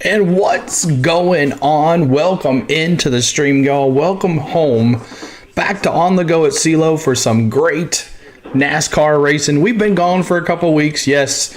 And what's going on? Welcome into the stream, y'all. Welcome home. Back to On the Go at CeeLo for some great NASCAR racing. We've been gone for a couple weeks. Yes,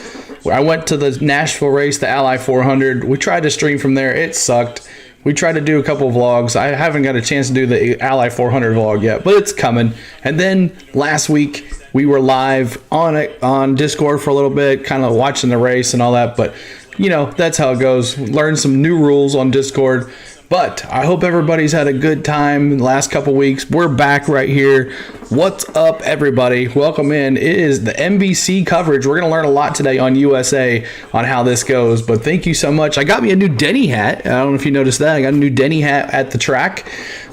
I went to the Nashville race, the Ally 400. We tried to stream from there. It sucked. We tried to do a couple vlogs. I haven't got a chance to do the Ally 400 vlog yet, but it's coming. And then last week, we were live on Discord for a little bit, kind of watching the race and all that. But, you know, that's how it goes. Learn some new rules on Discord. But I hope everybody's had a good time in the last couple weeks. We're back right here. What's up, everybody? Welcome in. It is the NBC coverage. We're going to learn a lot today on USA on how this goes. But thank you so much. I got me a new Denny hat. I don't know if you noticed that. I got a new Denny hat at the track.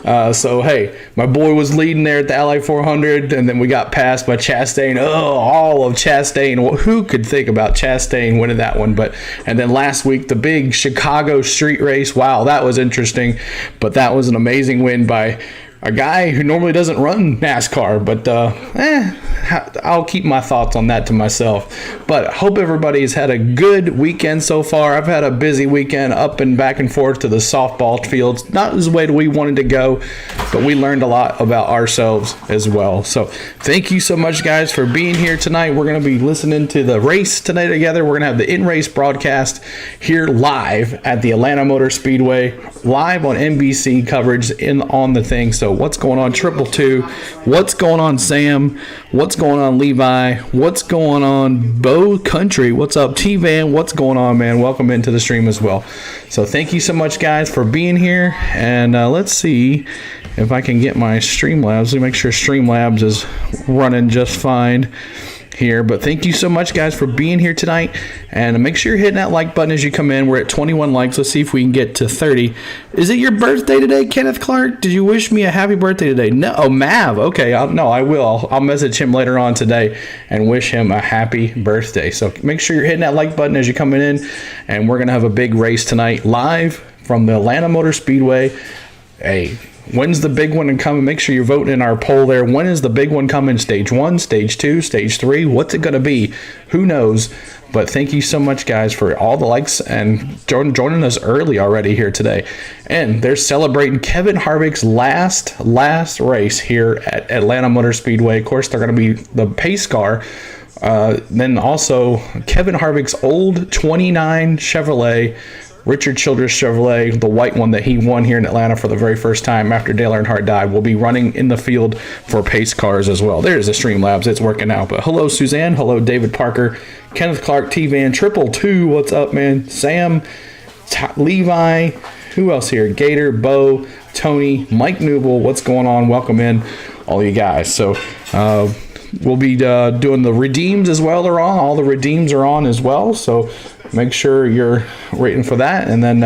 So, hey, my boy was leading there at the Ally 400, and then we got passed by Chastain. Oh, all of Chastain. Well, who could think about Chastain winning that one? And then last week, the big Chicago street race. Wow, that was interesting. But that was an amazing win by a guy who normally doesn't run NASCAR, but I'll keep my thoughts on that to myself. But I hope everybody's had a good weekend so far. I've had a busy weekend up and back and forth to the softball fields. Not as the way we wanted to go, but we learned a lot about ourselves as well. So thank you so much, guys, for being here tonight. We're going to be listening to the race tonight together. We're going to have the in-race broadcast here live at the Atlanta Motor Speedway, live on NBC coverage on the thing. So what's going on, Triple Two? What's going on, Sam? What's going on, Levi? What's going on, Bo Country? What's up, T-Van? What's going on, man? Welcome into the stream as well. So thank you so much, guys, for being here. And let's see if I can get my Streamlabs. Let me make sure Streamlabs is running just fine here. But thank you so much, guys, for being here tonight, and make sure you're hitting that like button as you come in. We're at 21 likes. Let's see if we can get to 30. Is it your birthday today, Kenneth Clark? Did you wish me a happy birthday today? No. Oh, Mav. Okay. I will. I'll message him later on today and wish him a happy birthday. So make sure you're hitting that like button as you're coming in, and we're gonna have a big race tonight live from the Atlanta Motor Speedway. Hey, when's the big one coming? Make sure you're voting in our poll there. When is the big one coming? Stage 1, Stage 2, Stage 3? What's it going to be? Who knows? But thank you so much, guys, for all the likes and joining us early already here today. And they're celebrating Kevin Harvick's last race here at Atlanta Motor Speedway. Of course, they're going to be the pace car. Then also Kevin Harvick's old 29 Chevrolet, Richard Childress Chevrolet, the white one that he won here in Atlanta for the very first time after Dale Earnhardt died, will be running in the field for pace cars as well. There's the Streamlabs. It's working out. But hello, Suzanne. Hello, David Parker. Kenneth Clark, T-Van, Triple Two. What's up, man? Sam, Levi. Who else here? Gator, Bo, Tony, Mike Newble. What's going on? Welcome in, all you guys. So we'll be doing the redeems as well. They're on. All the redeems are on as well. So make sure you're waiting for that. And then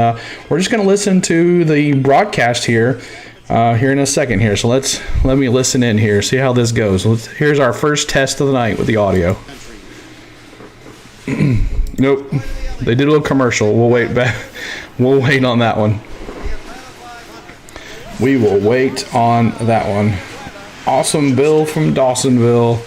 we're just going to listen to the broadcast here in a second here. So let me listen in here, see how this goes. Here's our first test of the night with the audio. Nope. They did a little commercial. We'll wait back. We'll wait on that one. We will wait on that one. Awesome Bill from Dawsonville.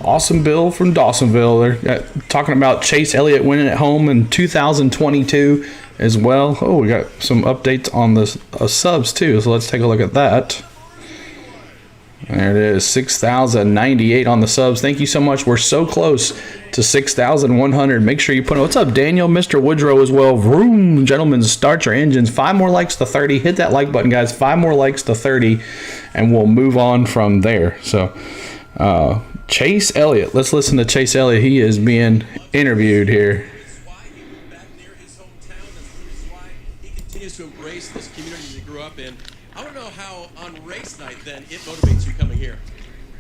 Awesome Bill from Dawsonville. They're talking about Chase Elliott winning at home in 2022 as well. Oh, we got some updates on the subs too, so let's take a look at that. There it is, 6,098 on the subs. Thank you so much. We're so close to 6,100. Make sure you put it. What's up, Daniel? Mr. Woodrow as well. Vroom, gentlemen, start your engines. 5 more likes to 30. Hit that like button, guys. 5 more likes to 30, and we'll move on from there. So, Chase Elliott. Let's listen to Chase Elliott. He is being interviewed here. He continues to embrace this community he grew up in. I want to know how on race night then it motivates you coming here.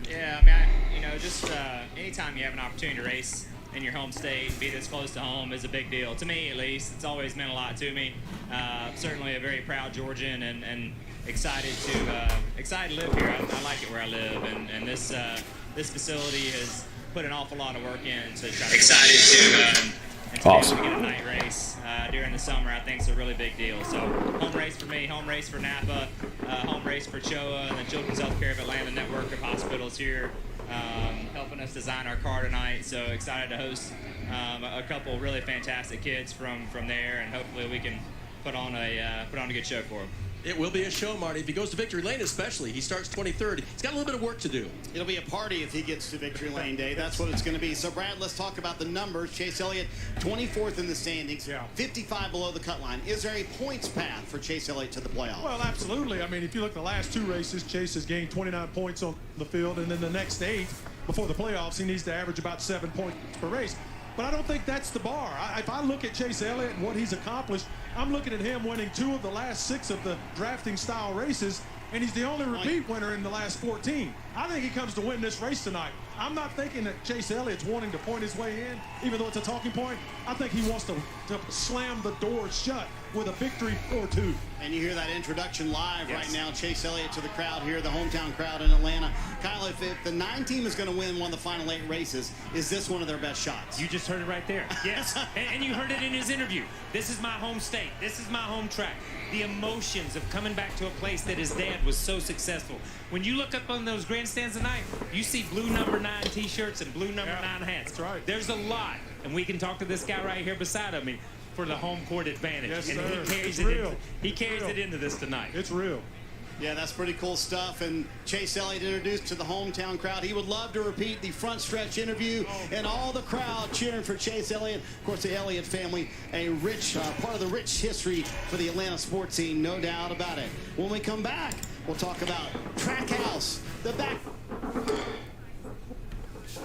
Yeah, I mean, just anytime you have an opportunity to race in your home state, be this close to home is a big deal. To me, at least, it's always meant a lot to me. Certainly a very proud Georgian and excited to live here. I like it where I live, and this facility has put an awful lot of work in to try to and to awesome. be able to get a night race during the summer, I think, is a really big deal. So home race for me, home race for Napa, home race for CHOA and the Children's Healthcare of Atlanta network of hospitals here helping us design our car tonight. So excited to host a couple really fantastic kids from there, and hopefully we can put on a good show for them. It will be a show, Marty. If he goes to Victory Lane especially, he starts 23rd. He's got a little bit of work to do. It'll be a party if he gets to Victory Lane Day. That's what it's going to be. So, Brad, let's talk about the numbers. Chase Elliott, 24th in the standings, 55 below the cut line. Is there a points path for Chase Elliott to the playoffs? Well, absolutely. I mean, if you look at the last 2 races, Chase has gained 29 points on the field, and then the next 8 before the playoffs, he needs to average about 7 points per race. But I don't think that's the bar. If I look at Chase Elliott and what he's accomplished, I'm looking at him winning 2 of the last 6 of the drafting style races, and he's the only repeat winner in the last 14. I think he comes to win this race tonight. I'm not thinking that Chase Elliott's wanting to point his way in, even though it's a talking point. I think he wants to slam the door shut with a victory or 2. And you hear that introduction live right now. Chase Elliott to the crowd here, the hometown crowd in Atlanta. Kyle, if the 9 team is going to win one of the final 8 races, is this one of their best shots? You just heard it right there. Yes. and you heard it in his interview. This is my home state. This is my home track. The emotions of coming back to a place that his dad was so successful. When you look up on those grandstands tonight, you see blue number 9 t-shirts and blue number 9 hats. That's right. There's a lot. And we can talk to this guy right here beside of me for the home court advantage. Yes, and sir. he carries it into this tonight. It's real. Yeah, that's pretty cool stuff. And Chase Elliott introduced to the hometown crowd. He would love to repeat the front stretch interview and all the crowd cheering for Chase Elliott. Of course, the Elliott family, a rich part of the rich history for the Atlanta sports scene, no doubt about it. When we come back, we'll talk about Trackhouse, the back.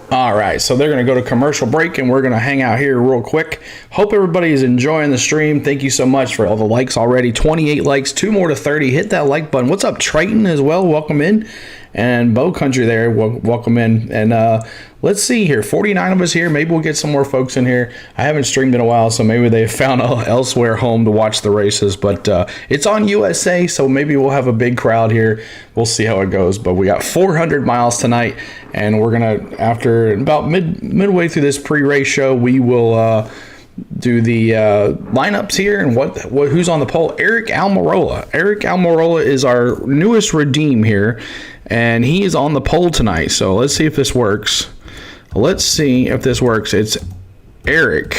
All right, so they're going to go to commercial break, and we're going to hang out here real quick. Hope everybody is enjoying the stream. Thank you so much for all the likes already. 28 likes, 2 more to 30. Hit that like button. What's up, Triton, as well? Welcome in. And Bow Country there, welcome in. And let's see here, 49 of us here. Maybe we'll get some more folks in here. I haven't streamed in a while, so maybe they found elsewhere home to watch the races. But it's on USA, so maybe we'll have a big crowd here. We'll see how it goes. But we got 400 miles tonight, and we're going to, after about midway through this pre-race show, we will do the lineups here and who's on the pole. Aric Almirola. Aric Almirola is our newest redeem here, and he is on the pole tonight. So let's see if this works. It's Aric,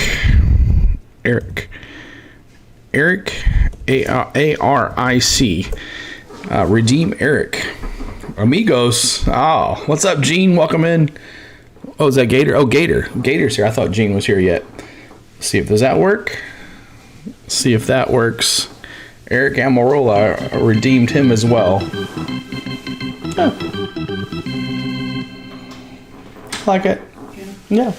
A-R-I-C. Redeem Aric. Amigos. Oh, what's up, Gene? Welcome in. Oh, is that Gator? Oh, Gator. Gator's here. I thought Gene was here yet. See if does that work. See if that works. Aric Almirola redeemed him as well. Oh. Like it. Yeah.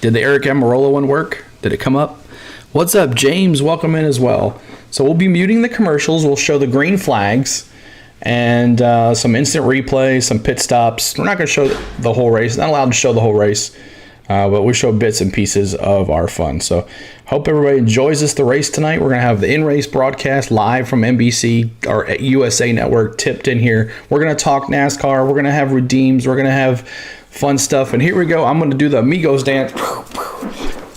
Did the Aric Almirola one work? Did it come up? What's up, James? Welcome in as well. So we'll be muting the commercials. We'll show the green flags and some instant replay, some pit stops. We're not going to show the whole race. Not allowed to show the whole race, but we show bits and pieces of our fun. So hope everybody enjoys the race tonight. We're going to have the in-race broadcast live from NBC or USA Network tipped in here. We're going to talk NASCAR. We're going to have redeems. We're going to have fun stuff. And here we go. I'm going to do the Amigos dance.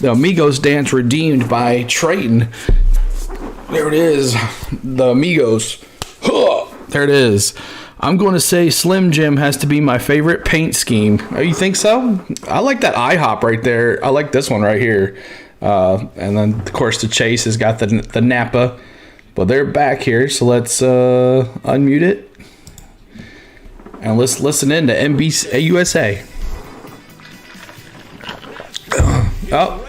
The Amigos dance redeemed by Triton. There it is. The Amigos. There it is. I'm going to say Slim Jim has to be my favorite paint scheme. Oh, you think so? I like that IHOP right there. I like this one right here. And then, of course, the Chase has got the Napa. But they're back here, so let's unmute it. And let's listen in to NBC USA. Oh.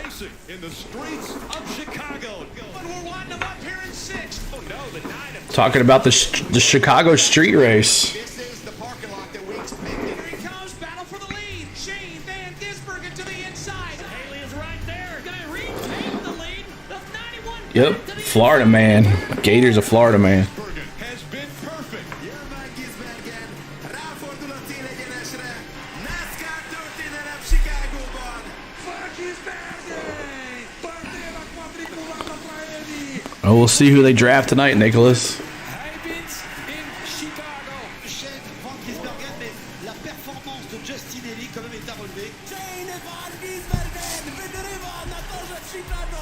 Talking about the Chicago street race. This is the parking lot that we expected. Here he comes, battle for the lead. Shane Van Gisbergen to the inside. Haley is right there. Gonna retake the lead. The 91. Yep, Florida man. Gator's a Florida man. Has been perfect. Van Gisbergen ráfordul a célegyenesre. NASCAR történelem Chicagóban. Van Gisbergen. Perdeva quadriculata tra Edi. Oh, we'll see who they draft tonight, Nicholas. Habits in Chicago. Shane Van Gisbergen, mais la performance de Justin Haley quand même est à relever. Shane Van Gisbergen. Vedremo na torze Chicago.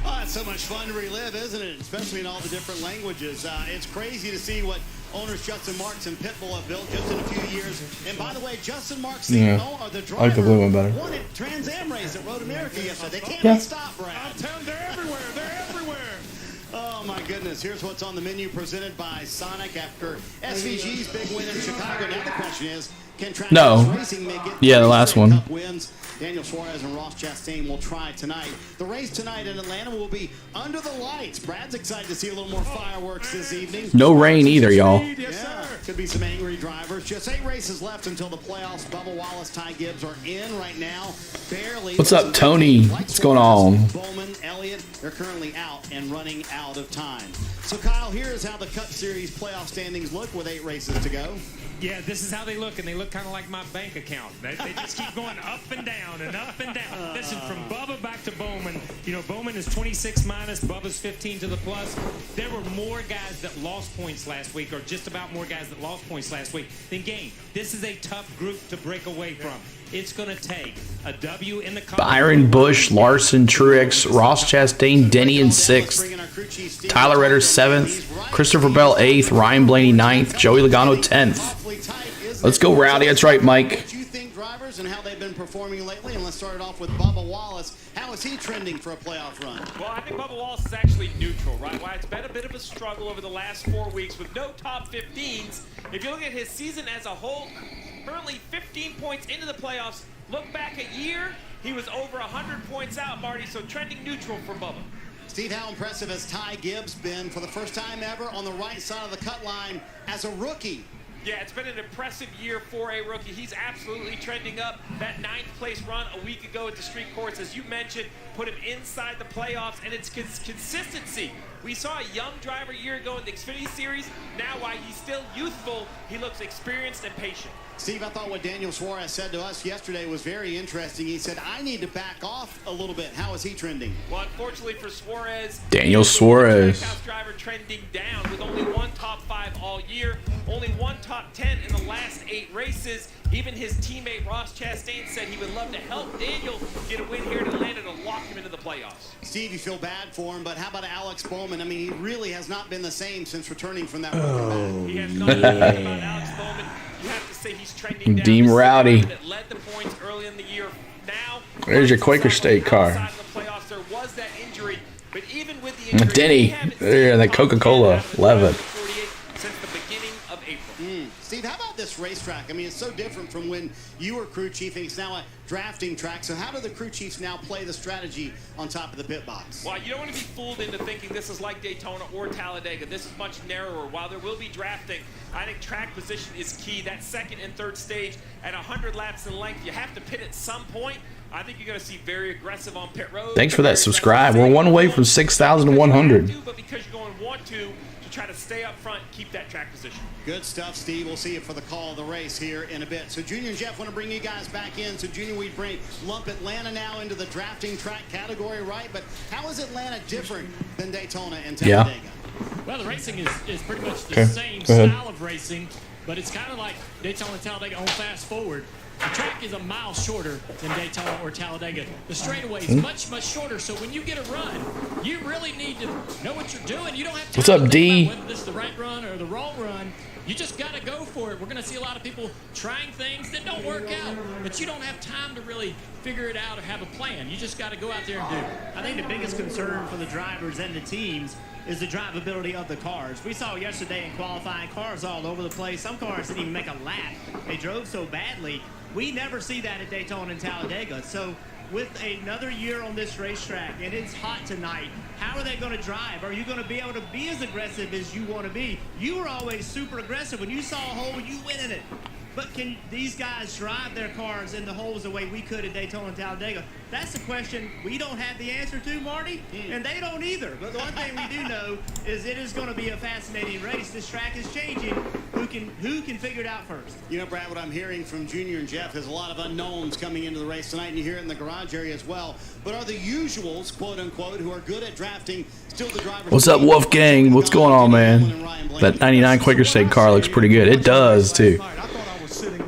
Oh, that's so much fun to relive, isn't it? Especially in all the different languages. It's crazy to see what owners Justin Marks and Pitbull have built just in a few years. And by the way, Justin Marks, the driver, I like the blue one better. won a Trans Am race at Road America yesterday. They can't be stopped, Brad. I'm telling you, they're everywhere. They're everywhere. Oh my goodness, here's what's on the menu presented by Sonic after SVG's big win in Chicago. Now the question is, can Track Racing make it? Yeah, the last one. Cup wins. Daniel Suarez and Ross Chastain will try tonight. The race tonight in Atlanta will be under the lights. Brad's excited to see a little more fireworks this evening. No rain either, y'all. Yeah, could be some angry drivers. Just 8 races left until the playoffs. Bubba Wallace, Ty Gibbs are in right now. Barely. What's up, Tony? What's going on? Bowman, Elliott, they're currently out and running out of time. So, Kyle, here's how the Cup Series playoff standings look with 8 races to go. Yeah, this is how they look, and they look kind of like my bank account. They just keep going up and down and up and down. Listen, from Bubba back to Bowman, you know, Bowman is 26 minus, Bubba's 15 to the plus. There were more guys that lost points last week, or just about more guys that lost points last week than gained. This is a tough group to break away from. It's going to take a W in the Byron Busch, Larson, Truex, Ross Chastain, Denny in 6th, Tyler Redder 7th, Christopher Bell 8th, Ryan Blaney 9th, Joey Logano 10th. Let's go, Rowdy. That's right, Mike. What you think, drivers, and how they've been performing lately? And let's start it off with Bubba Wallace. How is he trending for a playoff run? Well, I think Bubba Wallace is actually neutral, right? Why it's been a bit of a struggle over the last 4 weeks with no top 15s. If you look at his season as a whole, currently 15 points into the playoffs. Look back a year, he was over 100 points out, Marty, so trending neutral for Bubba. Steve, how impressive has Ty Gibbs been for the first time ever on the right side of the cut line as a rookie? Yeah, it's been an impressive year for a rookie. He's absolutely trending up. That 9th place run a week ago at the street courts, as you mentioned, put him inside the playoffs, and it's consistency. We saw a young driver a year ago in the Xfinity Series. Now, while he's still youthful, he looks experienced and patient. Steve, I thought what Daniel Suarez said to us yesterday was very interesting. He said, I need to back off a little bit. How is he trending? Well, unfortunately for Suarez, Daniel Suarez, trackhouse driver trending down with only 1 top 5 all year, only 1 top 10 in the last 8 races. Even his teammate Ross Chastain said he would love to help Daniel get a win here in Atlanta to lock him into the playoffs. Steve, you feel bad for him, but how about Alex Bowman? I mean, he really has not been the same since returning from that welcome back. He has not been about Alex Bowman. You have to say he's trending down. Dean Rowdy. That led the points early in the year. Now, there's your Quaker State car. Outside of the playoffs, there was that injury, but even with the injury, Denny, there, that Coca-Cola, 11. Since the beginning of April. Steve, how about this racetrack? I mean, it's so different from when you were crew chiefing. It's now a drafting track. So how do the crew chiefs now play the strategy on top of the pit box? Well, you don't want to be fooled into thinking this is like Daytona or Talladega. This is much narrower. While there will be drafting, I think track position is key. That 2nd and 3rd stage at 100 laps in length, you have to pit at some point. I think you're going to see very aggressive on pit road. Thanks for that subscribe. We're one away from 6,100. But because you're going to want to try to stay up front, keep that track position. Good stuff, Steve. We'll see you for the call of the race here in a bit. So Junior and Jeff want to bring you guys back in. So Junior, we lump Atlanta now into the drafting track category, right? But how is Atlanta different than Daytona and Talladega? Well, the racing is pretty much the same style of racing, but it's kind of like Daytona and Talladega on fast forward. The track is a mile shorter than Daytona or Talladega. The straightaway is much, much shorter. So when you get a run, you really need to know what you're doing. You don't have time What's up, to D? think about whether this is the right run or the wrong run. You just got to go for it. We're going to see a lot of people trying things that don't work out, but you don't have time to really figure it out or have a plan. You just got to go out there and do it. I think the biggest concern for the drivers and the teams is the drivability of the cars. We saw yesterday in qualifying cars all over the place. Some cars didn't even make a lap. They drove so badly. We never see that at Daytona and Talladega. So with another year on this racetrack, and it's hot tonight, how are they going to drive? Are you going to be able to be as aggressive as you want to be? You were always super aggressive. When you saw a hole, you went in it. But can these guys drive their cars in the holes the way we could at Daytona and Talladega? That's the question we don't have the answer to, Marty, and they don't either. But the one thing we do know is it is going to be a fascinating race. This track is changing. Who can figure it out first? You know, Brad, what I'm hearing from Junior and Jeff is a lot of unknowns coming into the race tonight, and you hear it in the garage area as well. But are the usuals, quote unquote, who are good at drafting still the drivers? What's up, Wolfgang? What's going on, man? That 99 Quaker State car looks pretty good. It does, too.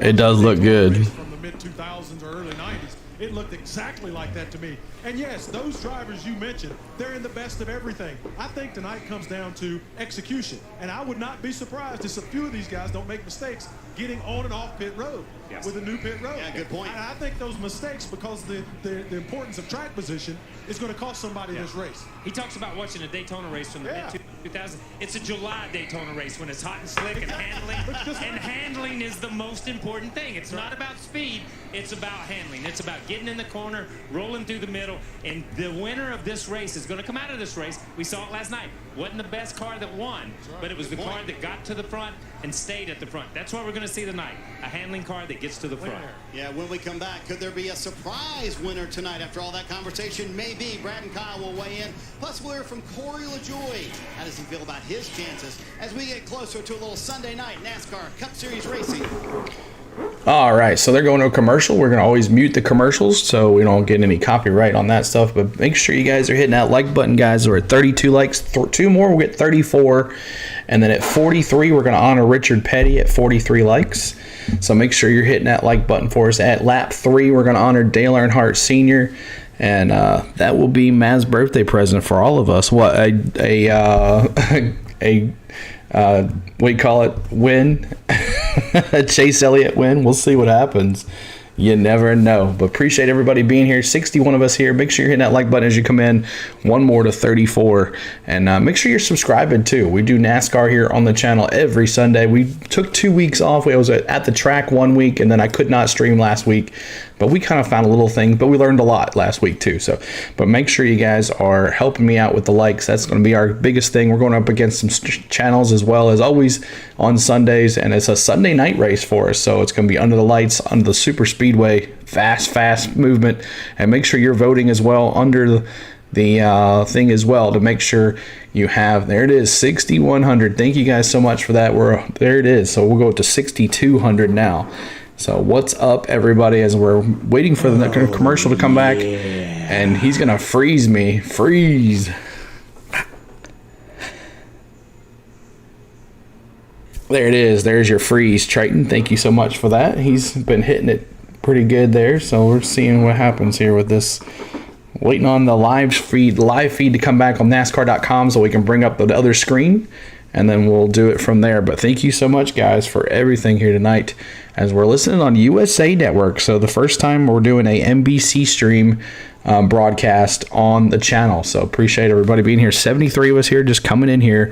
It does look good. From the mid-2000s or early 90s. It looked exactly like that to me. And yes, those drivers you mentioned, they're in the best of everything. I think tonight comes down to execution. And I would not be surprised if a few of these guys don't make mistakes getting on and off pit road with a new pit road. Yeah, good point. And I think those mistakes, because the importance of track position, is going to cost somebody this race. He talks about watching a Daytona race from the mid-2000s. It's a July Daytona race when it's hot and slick and handling. And handling is the most important thing. It's not about speed. It's about handling. It's about getting in the corner, rolling through the middle. And the winner of this race is going to come out of this race. We saw it last night. Wasn't the best car that won, but it was the car that got to the front and stayed at the front. That's what we're going to see tonight. A handling car that gets to the front. Yeah, when we come back, could there be a surprise winner tonight after all that conversation? Maybe. Brad and Kyle will weigh in. Plus, we'll hear from Corey LaJoie. How does he feel about his chances as we get closer to a little Sunday night NASCAR Cup Series racing? All right, so they're going to a commercial. We're going to always mute the commercials so we don't get any copyright on that stuff. But make sure you guys are hitting that like button, guys. We're at 32 likes. 2 more, we'll get 34. And then at 43, we're going to honor Richard Petty at 43 likes. So make sure you're hitting that like button for us. At lap 3, we're going to honor Dale Earnhardt Sr. And that will be Matt's birthday present for all of us. What, we call it win. A Chase Elliott win. We'll see what happens. You never know. But appreciate everybody being here. 61 of us here. Make sure you're hitting that like button as you come in. 1 more to 34. And make sure you're subscribing too. We do NASCAR here on the channel every Sunday. We took 2 weeks off. I was at the track 1 week, and then I could not stream last week. But we kind of found a little thing. But we learned a lot last week too. But make sure you guys are helping me out with the likes. That's going to be our biggest thing. We're going up against some channels as well as always on Sundays. And it's a Sunday night race for us. So it's going to be under the lights, under the super speedway, fast movement. And make sure you're voting as well under the thing as well to make sure you have. There it is, 6,100. Thank you guys so much for that. There it is. So we'll go to 6,200 now. So what's up, everybody, as we're waiting for the commercial to come back. And he's going to freeze me. Freeze. There it is. There's your freeze, Triton. Thank you so much for that. He's been hitting it pretty good there. So we're seeing what happens here with this. Waiting on the live feed to come back on NASCAR.com so we can bring up the other screen. And then we'll do it from there. But thank you so much, guys, for everything here tonight as we're listening on USA Network. So the first time we're doing a NBC stream broadcast on the channel. So appreciate everybody being here. 73 of us here just coming in here.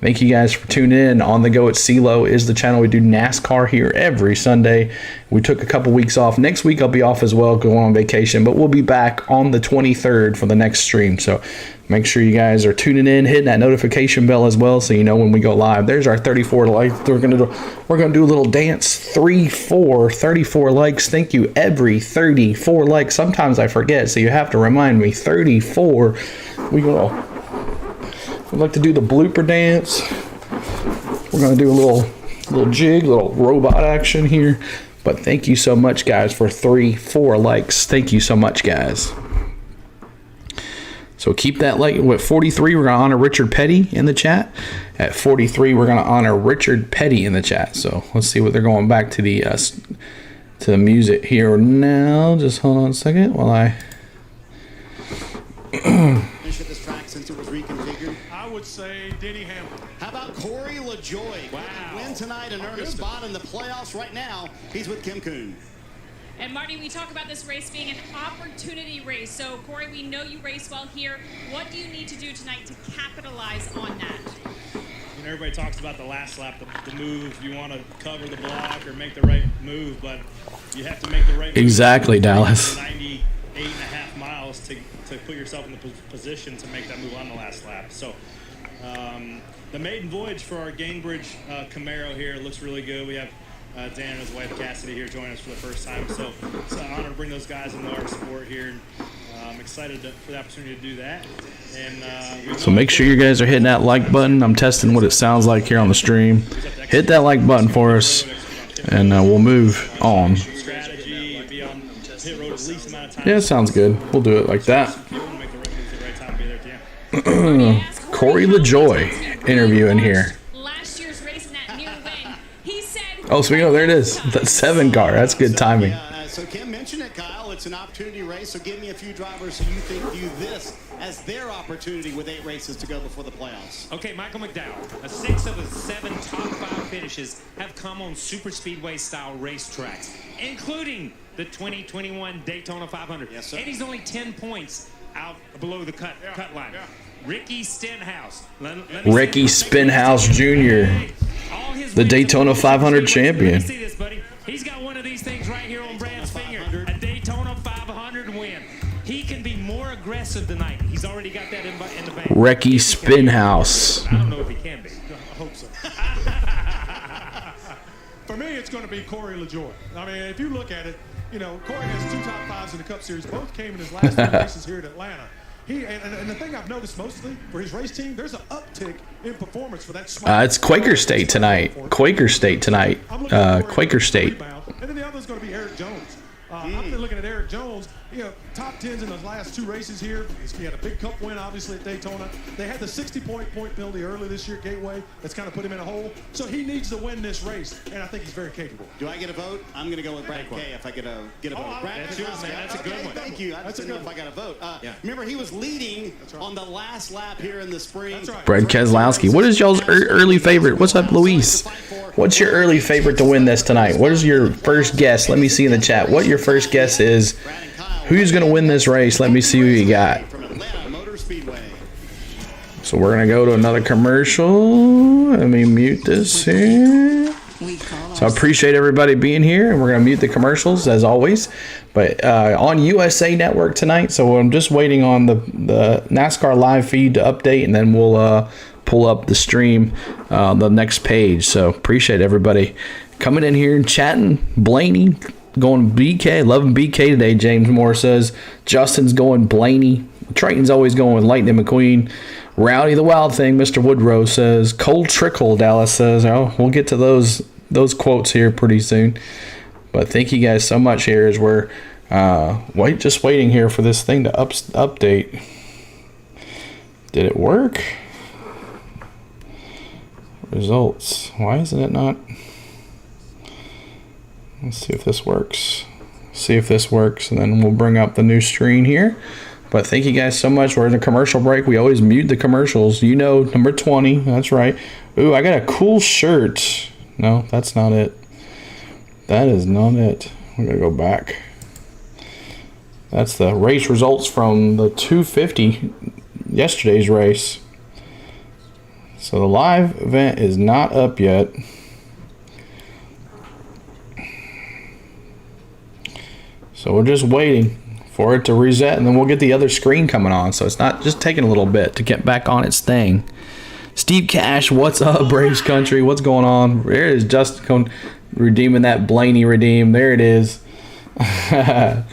Thank you guys for tuning in. On the Go at CeeLo is the channel. We do NASCAR here every Sunday. We took a couple weeks off. Next week I'll be off as well, going on vacation. But we'll be back on the 23rd for the next stream. So make sure you guys are tuning in, hitting that notification bell as well, so you know when we go live. There's our 34 likes. We're gonna do a little dance. 34 likes. Thank you, every 34 likes. Sometimes I forget, so you have to remind me. 34. We'd like to do the blooper dance. We're gonna do a little jig, little robot action here. But thank you so much, guys, for 4 likes. Thank you so much, guys. So keep that like. At 43, we're going to honor Richard Petty in the chat. At 43, we're going to honor Richard Petty in the chat. So let's see what they're going back to the music here now. Just hold on a second while I finish at this track since it was reconfigured. I would say Denny Hamlin. How about Corey LaJoie? Wow. Win tonight and earn a spot in the playoffs right now. He's with Kim Kuhn. And Marty, we talk about this race being an opportunity race. So, Corey, we know you race well here. What do you need to do tonight to capitalize on that? You know, everybody talks about the last lap, the move. You want to cover the block or make the right move, but you have to make the right move. Exactly, Dallas. 98.5 miles to put yourself in the position to make that move on the last lap. So, the maiden voyage for our Gainbridge Camaro here looks really good. We have Dan and his wife Cassidy here joining us for the first time, so it's an honor to bring those guys into our sport here. I'm excited for the opportunity to do that. And so make sure you guys are hitting that like button. I'm testing what it sounds like here on the stream. Hit that like button for us, and we'll move on. Yeah, it sounds good. We'll do it like that. Corey LaJoie interviewing here. Oh, so we go. There it is. That 7 car. That's good timing. So Kim mentioned it, Kyle. It's an opportunity race, so give me a few drivers who you think view this as their opportunity with 8 races to go before the playoffs. Okay, Michael McDowell. 6 of the 7 top 5 finishes have come on super speedway style racetracks, including the 2021 Daytona 500. Yes, sir. And he's only 10 points out below the cut line. Ricky Stenhouse. Ricky Stenhouse Jr., the Daytona 500 champion. Let me see this, buddy. He's got one of these things right here on Brad's finger. A Daytona 500 win. He can be more aggressive tonight. He's already got that in the bank. Ricky Stenhouse. I don't know if he can be. I hope so. For me, it's going to be Corey LaJoie. I mean, if you look at it, you know, Corey has 2 top 5s in the Cup Series. Both came in his last 2 races here at Atlanta. And the thing I've noticed mostly for his race team, there's an uptick in performance for that small. It's Quaker State tonight. Quaker State tonight. Quaker State. And then the other is going to be Aric Jones. I'm looking at Aric Jones. You know, top 10s in those last 2 races here. He had a big cup win, obviously, at Daytona. They had the 60-point penalty early this year, Gateway. That's kind of put him in a hole. So he needs to win this race, and I think he's very capable. Do I get a vote? I'm going to go with Brad Kay if I get a vote. Brad, that's yours, man. That's a good one. Thank you. I just didn't know if I got a vote. Remember, he was leading on the last lap here in the spring. That's right. Brad Keselowski. What is y'all's early favorite? What's up, Luis? What's your early favorite to win this tonight? What is your first guess? Let me see in the chat what your first guess is. Who's going to win this race? Let me see who you got. From Atlanta Motor Speedway. So we're going to go to another commercial. Let me mute this here. So I appreciate everybody being here, and we're going to mute the commercials as always. But on USA Network tonight, so I'm just waiting on the NASCAR live feed to update, and then we'll pull up the stream on the next page. So appreciate everybody coming in here and chatting. Blaney going BK, loving BK today, James Moore says. Justin's going Blaney. Triton's always going with Lightning McQueen. Rowdy the Wild Thing, Mr. Woodrow says. Cold Trickle, Dallas says. Oh, we'll get to those quotes here pretty soon. But thank you guys so much here as we're just waiting here for this thing to update. Did it work? Results. Why isn't it not? Let's see if this works. And then we'll bring up the new screen here. But thank you guys so much. We're in the commercial break. We always mute the commercials. You know, number 20. That's right. Ooh, I got a cool shirt. No, that's not it. That is not it. We're going to go back. That's the race results from the 250, yesterday's race. So the live event is not up yet. So we're just waiting for it to reset, and then we'll get the other screen coming on. So it's not just taking a little bit to get back on its thing. Steve Cash, what's up, Braves Country? What's going on? There it is, Justin redeeming that Blaney redeem. There it is. Yeah.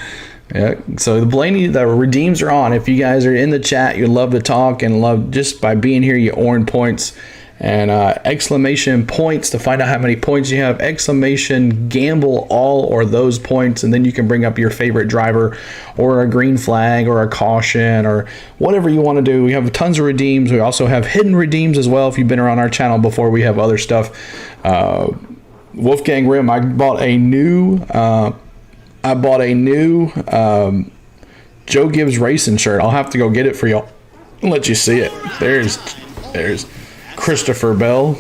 So the redeems are on. If you guys are in the chat, you love to talk and love just by being here, you earn points. And exclamation points to find out how many points you have. Exclamation gamble all or those points, and then you can bring up your favorite driver or a green flag or a caution or whatever you want to do. We have tons of redeems. We also have hidden redeems as well. If you've been around our channel before, we have other stuff. Wolfgang Rim, I bought a new Joe Gibbs Racing shirt. I'll have to go get it for y'all and let you see it. There's Christopher Bell.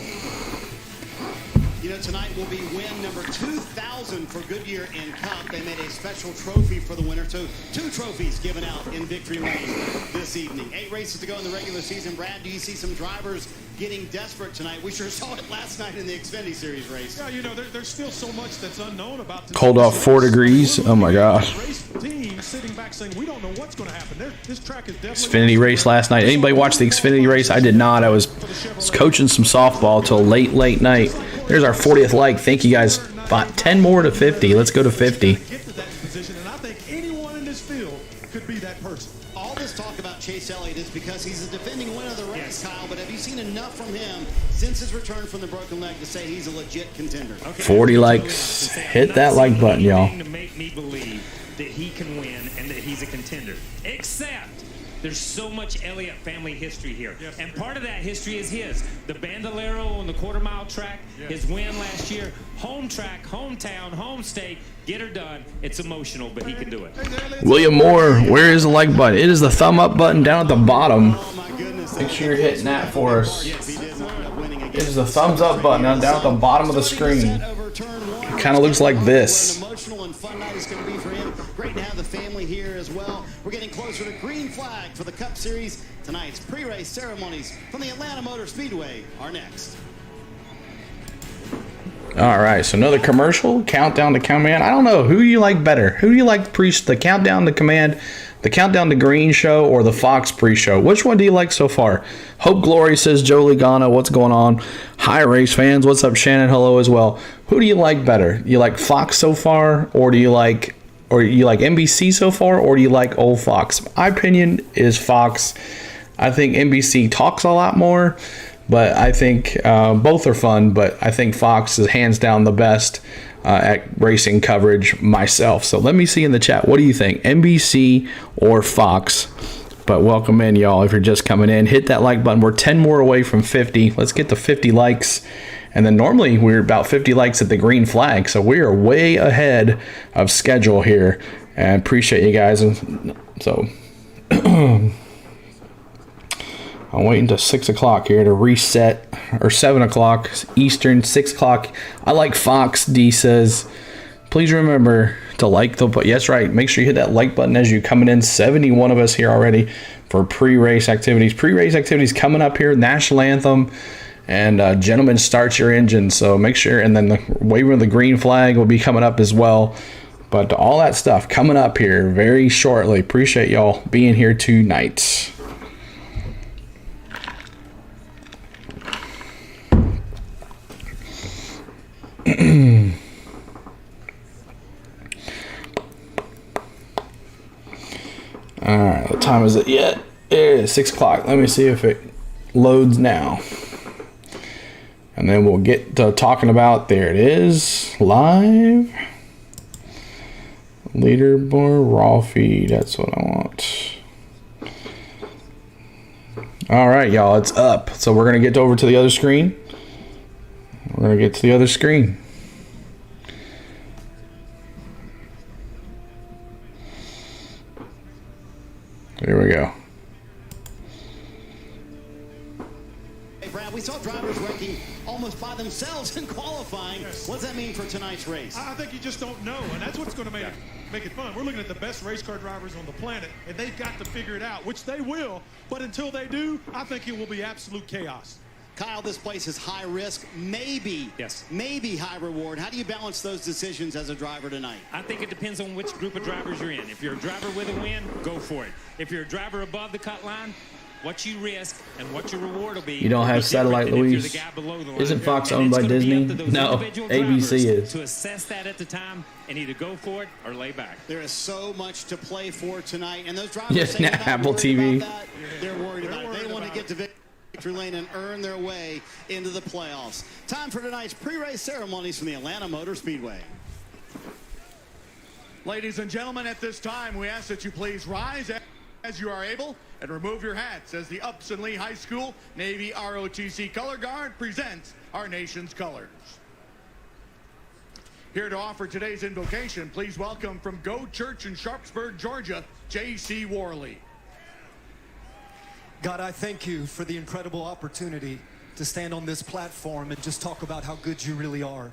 You know, tonight will be win number 2,000 for Goodyear in Cup. They made a special trophy for the winner. So 2 trophies given out in Victory Lane this evening. 8 races to go in the regular season. Brad, do you see some drivers getting desperate tonight? We sure saw it last night in the Xfinity Series race. Yeah, you know, there's still so much that's unknown about this. Cold off 4 degrees. Oh my gosh. Team sitting back saying we don't know what's going to happen. This track is definitely Xfinity race last night. Anybody watch the Xfinity race? I did not. I was coaching some softball till late night. There's our 40th like. Thank you guys. 10 more to 50. Let's go to 50. Get to that position, and I think anyone in this field could be that person. All this talk about Chase Elliott is because he's a defending winner of the race, Kyle, but have you seen enough from him since his return from the broken leg to say he's a legit contender? 40 likes. Hit that like button, y'all. To make me believe that he can win and that he's a contender. Except There's so much Elliott family history here. And part of that history is his. The Bandolero on the quarter-mile track, his win last year, home track, hometown, home state, get her done. It's emotional, but he can do it. William Moore, where is the like button? It is the thumb up button down at the bottom. Make sure you're hitting that for us. It is the thumbs up button down at the bottom of the screen. It kind of looks like this. Emotional and fun night is going to be for him. Great to have the family here as well. We're getting closer to green flag for the Cup Series. Tonight's pre-race ceremonies from the Atlanta Motor Speedway are next. All right, so another commercial, countdown to command. I don't know, who do you like better? Who do you like the countdown to command, the countdown to green show, or the Fox pre-show? Which one do you like so far? Hope Glory says Joe Ligano, what's going on? Hi, race fans. What's up, Shannon? Hello as well. Who do you like better? You like Fox so far, or do you like NBC so far, or do you like old Fox? My opinion is Fox. I think NBC talks a lot more, but I think both are fun, but I think Fox is hands down the best at racing coverage myself. So let me see in the chat, what do you think, NBC or Fox? But welcome in, y'all. If you're just coming in, hit that like button. We're 10 more away from 50. Let's get to 50 likes. And then normally we're about 50 likes at the green flag. So we are way ahead of schedule here. And appreciate you guys. And so I'm waiting till 6 o'clock here to reset, or 7 o'clock Eastern, 6 o'clock. I like Fox. D says, please remember to like the button. Yes, right. Make sure you hit that like button as you coming in. 71 of us here already for pre-race activities. Pre-race activities coming up here. National anthem and gentlemen, start your engine. So make sure, and then the waving of the green flag will be coming up as well. But all that stuff coming up here very shortly. Appreciate y'all being here tonight. Alright, what time is it yet? It is 6 o'clock. Let me see if it loads now. And then we'll get to talking about, there it is, live. Leaderboard, raw feed, that's what I want. Alright, y'all, it's up. So we're going to get over to the other screen. We're going to get to the other screen. Here we go. Hey, Brad, we saw drivers ranking almost by themselves in qualifying. What does that mean for tonight's race? I think you just don't know, and that's what's going to make it fun. We're looking at the best race car drivers on the planet, and they've got to figure it out, which they will. But until they do, I think it will be absolute chaos. Kyle, this place is high risk, maybe high reward. How do you balance those decisions as a driver tonight? I think it depends on which group of drivers you're in. If you're a driver with a win, go for it. If you're a driver above the cut line, what you risk and what your reward will be. You don't have satellite, Louise. Isn't Fox owned by Disney? No, ABC is. To assess that at the time and either go for it or lay back. There is so much to play for tonight, and those drivers yes, now Apple TV. They're worried about it. They want to get to victory lane and earn their way into the playoffs. Time for tonight's pre-race ceremonies from the Atlanta Motor Speedway. Ladies and gentlemen, at this time, we ask that you please rise as you are able and remove your hats as the Upson Lee High School Navy ROTC Color Guard presents our nation's colors. Here to offer today's invocation, please welcome from Go Church in Sharpsburg, Georgia, J.C. Worley. God, I thank you for the incredible opportunity to stand on this platform and just talk about how good you really are.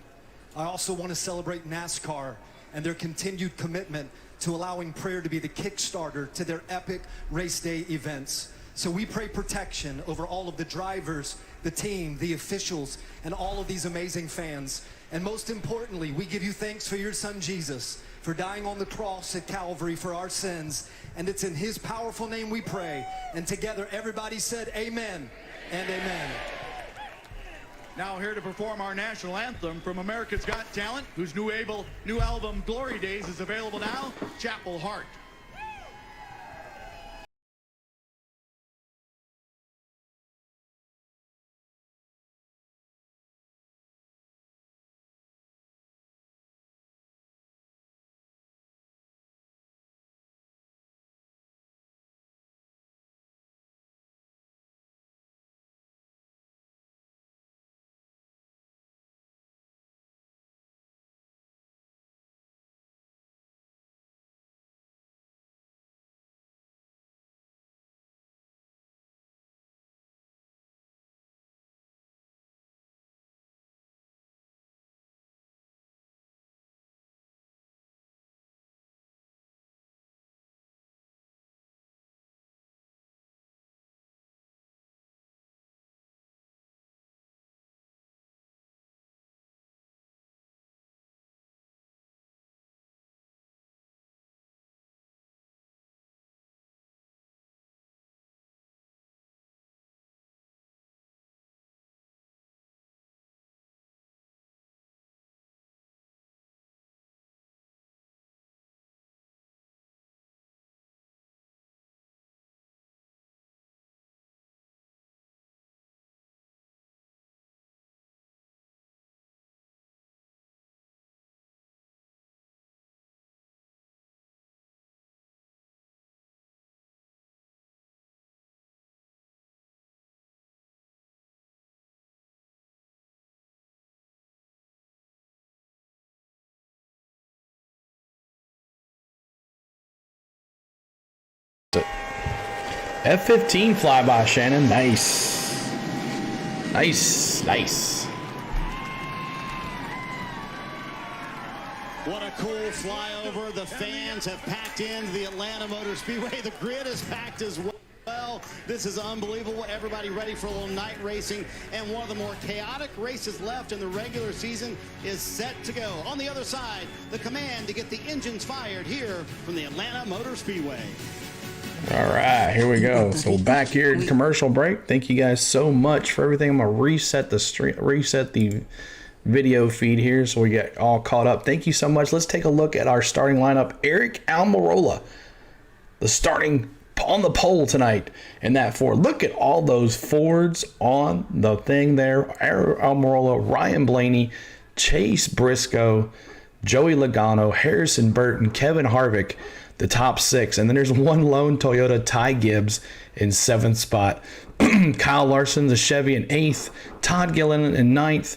I also want to celebrate NASCAR and their continued commitment to allowing prayer to be the kickstarter to their epic race day events. So we pray protection over all of the drivers, the team, the officials, and all of these amazing fans. And most importantly, we give you thanks for your son Jesus, for dying on the cross at Calvary for our sins. And it's in his powerful name we pray. And together everybody said amen and amen. Now here to perform our national anthem from America's Got Talent, whose new album Glory Days is available now, Chapel Hart. F15 flyby, Shannon. Nice. Nice. What a cool flyover. The fans have packed into the Atlanta Motor Speedway. The grid is packed as well. This is unbelievable. Everybody ready for a little night racing. And one of the more chaotic races left in the regular season is set to go. On the other side, the command to get the engines fired here from the Atlanta Motor Speedway. All right, here we go. So back here at commercial break. Thank you guys so much for everything. I'm gonna reset the video feed here so we get all caught up. Thank you so much. Let's take a look at our starting lineup. Aric Almirola, the starting on the pole tonight in that Ford. Look at all those Fords on the thing there. Aric Almirola, Ryan Blaney, Chase Briscoe, Joey Logano, Harrison Burton, Kevin Harvick, the top 6. And then there's one lone Toyota, Ty Gibbs, in 7th spot. Kyle Larson, the Chevy, in 8th. Todd Gilliland in 9th.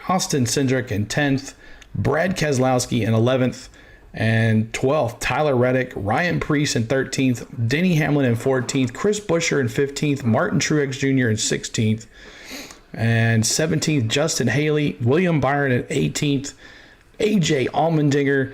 Austin Cindric in 10th, Brad Keselowski in 11th, and 12th, Tyler Reddick, Ryan Preece in 13th, Denny Hamlin in 14th, Chris Buescher in 15th, Martin Truex Jr. in 16th, and 17th, Justin Haley, William Byron at 18th, AJ Allmendinger,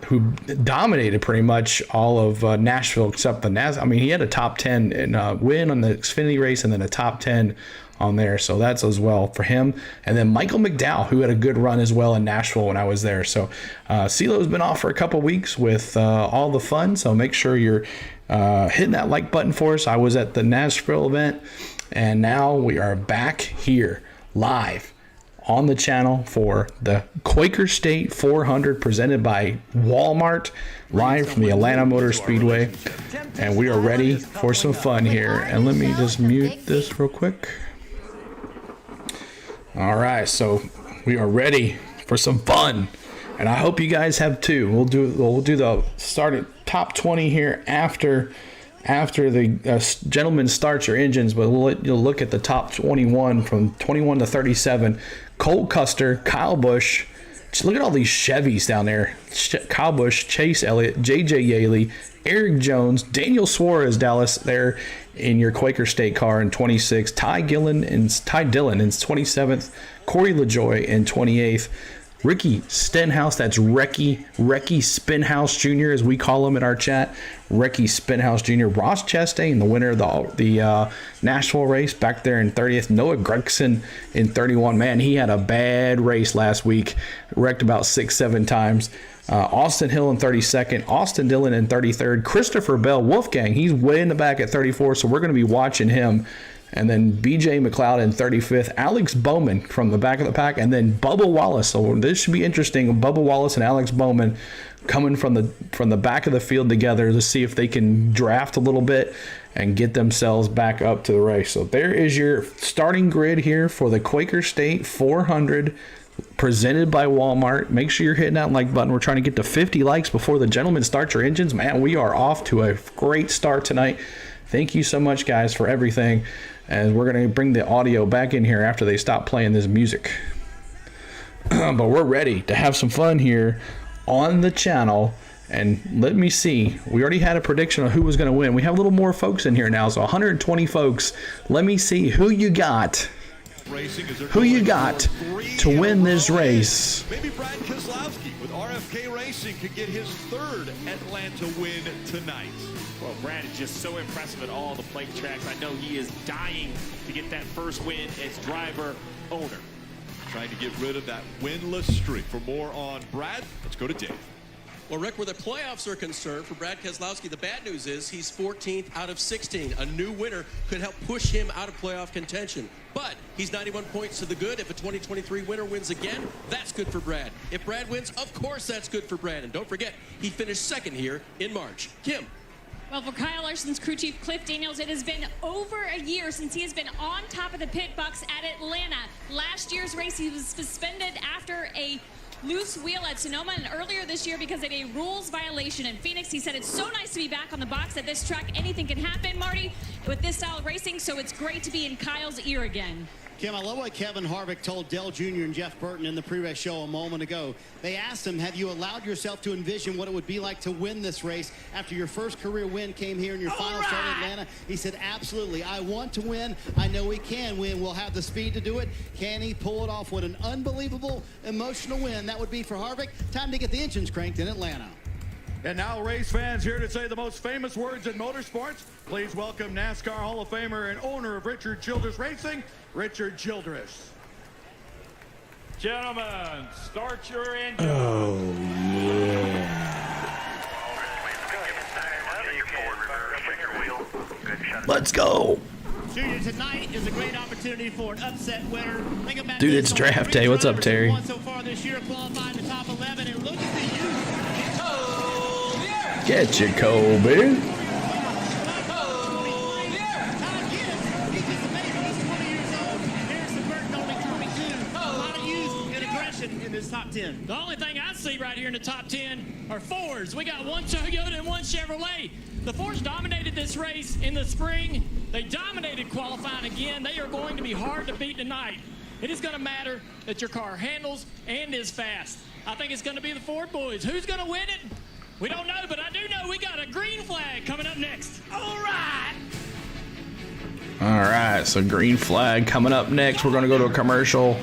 who dominated pretty much all of Nashville except the NASCAR. I mean, he had a top 10 win on the Xfinity race and then a top 10 on there, so that's as well for him. And then Michael McDowell, who had a good run as well in Nashville when I was there. So CeeLo's been off for a couple weeks with all the fun, so make sure you're hitting that like button for us. I was at the Nashville event, and now we are back here live on the channel for the Quaker State 400 presented by Walmart, live from the Atlanta Motor Speedway. And we are ready for some fun here. And let me just mute this real quick. All right, so we are ready for some fun, and I hope you guys have too. We'll do the starting top 20 here after the gentlemen start your engines, but we'll let you look at the top 21 from 21 to 37. Colt Custer, Kyle Busch. Just look at all these Chevys down there. Kyle Busch, Chase Elliott, J.J. Yaley, Eric Jones, Daniel Suarez, Dallas there in your Quaker State car in 26th. Ty Dillon in 27th. Corey LaJoie in 28th. Ricky Stenhouse, that's Recky Spinhouse Jr., as we call him in our chat. Recky Spinhouse Jr. Ross Chastain, the winner of the Nashville race, back there in 30th. Noah Gragson in 31. Man, he had a bad race last week. Wrecked about 6-7 times. Austin Hill in 32nd. Austin Dillon in 33rd. Christopher Bell, Wolfgang, he's way in the back at 34, so we're going to be watching him. And then BJ McLeod in 35th. Alex Bowman from the back of the pack. And then Bubba Wallace. So this should be interesting. Bubba Wallace and Alex Bowman coming from the back of the field together to see if they can draft a little bit and get themselves back up to the race. So there is your starting grid here for the Quaker State 400 presented by Walmart. Make sure you're hitting that like button. We're trying to get to 50 likes before the gentlemen start your engines. Man, we are off to a great start tonight. Thank you so much, guys, for everything. And we're going to bring the audio back in here after they stop playing this music. But we're ready to have some fun here on the channel. And let me see. We already had a prediction of who was going to win. We have a little more folks in here now. So 120 folks. Let me see who you got. Who you got to win this race? Maybe Brad Keselowski with RFK Racing could get his 3rd Atlanta win tonight. Well, Brad is just so impressive at all the plate tracks. I know he is dying to get that first win as driver owner. Trying to get rid of that winless streak. For more on Brad, let's go to Dave. Well, Rick, where the playoffs are concerned for Brad Keselowski, the bad news is he's 14th out of 16. A new winner could help push him out of playoff contention. But he's 91 points to the good. If a 2023 winner wins again, that's good for Brad. If Brad wins, of course that's good for Brad. And don't forget, he finished 2nd here in March. Kim. Well, for Kyle Larson's crew chief, Cliff Daniels, it has been over a year since he has been on top of the pit box at Atlanta. Last year's race, he was suspended after a loose wheel at Sonoma, and earlier this year because of a rules violation in Phoenix. He said it's so nice to be back on the box at this track. Anything can happen, Marty, with this style of racing, so it's great to be in Kyle's ear again. Kim, I love what Kevin Harvick told Dale Jr. and Jeff Burton in the pre-race show a moment ago. They asked him, have you allowed yourself to envision what it would be like to win this race after your first career win win came here in your final start in Atlanta. He said, absolutely, I want to win. I know he can win. We'll have the speed to do it. Can he pull it off? What an unbelievable, emotional win that would be for Harvick. Time to get the engines cranked in Atlanta. And now race fans here to say the most famous words in motorsports. Please welcome NASCAR Hall of Famer and owner of Richard Childress Racing, Richard Childress. Gentlemen, start your engine. Oh, yeah. Let's go. Junior, tonight is a great opportunity for an upset winner. Think about Dude, this. it's draft day. What's up, Terry? Won so far this year, qualified in the top 11, and look at the youth. Get you, Kobe. In this top 10. The only thing I see right here in the top 10 are Fords. We got one Toyota and one Chevrolet. The Fords dominated this race in the spring. They dominated qualifying again. They are going to be hard to beat tonight. It is going to matter that your car handles and is fast. I think it's going to be the Ford boys. Who's going to win it? We don't know, but I do know we got a green flag coming up next. All right. All right, so green flag coming up next. We're going to go to a commercial.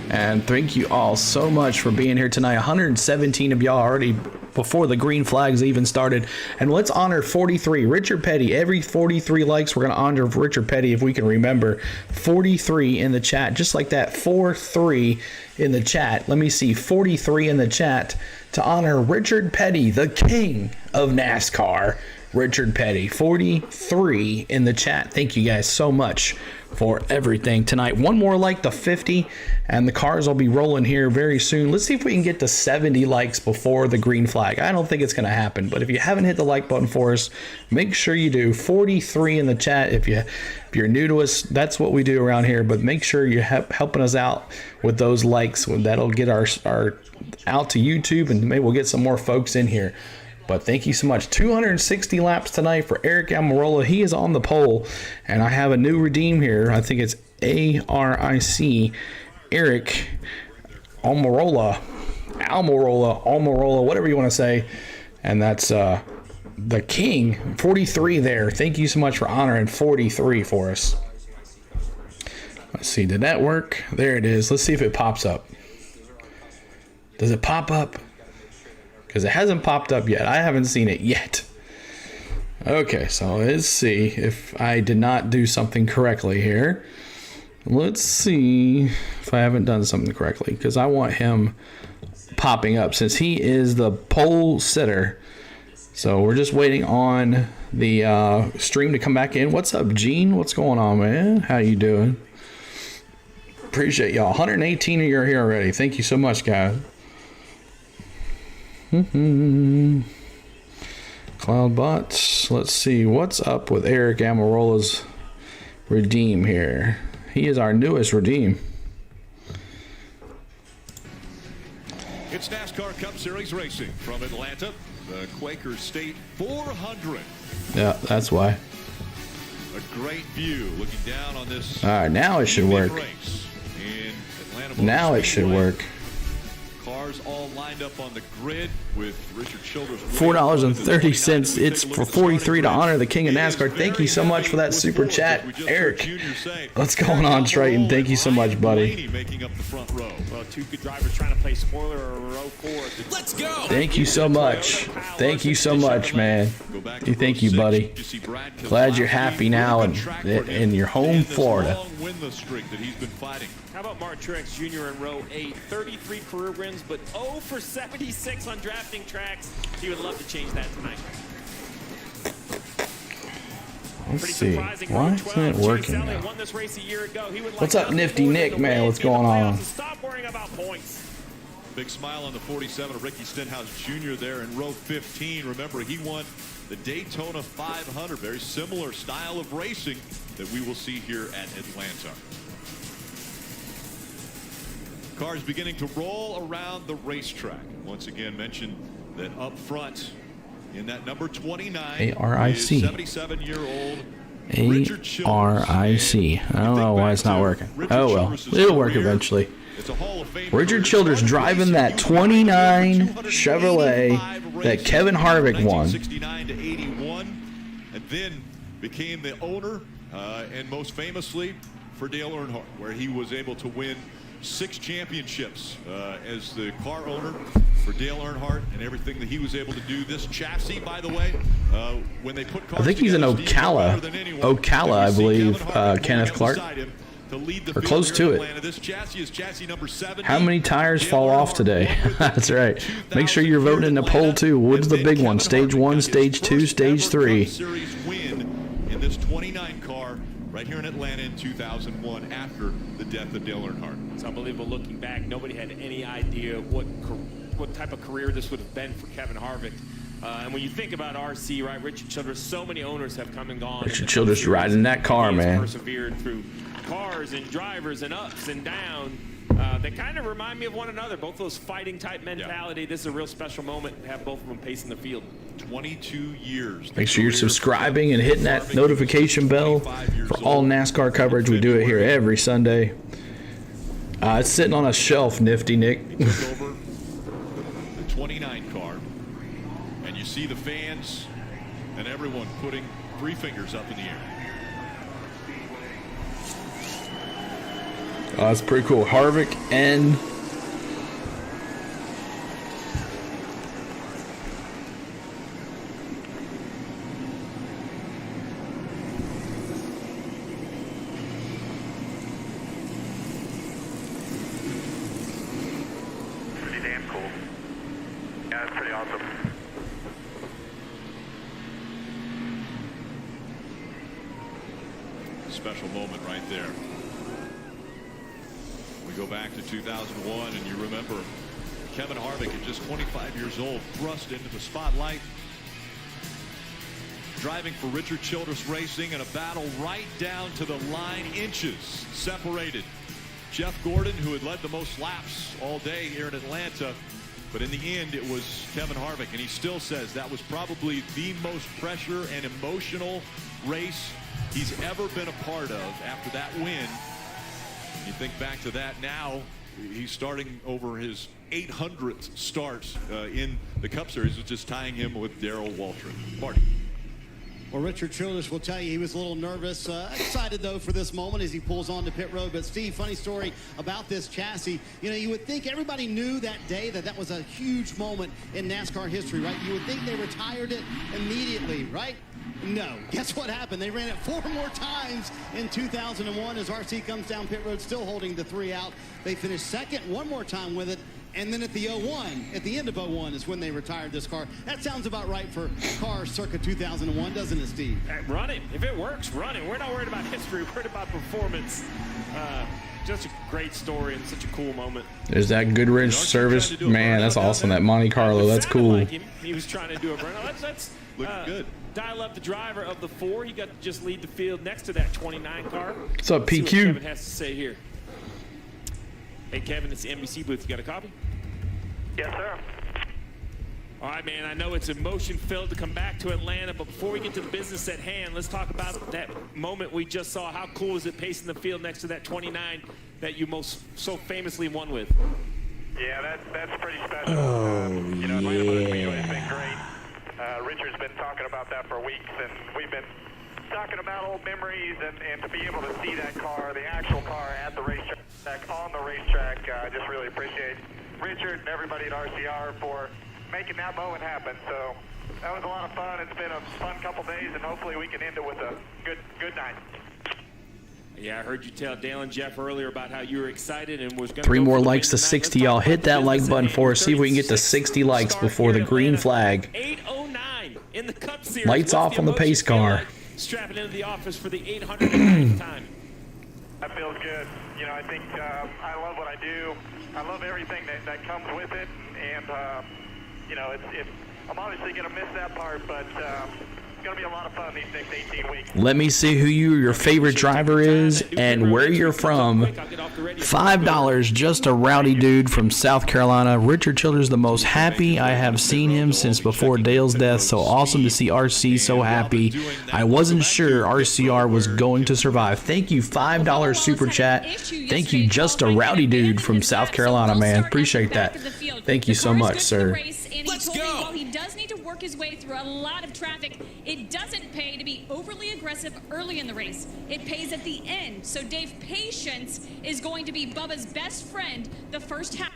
And thank you all so much for being here tonight. 117 of y'all already before the green flags even started. And let's honor 43. Richard Petty. Every 43 likes, we're going to honor Richard Petty if we can remember. 43 in the chat. Just like that, 4-3 in the chat. Let me see. 43 in the chat to honor Richard Petty, the king of NASCAR. Richard Petty. 43 in the chat. Thank you guys so much for everything tonight. One more like the 50, and the cars will be rolling here very soon. Let's see if we can get to 70 likes before the green flag. I don't think it's going to happen, but if you haven't hit the like button for us, make sure you do. 43 in the chat. If you're new to us, that's what we do around here, but make sure you're helping us out with those likes. That'll get our out to YouTube, and maybe we'll get some more folks in here. But thank you so much. 260 laps tonight for Aric Almirola. He is on the pole. And I have a new redeem here. I think it's ARIC. Aric Almirola. Almirola, whatever you want to say. And that's the king. 43 there. Thank you so much for honoring 43 for us. Let's see. Did that work? There it is. Let's see if it pops up. Does it pop up? Because it hasn't popped up yet. I haven't seen it yet. Okay, so let's see if I did not do something correctly here. Let's see if I haven't done something correctly, because I want him popping up since he is the pole sitter. So we're just waiting on the stream to come back in. What's up, Gene? What's going on, man? How you doing? Appreciate y'all. 118 of you are here already. Thank you so much, guys. Cloudbots. Let's see what's up with Aric Almirola's redeem here. He is our newest redeem. It's NASCAR Cup Series racing from Atlanta, the Quaker State 400. Yeah, that's why. A great view looking down on this. All right, now it should work. Now it should work. Cars all lined up on the grid with Richard Childress. $4.30. It's for 43 to honor the king of NASCAR. Thank you so much for that super chat, Eric. What's going on, Triton? Thank you so much, buddy. Making up the front row. Well, two good drivers trying to play spoiler or row 4. Let's go. Thank you so much. Thank you so much, man. Thank you, buddy. Glad you're happy now in your home Florida. How about Mark Truex Jr. in row 8? 33 career wins, but 0 for 76 on drafting tracks. He would love to change that tonight. Let's see. Why isn't it working now? Won this race a year ago. He would like What's up, Nifty Nick, man? What's going on? Stop worrying about points. Big smile on the 47 of Ricky Stenhouse Jr. there in row 15. Remember, he won the Daytona 500. Very similar style of racing that we will see here at Atlanta. Cars beginning to roll around the racetrack. Once again, mentioned that up front in that number 29 ARIC. is 77-year-old ARIC. I don't know why it's not working. Oh well, it'll work eventually. Richard Childress driving that 29 Chevrolet that Kevin Harvick won. then became the owner, and most famously for Dale Earnhardt, where he was able to win 6 championships as the car owner for Dale Earnhardt and everything that he was able to do. This chassis, by the way, when they put cars I think he's in Ocala. Ocala, I believe, Kenneth Clark. Or close to it. This chassis is chassis number 7. How many tires fall off today? That's right. Make sure you're voting in the poll too. What's the big one? Stage 1, Stage 2, Stage 3. Series win in this 29 car right here in Atlanta in 2001 after the death of Dale Earnhardt. It's unbelievable looking back. Nobody had any idea what type of career this would have been for Kevin Harvick. And when you think about RC, right, Richard Childress, so many owners have come and gone. Richard Childress riding that car, man. Persevered through cars and drivers and ups and downs. They kind of remind me of one another. Both those fighting type mentality. This is a real special moment to have both of them pacing the field. 22 years. Make sure you're subscribing and hitting that notification bell for all NASCAR coverage. We do it here every Sunday. It's sitting on a shelf, Nifty Nick. Over the 29 car, and you see the fans and everyone putting 3 fingers up in the air. That's pretty cool. Harvick and pretty damn cool. Yeah, it's pretty awesome. Special moment right there. We go back to 2001, and you remember Kevin Harvick at just 25 years old, thrust into the spotlight, driving for Richard Childress Racing in a battle right down to the line, inches separated. Jeff Gordon, who had led the most laps all day here in Atlanta, but in the end it was Kevin Harvick, and he still says that was probably the most pressure and emotional race he's ever been a part of after that win. You think back to that now, he's starting over his 800th start in the Cup Series, which is tying him with Darrell Waltrip. Marty. Well, Richard Childress will tell you he was a little nervous, excited though for this moment as he pulls onto pit road. But Steve, funny story about this chassis. You know, you would think everybody knew that day that was a huge moment in NASCAR history, right? You would think they retired it immediately, right? No. Guess what happened? They ran it 4 more times in 2001 as RC comes down pit road, still holding the 3 out. They finished second 1 more time with it. And then at the end of 01 is when they retired this car. That sounds about right for cars circa 2001, doesn't it, Steve? Run it. If it works, run it. We're not worried about history. We're worried about performance. Just a great story and such a cool moment. There's that Goodrich service. Man, that's awesome. That Monte Carlo, that's cool. Like he was trying to do a burnout. Let's looking good. Dial up the driver of the 4. He got to just lead the field next to that 29 car. What's up, PQ? See what Kevin has to say here. Hey, Kevin, it's the NBC booth. You got a copy? Yes, sir. All right, man, I know it's emotion-filled to come back to Atlanta, but before we get to the business at hand, let's talk about that moment we just saw. How cool is it pacing the field next to that 29 that you so famously won with? Yeah, that's pretty special. You know, Atlanta Motor Speedway has been great. Richard's been talking about that for weeks, and we've been talking about old memories, and to be able to see that car, the actual car at the racetrack, on the racetrack, I just really appreciate Richard and everybody at RCR for making that moment happen. So that was a lot of fun. It's been a fun couple days, and hopefully we can end it with a good night. Yeah, I heard you tell Dale and Jeff earlier about how you were excited and was going to 3 more likes to 60, y'all. Hit that like button for us. See if we can get to 60 likes before the green flag. 8:09 in the Cup Series. Lights off on the pace car. Strapping into the office for the 809th time. That feels good. You know, I think I love what I do. I love everything that comes with it, and you know, I'm obviously going to miss that part, but it's going to be a lot of fun these next 18 weeks. Let me see who your favorite driver is and where you're from. $5, just a rowdy dude from South Carolina. Richard Childress, the most happy I have seen him since before Dale's death. So awesome to see RC so happy. I wasn't sure RCR was going to survive. Thank you, $5 super chat. Thank you, just a rowdy dude from South Carolina, man. Appreciate that. Thank you so much, sir. Let's go. While he does need to work his way through a lot of traffic. It doesn't pay to be overly aggressive early in the race. It pays at the end. So, Dave, patience is going to be Bubba's best friend the first half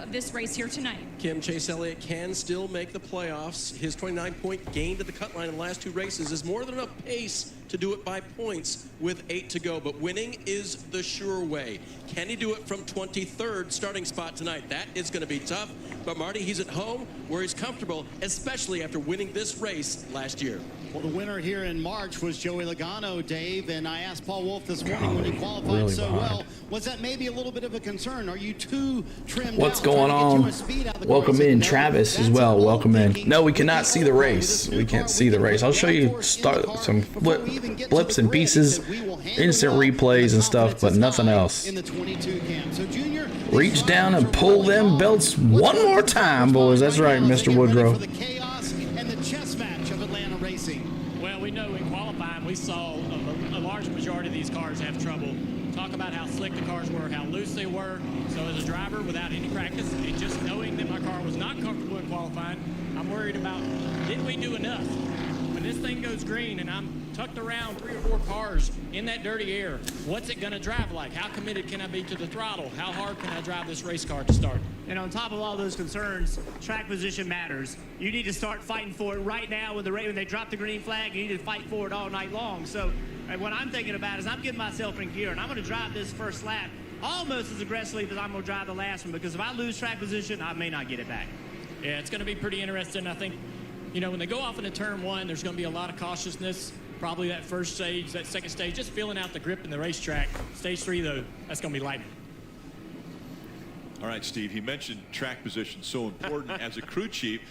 of this race here tonight. Kim, Chase Elliott can still make the playoffs. His 29-point gain to the cut line in the last 2 races is more than enough pace to do it by points with 8 to go. But winning is the sure way. Can he do it from 23rd starting spot tonight? That is going to be tough. But Marty, he's at home where he's comfortable, especially after winning this race last year. Well, the winner here in March was Joey Logano, Dave, and I asked Paul Wolf this morning when he qualified really so behind. well, was that maybe a little bit of a concern? Are you too trimmed What's out, going trying to get on? too much speed out of the car? Welcome He said, in, "No, Travis, as that's well. all Welcome in. thinking. No, we cannot see the race. We can't see the race. I'll show you some blips and pieces, instant replays and stuff, but nothing else. In the 22 cam. So Junior, Reach down and pull them belts one more time, boys. That's right, Mr. Woodrow. for the chaos and the chess match of Atlanta racing. Well, we know in qualifying we saw a large majority of these cars have trouble. Talk about how slick the cars were, how loose they were. So as a driver, without any practice, and just knowing that my car was not comfortable in qualifying, I'm worried about, did we do enough? When this thing goes green and I'm tucked around 3 or 4 cars in that dirty air, what's it going to drive like? How committed can I be to the throttle? How hard can I drive this race car to start? And on top of all those concerns, track position matters. You need to start fighting for it right now when they drop the green flag. You need to fight for it all night long. So what I'm thinking about is I'm getting myself in gear, and I'm going to drive this first lap almost as aggressively as I'm going to drive the last one, because if I lose track position, I may not get it back. Yeah, it's going to be pretty interesting. I think, you know, when they go off into turn 1, there's going to be a lot of cautiousness. Probably that first stage, that second stage, just feeling out the grip in the racetrack. Stage 3, though, that's going to be lightning. All right, Steve, he mentioned track position so important. As a crew chief,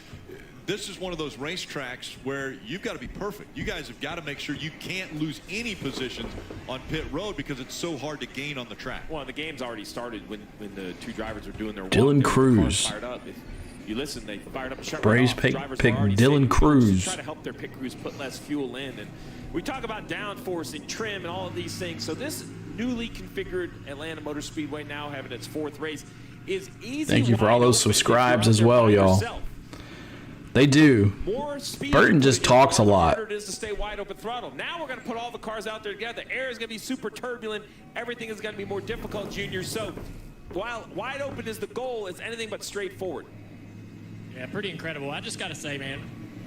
this is one of those racetracks where you've got to be perfect. You guys have got to make sure you can't lose any positions on pit road because it's so hard to gain on the track. Well, the game's already started when the 2 drivers are doing their work. Dylan The Cruz. cars fired up. If you listen, they fired up a shut Braves right off. pick Drivers Dylan were already saving fuel Cruz. to try to help their pit crews put less fuel in. And we talk about downforce and trim and all of these things. So this newly configured Atlanta Motor Speedway, now having its 4th race, is easy. Thank you for all those subscribes as If you're out well, there by y'all. yourself. They do. More speed. Burton just talks a the lot. harder it is to stay wide open throttle. Now we're going to put all the cars out there together. The air is going to be super turbulent. Everything is going to be more difficult, Junior. So while wide open is the goal, it's anything but straightforward. Yeah, pretty incredible. I just got to say, man,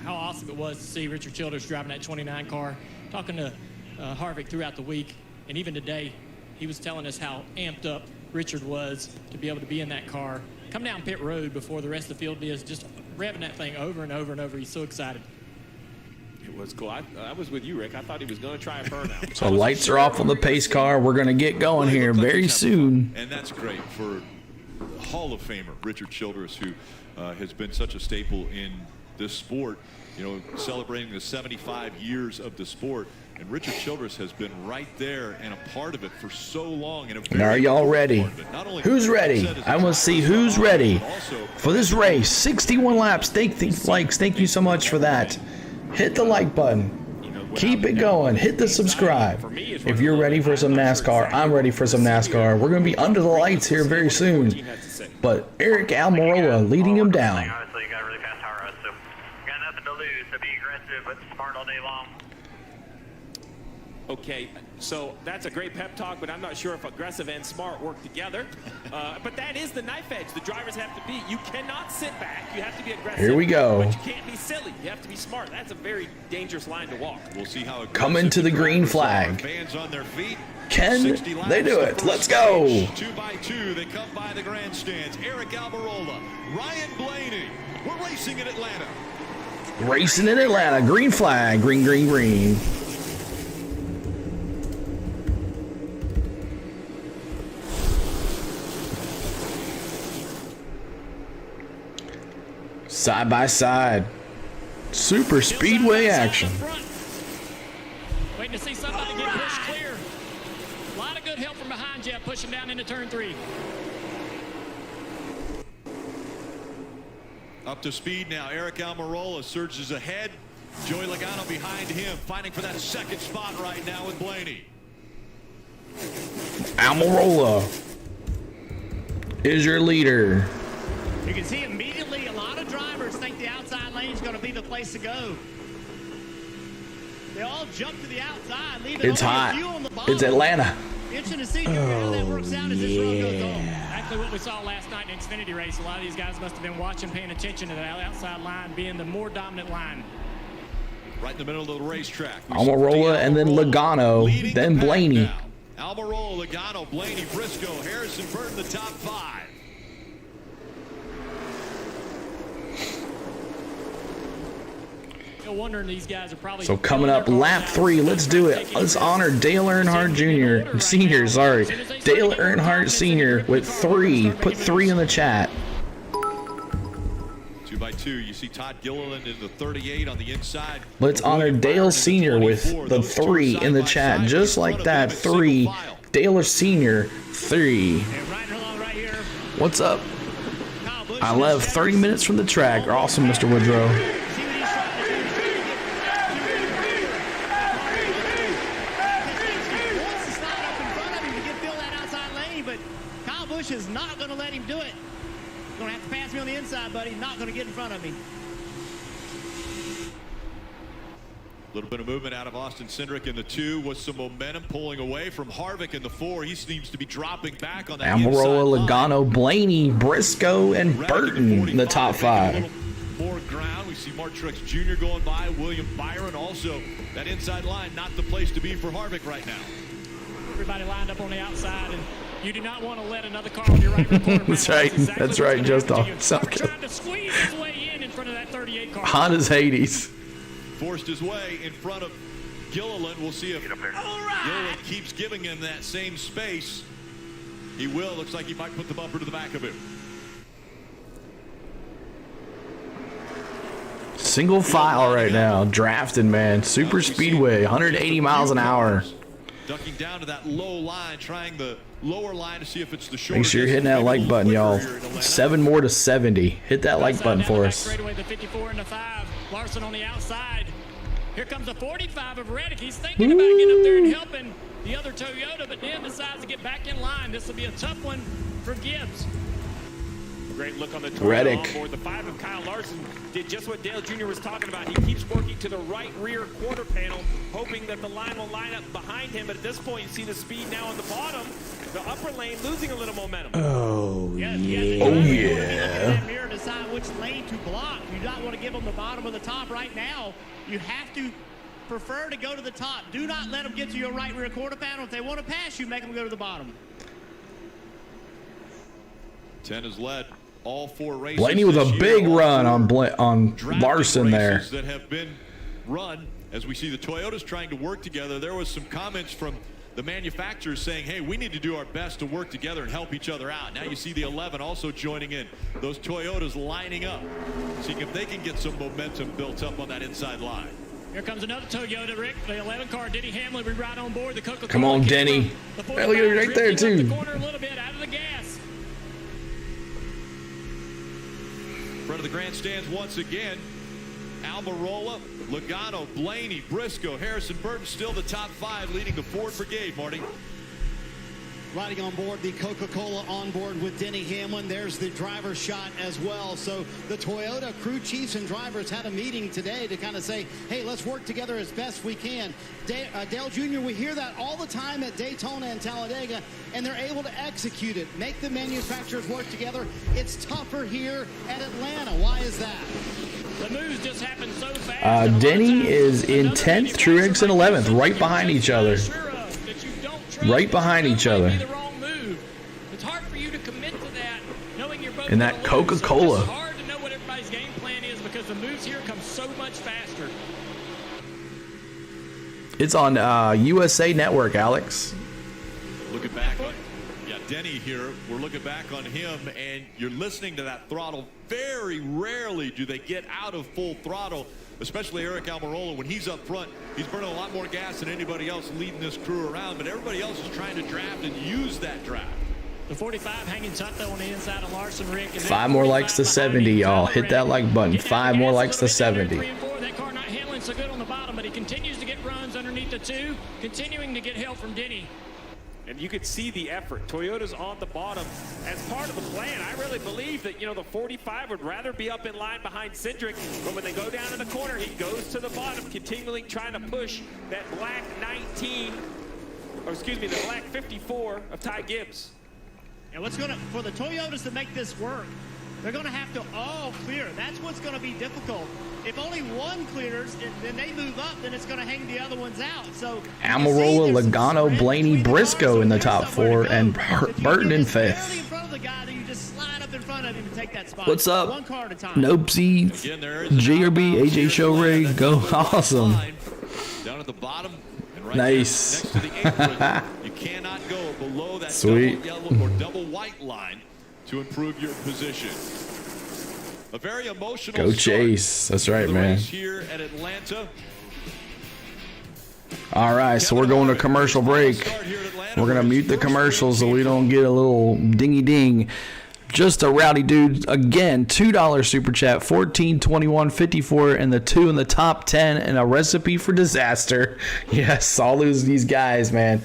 how awesome it was to see Richard Childers driving that 29 car. Talking to Harvick throughout the week, and even today, he was telling us how amped up Richard was to be able to be in that car. Come down pit road before the rest of the field is, just revving that thing over and over and over. He's so excited. It was cool. I was with you, Rick. I thought he was going to try a burnout. So lights are off on the pace car. We're going to get going here very soon. And that's great for Hall of Famer Richard Childress, who has been such a staple in this sport, you know, celebrating the 75 years of the sport. And Richard Childress has been right there and a part of it for so long. And are y'all ready? Who's ready? I want to see who's ready for this race. 61 laps. Thank you so much for that. Hit the like button. Keep it going. Hit the subscribe. If you're ready for some NASCAR, I'm ready for some NASCAR. We're going to be under the lights here very soon. But Aric Almirola leading him down. Honestly, you got a really fast power us, so you got nothing to lose, so be aggressive but smart all day long. Okay, so that's a great pep talk, but I'm not sure if aggressive and smart work together. But that is the knife edge. The drivers have to be. You cannot sit back. You have to be aggressive. Here we go. But you can't be silly. You have to be smart. That's a very dangerous line to walk. We'll see how it Coming to the green flag. Fans on their feet. Can they do it? Let's go. 2 by 2, they come by the grandstands. Aric Almirola, Ryan Blaney. We're racing in Atlanta. Racing in Atlanta. Green flag. Green, green, green. Side by side. Super speedway action. Waiting to see somebody get pushed clear. A lot of good help from behind you, pushing down into turn 3. Up to speed now. Aric Almirola surges ahead. Joey Logano behind him, fighting for that second spot right now with Blaney. Almirola is your leader. You can see immediately a lot of drivers think the outside lane is going to be the place to go. They all jump to the outside, leaving It's only a hot. few on the bottom. It's Atlanta. Interesting to see how that works out as this road goes on. Exactly what we saw last night in Xfinity race. A lot of these guys must have been watching, paying attention to that outside line being the more dominant line. Right in the middle of the racetrack. Almirola and then Logano, then Blaney. Almirola, Logano, Blaney, Briscoe, Harrison Burton, the top 5. No wonder these guys are probably. So coming up, lap 3. Let's do it. Let's honor Dale Earnhardt Jr. Senior. Sorry, Dale Earnhardt Sr. with 3. Put 3 in the chat. 2 by 2. You see Todd Gilliland in the 38 on the inside. Let's honor Dale Sr. with the 3 in the chat, just like that. 3. Dale Sr. 3. What's up? I left 30 minutes from the track. Awesome, Mr. Woodrow. Is not going to let him do it. Going to have to pass me on the inside, buddy. Not going to get in front of me. A little bit of movement out of Austin Cindric in the 2 with some momentum pulling away from Harvick in the 4. He seems to be dropping back on that Almirola, Logano, Blaney, Briscoe, and Burton in the top 5. More ground. We see Mark Truex Jr. going by. William Byron also. That inside line, not the place to be for Harvick right now. Everybody lined up on the outside, and you do not want to let another car on your right rear quarter. That's right. Exactly That's right. Just off. Trying to squeeze his way in front of that 38 car. Honda's Hades. Forced his way in front of Gilliland. We'll see if Gilliland keeps giving him that same space. He will. Looks like he might put the bumper to the back of him. Single file right now. Drafting, man. Super speedway. 180 miles an hour. Ducking down to that low line, trying the lower line to see if it's the shorter. Make sure you're hitting that like button, y'all. 7 more to 70. Hit that like button for us. Straightaway, the 54 and the 5. Larson on the outside. Here comes the 45 of Reddick. He's thinking about getting up there and helping the other Toyota, but then decides to get back in line. This will be a tough one for Gibbs. Great look on the Toyota on board. The 5 of Kyle Larson did just what Dale Jr. was talking about. He keeps working to the right rear quarter panel, hoping that the line will line up behind him. But at this point, you see the speed now on the bottom. The upper lane losing a little momentum. Oh, yeah. Oh, yeah. Mirror decide which lane to block. You do not want to give them the bottom or the top right now. You have to prefer to go to the top. Do not let them get to your right rear quarter panel. If they want to pass you, make them go to the bottom. 10 has led all 4 races. Blaney with a big run on Larson there. That have been run as we see the Toyotas trying to work together. There was some comments from the manufacturers saying, hey, we need to do our best to work together and help each other out. Now you see the 11 also joining in. Those Toyotas lining up, seeing if they can get some momentum built up on that inside line. Here comes another Toyota, Rick. The 11 car, Denny Hamlin, we right on board. The Coca-Cola. Come on, Denny. Hey, look at it right there, too. The corner a little bit out of the gas. Front of the grandstands once again. Almirola, Logano, Blaney, Briscoe, Harrison Burton still the top 5 leading the Ford Brigade, Marty. Riding on board the Coca-Cola on board with Denny Hamlin. There's the driver's shot as well. So the Toyota crew chiefs and drivers had a meeting today to kind of say, hey, let's work together as best we can. Dale Jr., we hear that all the time at Daytona and Talladega, and they're able to execute it. Make the manufacturers work together. It's tougher here at Atlanta. Why is that? The moves just happen so fast. Denny is in 10th, Truex in 11th, right behind each other. Right behind each other. It's hard for you to commit to that, knowing you're both in that Coca-Cola. It's hard to know what everybody's game plan is because the moves here come so much faster. It's on USA Network, Alex. Looking back on, Denny here. We're looking back on him, and you're listening to that throttle. Very rarely do they get out of full throttle, especially Aric Almirola. When he's up front, he's burning a lot more gas than anybody else leading this crew around, but everybody else is trying to draft and use that draft. The 45 hanging tough though on the inside of Larson, Rick. 5 more likes to 70, y'all. Hit that like button. 5 more likes to 70. That car not handling so good on the bottom, but he continues to get runs underneath the 2, continuing to get help from Denny. And you could see the effort. Toyota's on the bottom as part of the plan. I really really believe that, the 45 would rather be up in line behind Cindric, but when they go down in the corner, he goes to the bottom, continually trying to push that black 19, or excuse me, the black 54 of Ty Gibbs. And for the Toyotas to make this work, they're going to have to all clear. That's what's going to be difficult. If only one clears, then they move up, then it's going to hang the other ones out. So Almirola, Logano, Blaney, Briscoe in the top 4, and Burton in 5th. in front of the guy that you just slide up in front of him and take that spot. What's up? One car at a time. Nopesy, GRB, AJ Showray, go awesome. Down at the bottom. Nice. Next to the apron, you cannot go below that Sweet. double yellow or double white line to improve your position. A very emotional Go Chase. That's right, man. Here at Atlanta. All right, so we're going to commercial break. We're going to mute the commercials so we don't get a little dingy ding. Just a rowdy dude. Again, $2 super chat, 14, 21, 54, and the 2 in the top 10, and a recipe for disaster. Yes, I'll lose these guys, man.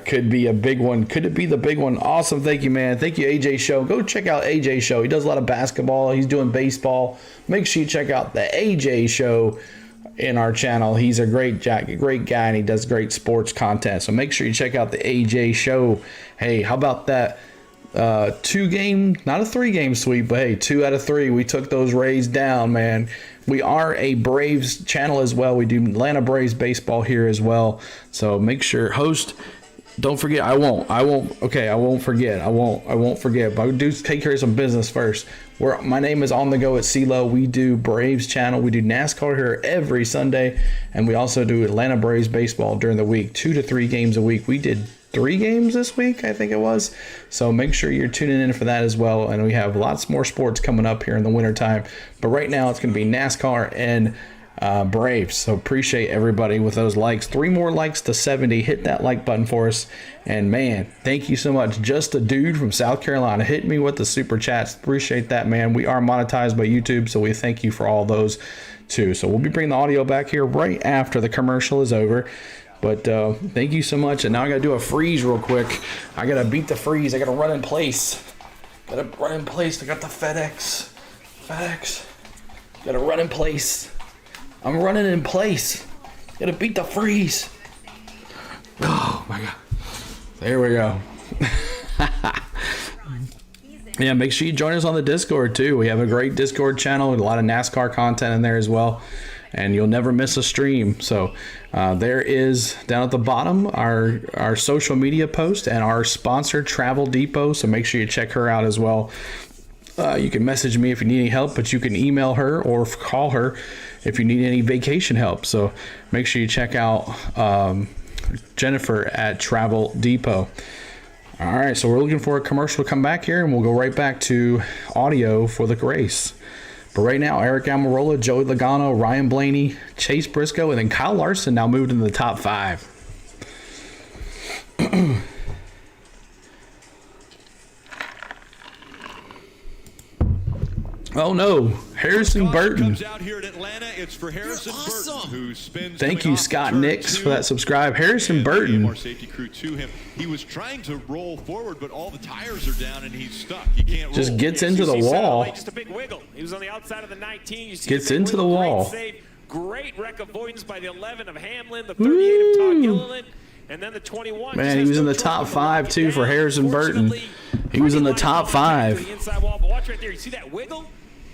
Could be a big one. Could it be the big one? Awesome. Thank you, man. Thank you, AJ Show. Go check out AJ Show. He does a lot of basketball. He's doing baseball. Make sure you check out the AJ Show in our channel. He's a great guy, and he does great sports content. So make sure you check out the AJ Show. Hey, how about that? 2-game, not a 3-game sweep, but hey, 2 out of 3. We took those Rays down, man. We are a Braves channel as well. We do Atlanta Braves baseball here as well. So make sure, host, don't forget. I won't forget. But I do take care of some business first. My name is On The Go at CeeLo. We do Braves channel. We do NASCAR here every Sunday, and we also do Atlanta Braves baseball during the week, 2 to 3 games a week. We did 3 games this week, I think it was. So make sure you're tuning in for that as well. And we have lots more sports coming up here in the wintertime. But right now it's going to be NASCAR and Braves. So appreciate everybody with those likes. 3 more likes to 70. Hit that like button for us. And man, thank you so much. Just a dude from South Carolina hit me with the super chats. Appreciate that, man. We are monetized by YouTube, so we thank you for all those too. So we'll be bringing the audio back here right after the commercial is over. But thank you so much. And now I got to do a freeze real quick. I got to beat the freeze. I got to run in place. I got the FedEx. Got to run in place. I'm running in place. Got to beat the freeze. Oh, my God. There we go. Yeah, make sure you join us on the Discord, too. We have a great Discord channel with a lot of NASCAR content in there as well. And you'll never miss a stream. So there is, down at the bottom, our social media post and our sponsor, Travel Depot. So make sure you check her out as well. You can message me if you need any help, but you can email her or call her if you need any vacation help. So make sure you check out Jennifer at Travel Depot. All right, so we're looking for a commercial to come back here, and we'll go right back to audio for the race. But right now, Aric Almirola, Joey Logano, Ryan Blaney, Chase Briscoe, and then Kyle Larson now moved into the top 5. Oh no, Harrison Burton. Comes out here at Atlanta. It's for Harrison Burton, who spins. Thank you, Scott Nix, for that subscribe. Harrison Burton. Our safety crew to him. He was trying to roll forward, but all the tires are down and he's stuck. He can't just roll. Gets into the wall. Just a big wiggle. He was on the outside of the 19. You see gets into the wall. Great save. Great wreck avoidance by the 11 of Hamlin, the 38 of Todd Gilliland, and then the 21. Man, he was in the top 5 too for Harrison Burton. He was in the top 5. The inside wall, but watch right there. You see that wiggle?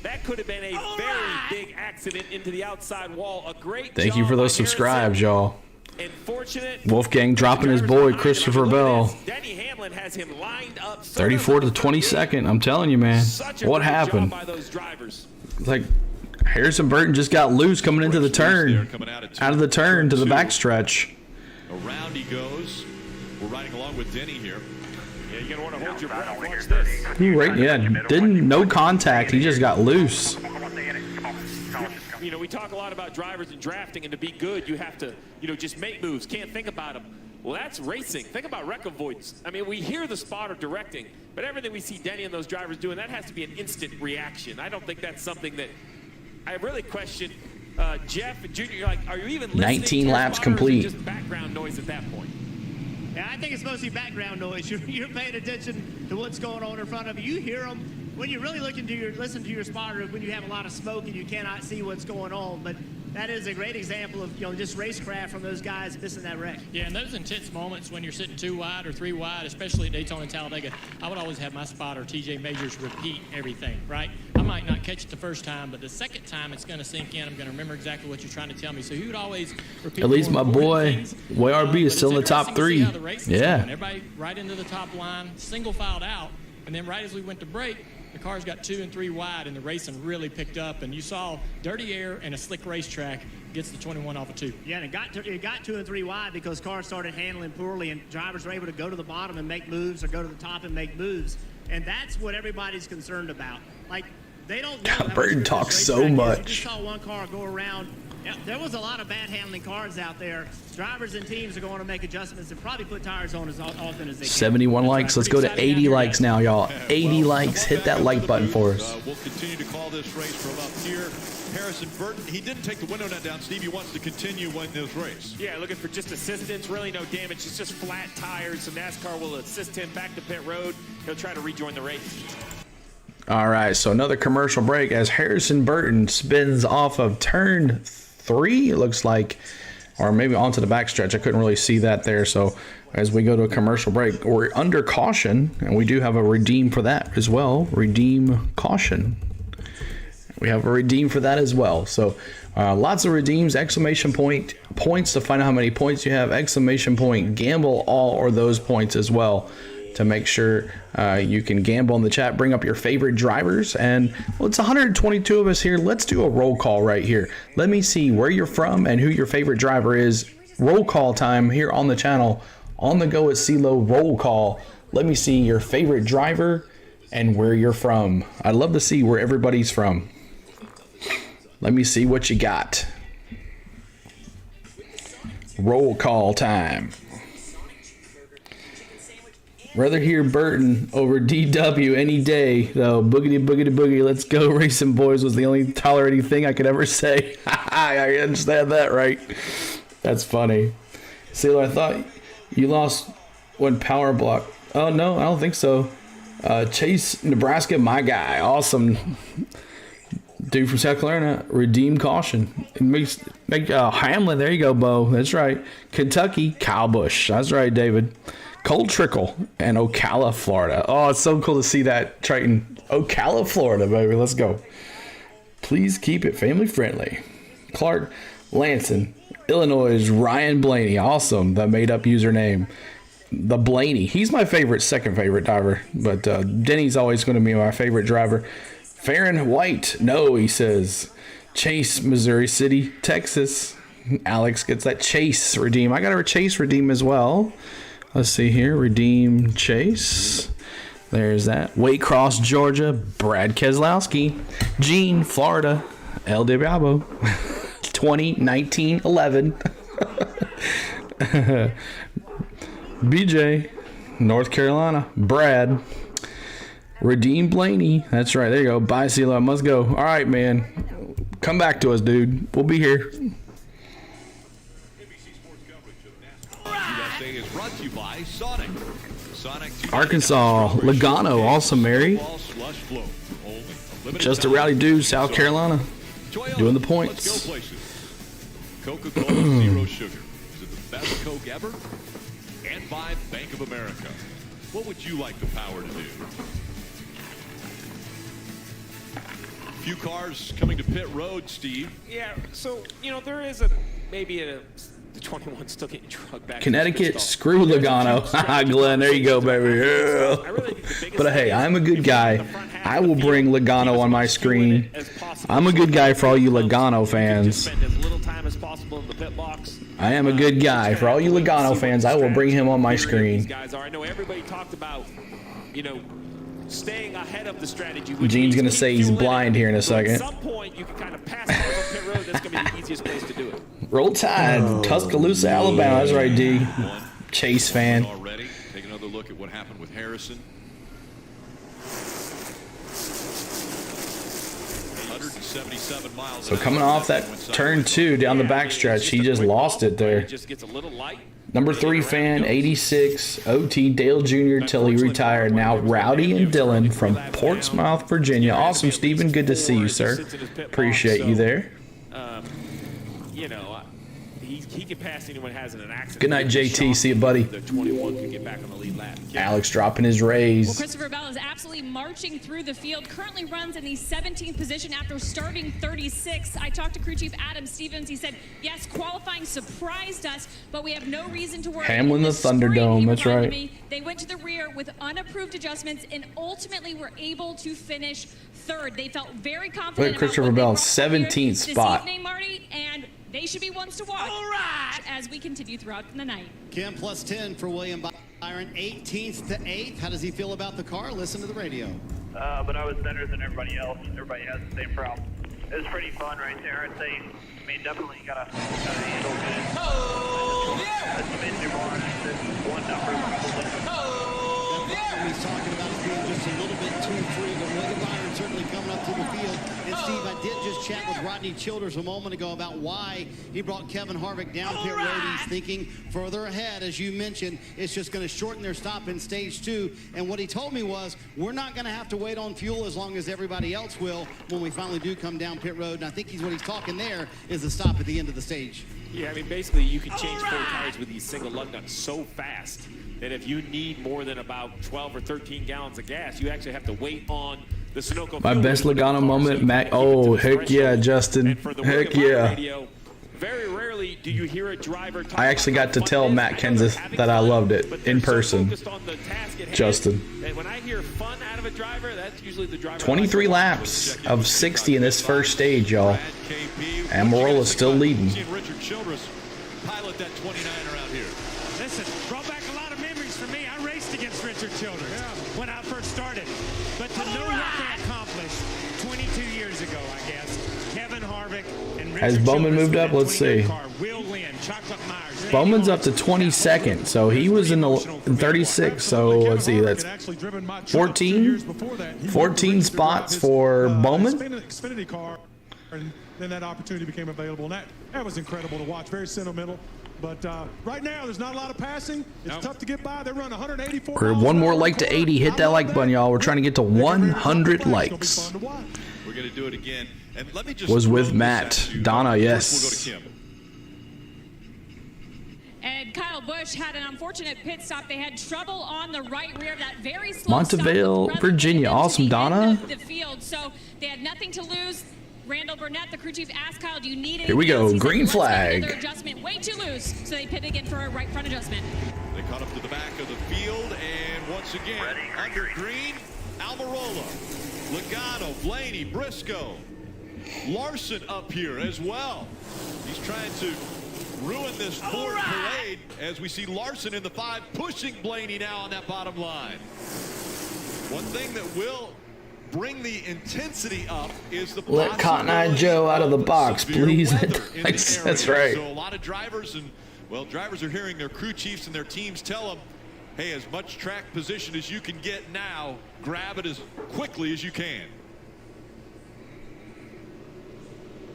That could have been a very big accident into the outside wall. A great Thank you for those subscribes, y'all. Unfortunate. Wolfgang dropping his boy Christopher Bell. Denny Hamlin has him lined up. 34 to 22nd. I'm telling you, man. What happened? Like Harrison Burton just got loose coming into the turn. Out of the turn to the backstretch. Around he goes. We're riding along with Denny here. Yeah, you're going to want to hold your breath. Watch this. No contact. He just got loose. You know, we talk a lot about drivers and drafting, and to be good, you have to, just make moves. Can't think about them. Well, that's racing. Think about wreck avoidance. I mean, we hear the spotter directing, but everything we see Denny and those drivers doing, that has to be an instant reaction. I don't think that's something that I really question. Jeff and Junior, you're like, are you even listening 19 to laps spotter, or is it complete. just background noise at that point? Yeah, I think it's mostly background noise. You're paying attention to what's going on in front of you. You hear them when you really listen to your spotter, when you have a lot of smoke and you cannot see what's going on. But that is a great example of just racecraft from those guys missing that wreck. Yeah, and those intense moments when you're sitting 2 wide or 3 wide, especially at Daytona and Talladega, I would always have my spotter, TJ Majors, repeat everything, right? I might not catch it the first time, but the second time it's going to sink in. I'm going to remember exactly what you're trying to tell me. So he would always repeat. At least my boy, YRB is still in the top 3. Yeah. Everybody right into the top line, single filed out, and then right as we went to break, the cars got 2 and 3 wide, and the racing really picked up. And you saw dirty air and a slick racetrack gets the 21 off of 2. Yeah, and it got 2 and 3 wide because cars started handling poorly, and drivers were able to go to the bottom and make moves or go to the top and make moves. And that's what everybody's concerned about. Like, they don't know. God, Burton talks so much. You just saw one car go around. Yeah, there was a lot of bad handling cars out there. Drivers and teams are going to make adjustments and probably put tires on as often as they can. 71 likes. Let's go to 80 likes now, y'all. 80 likes. Hit that like button for us. We'll continue to call this race from up here. Harrison Burton, he didn't take the window net down. Steve, he wants to continue winning this race. Yeah, looking for just assistance. Really no damage. It's just flat tires. So NASCAR will assist him back to pit road. He'll try to rejoin the race. All right, so another commercial break as Harrison Burton spins off of turn 3, it looks like, or maybe onto the backstretch. I couldn't really see that there. So as we go to a commercial break, we're under caution, and we do have a redeem for that as well. Redeem caution. We have a redeem for that as well. So lots of redeems, exclamation point, points to find out how many points you have, exclamation point, gamble all or those points as well to make sure you can gamble in the chat. Bring up your favorite drivers. And well, it's 122 of us here. Let's do a roll call right here. Let me see where you're from and who your favorite driver is. Roll call time here on the channel. On the Go at CeeLo roll call. Let me see your favorite driver and where you're from. I'd love to see where everybody's from. Let me see what you got. Roll call time. Rather hear Burton over DW any day, though. Boogity, boogity, boogie. Let's go, racing boys was the only tolerating thing I could ever say. I understand that, right? That's funny. Sailor, I thought you lost when power block. Oh, no, I don't think so. Chase, Nebraska, my guy. Awesome. Dude from South Carolina, redeem caution. Make Hamlin, there you go, Bo. That's right. Kentucky, Kyle Busch. That's right, David. Cold Trickle and Ocala, Florida. Oh, it's so cool to see that, Triton. Ocala, Florida, baby. Let's go. Please keep it family friendly. Clark Lanson, Illinois, Ryan Blaney. Awesome. The made up username. The Blaney. He's my second favorite driver, but Denny's always going to be my favorite driver. Farron White. No, he says. Chase, Missouri City, Texas. Alex gets that Chase redeem. I got a Chase redeem as well. Let's see here. Redeem Chase. There's that. Waycross, Georgia. Brad Keselowski. Gene, Florida. El Diablo. 2019-11. BJ, North Carolina. Brad. Redeem Blaney. That's right. There you go. Bye, CeeLo. Must go. All right, man. Come back to us, dude. We'll be here. USA is brought to you by Sonic. Arkansas, Logano, awesome, Mary. Just a Rowdy Dude, South Carolina, doing the points. Coca-Cola Zero Sugar. Is it the best Coke ever? And by Bank of America. What would you like the power to do? Few cars coming to pit road, Steve. Yeah, so, there is maybe the 21 still getting drugged back. Connecticut, screw Logano. Glenn, there you go, baby. Yeah. But hey, I'm a good guy. I will bring Logano on my screen. I'm a good guy for all you Logano fans. I am a good guy. For all you Logano fans, I will bring him on my screen. I know everybody talked about, staying ahead of the strategy. Gene's going to say he's blind here in a second. At some point, you can kind of pass over pit road. That's going to be the easiest place to do it. Roll Tide, Tuscaloosa, Alabama. That's right, D. Chase fan. Already. Take another look at what happened with Harrison. 177 miles. So coming off that turn 2 down the backstretch, he just lost it there. Just gets a little light. Number 3 fan, 86, OT, Dale Jr. till he retired. Now Rowdy and Dylan from Portsmouth, Virginia. Awesome, Stephen. Good to see you, sir. Appreciate you there. You know, he can pass anyone who has an accident. Good night, JT. See you, buddy. The 21 could get back on the lead lap. Alex dropping his raise. Well, Christopher Bell is absolutely marching through the field. Currently runs in the 17th position after starting 36. I talked to crew chief Adam Stevens. He said, yes, qualifying surprised us, but we have no reason to worry. Hamlin the Thunderdome, that's right. They went to the rear with unapproved adjustments and ultimately were able to finish third. They felt very confident. Look at Christopher Bell, 17th spot. This evening, Marty, and they should be ones to watch as we continue throughout the night. Kim plus 10 for William Byron, 18th to 8th. How does he feel about the car? Listen to the radio. But I was better than everybody else. Everybody has the same problem. It was pretty fun right there. I'd say, I mean, definitely gotta handle it. Oh, yeah! That's the major bar. That's one number probably. He's talking about it being just a little bit too free, but William Byron certainly coming up to the field. And Steve, I did just chat with Rodney Childers a moment ago about why he brought Kevin Harvick down pit road. He's thinking further ahead, as you mentioned, it's just going to shorten their stop in stage 2. And what he told me was, we're not going to have to wait on fuel as long as everybody else will when we finally do come down pit road. And I think what he's talking there is the stop at the end of the stage. Yeah, I mean, basically, you can change 4 tires with these single lug nuts so fast that if you need more than about 12 or 13 gallons of gas, you actually have to wait on the Sunoco. My best Logano moment, Mac. Oh, heck yeah, Justin. Heck yeah. Very rarely do you hear a driver talk. I actually got to tell Matt Kenseth that I loved it in person. Justin. When I hear fun out of a driver, that's usually the driver. 23 laps of 60 in this first stage, y'all. Almirola's still leading. Richard Childress pilot that 29 around here. Listen, brought back a lot of memories for me. I raced against Richard Childress when I first started. But to know what they accomplished 22 years ago, I guess, Kevin Harvick and Richard Has Bowman moved up? Let's see. Bowman's up to 22nd, so he was in the 36. So let's see, that's 14 spots for Bowman. Xfinity car, and then that opportunity became available, and that was incredible to watch. Very sentimental. But right now, there's not a lot of passing. It's tough to get by. They run 184. We're one more like to 80. Hit that like button, y'all. We're trying to get to 100 likes. We're going to do it again. And let me just was with Matt. Donna, yes. We'll go to Kim. And Kyle Busch had an unfortunate pit stop. They had trouble on the right rear of that very slow Monteville, Virginia. Awesome, Donna. The field, so they had nothing to lose. Randall Burnett, the crew chief, asked Kyle, do you need Here we go, He green said, flag. Another adjustment, way too loose. So they pitted again for a right front adjustment. They caught up to the back of the field, and once again, under green, Almirola, Logano, Blaney, Briscoe, Larson up here as well. He's trying to ruin this Ford parade as we see Larson in the 5 pushing Blaney now on that bottom line. One thing that will bring the intensity up is the let Cotton Eye Joe out of the box, please. That's right. So a lot of drivers drivers are hearing their crew chiefs and their teams tell them, hey, as much track position as you can get now, grab it as quickly as you can.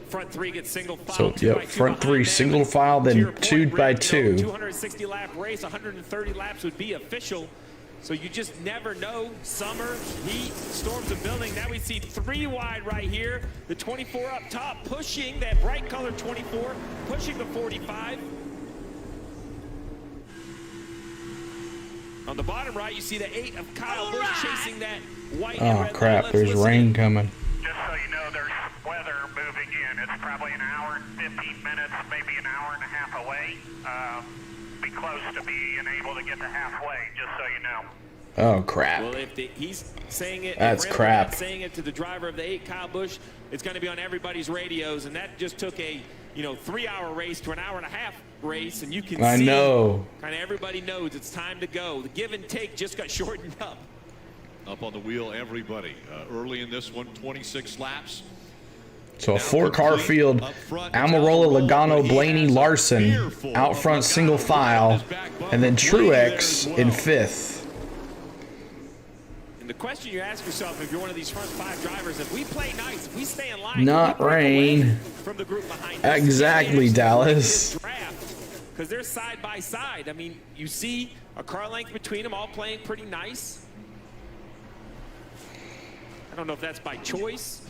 Front 3 gets single file. So, yep, front 3 single file, then 2 by 2. 260 lap race, 130 laps would be official. So you just never know. Summer, heat, storms of building. Now we see 3 wide right here. The 24 up top, pushing that bright color 24, pushing the 45. On the bottom right, you see the 8 of Kyle Busch chasing that white and red. Oh, crap, there's rain coming. Just so you know, there's weather moving in. It's probably an hour and 15 minutes, maybe an hour and a half away. Be close to being able to get to halfway, just so you know. Oh, crap. Well, if he's saying it, that's crap. Saying it to the driver of the 8, Kyle Busch, it's going to be on everybody's radios, and that just took a 3-hour race to an hour-and-a-half race, and you can see know. Kind of everybody knows it's time to go. The give and take just got shortened up. Up on the wheel, everybody. Early in this one, 26 laps. So a 4-car field, Almirola, Logano, Blaney, Larson, out front single file, and then Truex in 5th. And the question you ask yourself if you're one of these front 5 drivers, if we play nice, if we stay in line, not rain. from the group behind exactly, Dallas. because they're side by side. I mean, you see a car length between them, all playing pretty nice. I don't know if that's by choice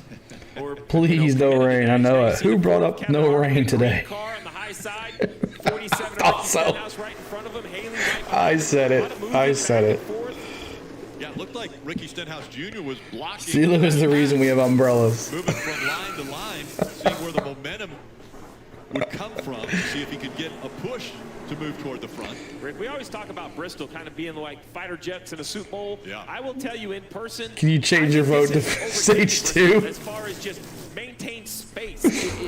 or Please, no rain. I know it. Who brought up no rain today? Car on the high side, 47 Also, right in front of him. Haley right I said it. I said it. Yeah, it looked like Ricky Stenhouse Jr. was blocking. CeeLo is the reason we have umbrellas. Moving from line to line, seeing where the momentum would come from, to see if he could get a push to move toward the front. Rick, we always talk about Bristol kind of being like fighter jets in a soup bowl. Yeah. I will tell you in person. Can you change your vote to Stage 2? As far as just maintain space,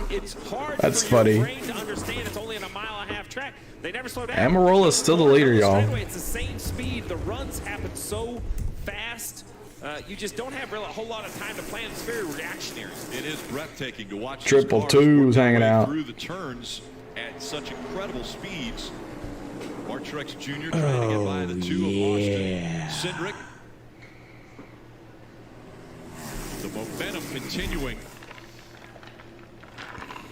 it's hard That's for funny. your brain to understand. It's only in a 1.5 mile track. They never slow down. Almirola is still the leader, y'all. It's the same speed. The runs happen so fast. You just don't have really a whole lot of time to plan. It's very reactionary. It is breathtaking to watch. Triple these cars twos work their hanging way out. through the turns at such incredible speeds. Mark Truex Jr. trying to get by the two of Austin Cindric. The momentum continuing.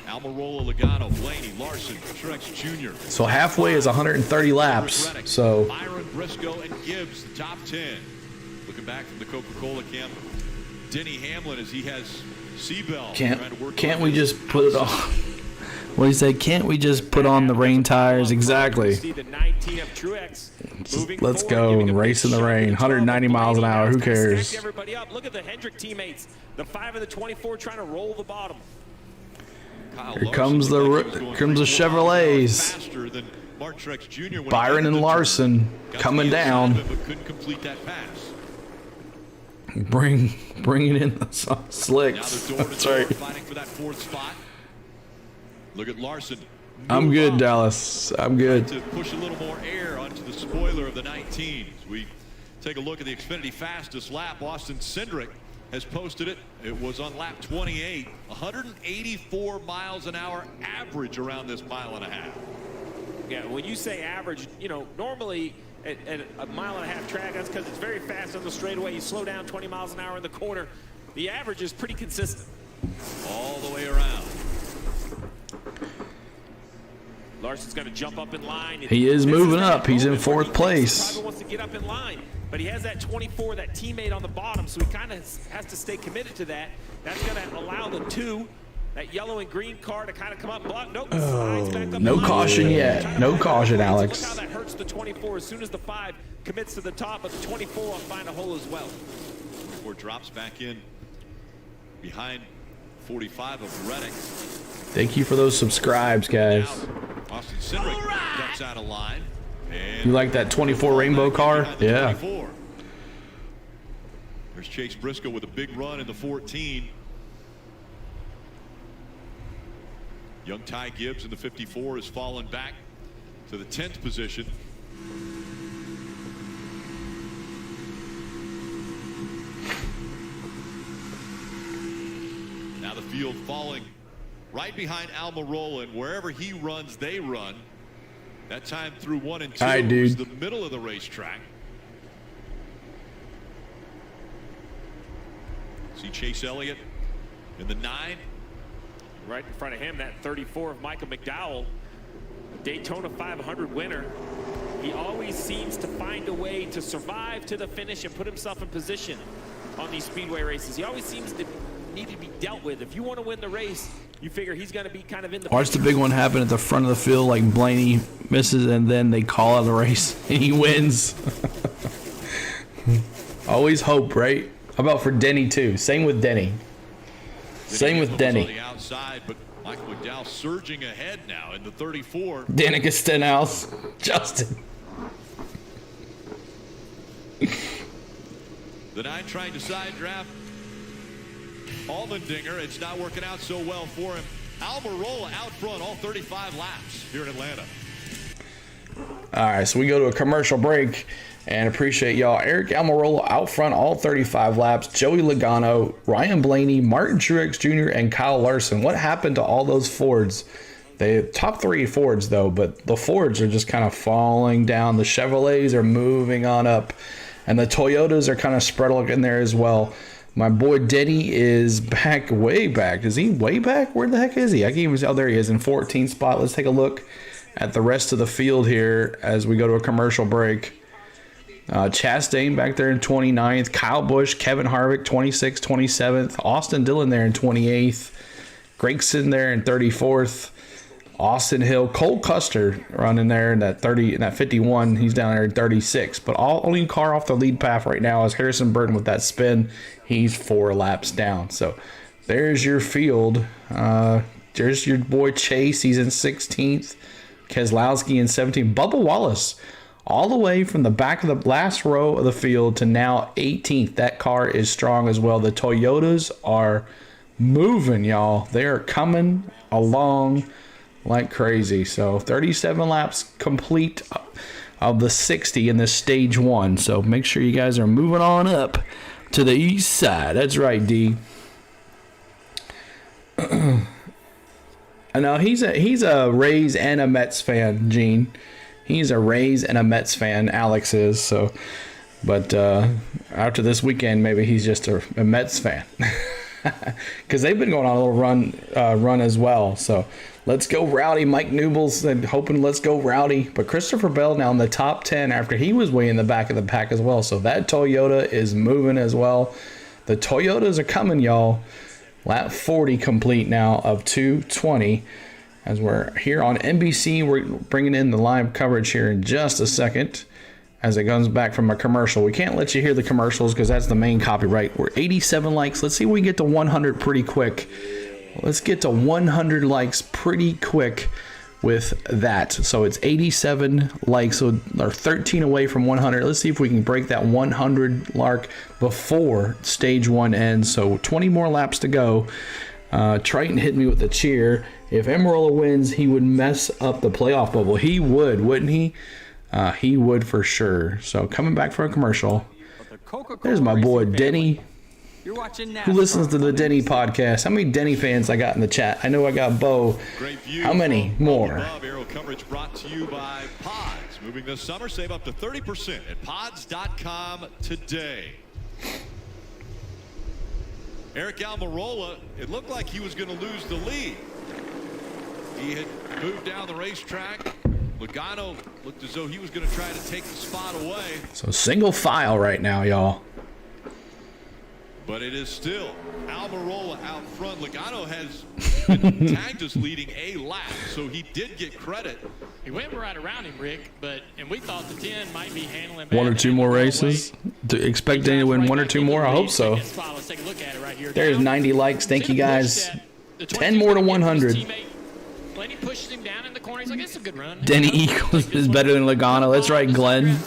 Almirola, Logano, Blaney, Larson, Truex Jr. So halfway is 130 laps. So Byron, Briscoe, and Gibbs, the top 10. Looking back from the Coca-Cola camp, Denny Hamlin as he has Seabell trying to work. can't we just put it on? What do you say? Can't we just put on the rain tires? Exactly. Let's go and race in the rain. 190 miles an hour. Who cares? Everybody up. Look at the Hendrick teammates. The 5 and the 24 trying to roll the bottom. Here comes the Chevrolets. Byron and Larson coming down. Bring it in the slicks. That's right. Fighting for that 4th spot. Look at Larson. I'm good, Dallas. I'm good. To push a little more air onto the spoiler of the 19. As we take a look at the Xfinity fastest lap, Austin Cindric has posted it. It was on lap 28. 184 miles an hour average around this 1.5 miles. Yeah, when you say average, you know, normally at a 1.5 mile track, that's because it's very fast on the straightaway. You slow down 20 miles an hour in the corner. The average is pretty consistent. All the way around. Larson's going to jump up in line. He is moving up. He's in 4th place. He wants to get up in line, but he has that 24, that teammate on the bottom, so he kind of has to stay committed to that. That's going to allow the 2, that yellow and green car, to kind of come up. Nope, slides back up. No caution yet. No caution, Alex. Look how that hurts the 24 as soon as the 5 commits to the top, but the 24 will find a hole as well. 24 drops back in behind 45 of Reddick. Thank you for those subscribes, guys. Austin Cindric ducks out of line. And You like that 24 rainbow car? Yeah. 24. There's Chase Briscoe with a big run in the 14. Young Ty Gibbs in the 54 has fallen back to the 10th position. Now the field falling right behind Almirola, and wherever he runs, they run. That time through 1 and 2 was the middle of the racetrack. See Chase Elliott in the 9. Right in front of him, that 34 of Michael McDowell, Daytona 500 winner. He always seems to find a way to survive to the finish and put himself in position on these speedway races. He always seems to need to be dealt with. If you want to win the race, you figure he's going to be kind of in the Watch the big one happen at the front of the field, like Blaney misses and then they call out the race and he wins. Always hope, right? How about for Denny too? Same with Denny. Same with Denny. On the outside, but Michael McDowell surging ahead now in the 34. Danica Stenhouse. Justin. The 9 trying to side draft Allmendinger. It's not working out so well for him. Almirola out front all 35 laps here in Atlanta. All right, so we go to a commercial break and appreciate y'all. Aric Almirola out front all 35 laps. Joey Logano, Ryan Blaney, Martin Truex Jr., and Kyle Larson. What happened to all those Fords? They top 3 Fords, though, but the Fords are just kind of falling down. The Chevrolets are moving on up, and the Toyotas are kind of spread in there as well. My boy Denny is back, way back. Is he way back? Where the heck is he? I can't even see. Oh, there he is in 14th spot. Let's take a look at the rest of the field here as we go to a commercial break. Chastain back there in 29th. Kyle Busch, Kevin Harvick, 26th, 27th. Austin Dillon there in 28th. Gregson there in 34th. Austin Hill, Cole Custer running there in that 51. He's down there in 36. But only car off the lead path right now is Harrison Burton with that spin. He's 4 laps down. So there's your field. There's your boy Chase. He's in 16th. Keselowski in 17th. Bubba Wallace all the way from the back of the last row of the field to now 18th. That car is strong as well. The Toyotas are moving, y'all. They are coming along like crazy. So 37 laps complete of the 60 in this stage 1. So make sure you guys are moving on up to the east side. That's right, D. I know he's a Rays and a Mets fan, Gene. He's a Rays and a Mets fan. Alex is. So, but after this weekend, maybe he's just a Mets fan. Because they've been going on a little run as well. So let's go Rowdy. Mike Newble's hoping let's go Rowdy. But Christopher Bell now in the top 10 after he was way in the back of the pack as well. So that Toyota is moving as well. The Toyotas are coming, y'all. Lap 40 complete now of 220. As we're here on NBC, we're bringing in the live coverage here in just a second. As it comes back from a commercial. We can't let you hear the commercials because that's the main copyright. We're 87 likes. Let's see if we can get to 100 pretty quick. Let's get to 100 likes pretty quick with that. So it's 87 likes, so they're 13 away from 100. Let's see if we can break that 100 mark before stage 1 ends. So 20 more laps to go. Triton hit me with a cheer. If Almirola wins, he would mess up the playoff bubble. He would, wouldn't he? He would for sure. So coming back for a commercial. There's my boy Denny, who listens to the Denny podcast. How many Denny fans I got in the chat? I know I got Bo. How many more? Aero coverage brought to you by Pods. Moving this summer, save up to 30% at pods.com today. Aric Almirola, it looked like he was going to lose the lead. He had moved down the racetrack. Logano looked as though he was going to try to take the spot away. So single file right now, y'all. But it is still Almirola out front. Logano has been tagged as leading a lap, so he did get credit. He went right around him, Rick, and we thought the 10 might be handling 1 or 2 more races. To expect Denny to win 1 or 2 more? I hope so. Let's take a look at it right here. There's 90 likes. Thank you guys. 10 more to 100. Lenny pushes him down in the corner. He's like, it's a good run. Denny Eagles is better than Logano. That's right, Glenn.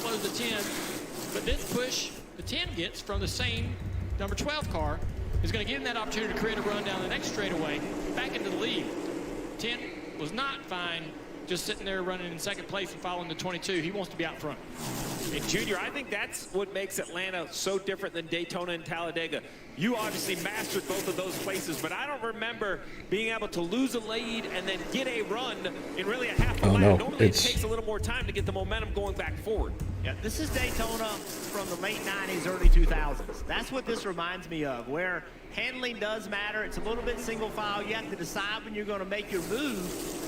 But this push the 10 gets from the same number 12 car is going to give him that opportunity to create a run down the next straightaway back into the lead. 10 was not fine just sitting there running in second place and following the 22. He wants to be out front. And Junior, I think that's what makes Atlanta so different than Daytona and Talladega. You obviously mastered both of those places, but I don't remember being able to lose a lead and then get a run in really a half a lap. No, Normally it takes a little more time to get the momentum going back forward. Yeah, this is Daytona from the late 90s, early 2000s. That's what this reminds me of, where handling does matter. It's a little bit single file. You have to decide when you're going to make your move.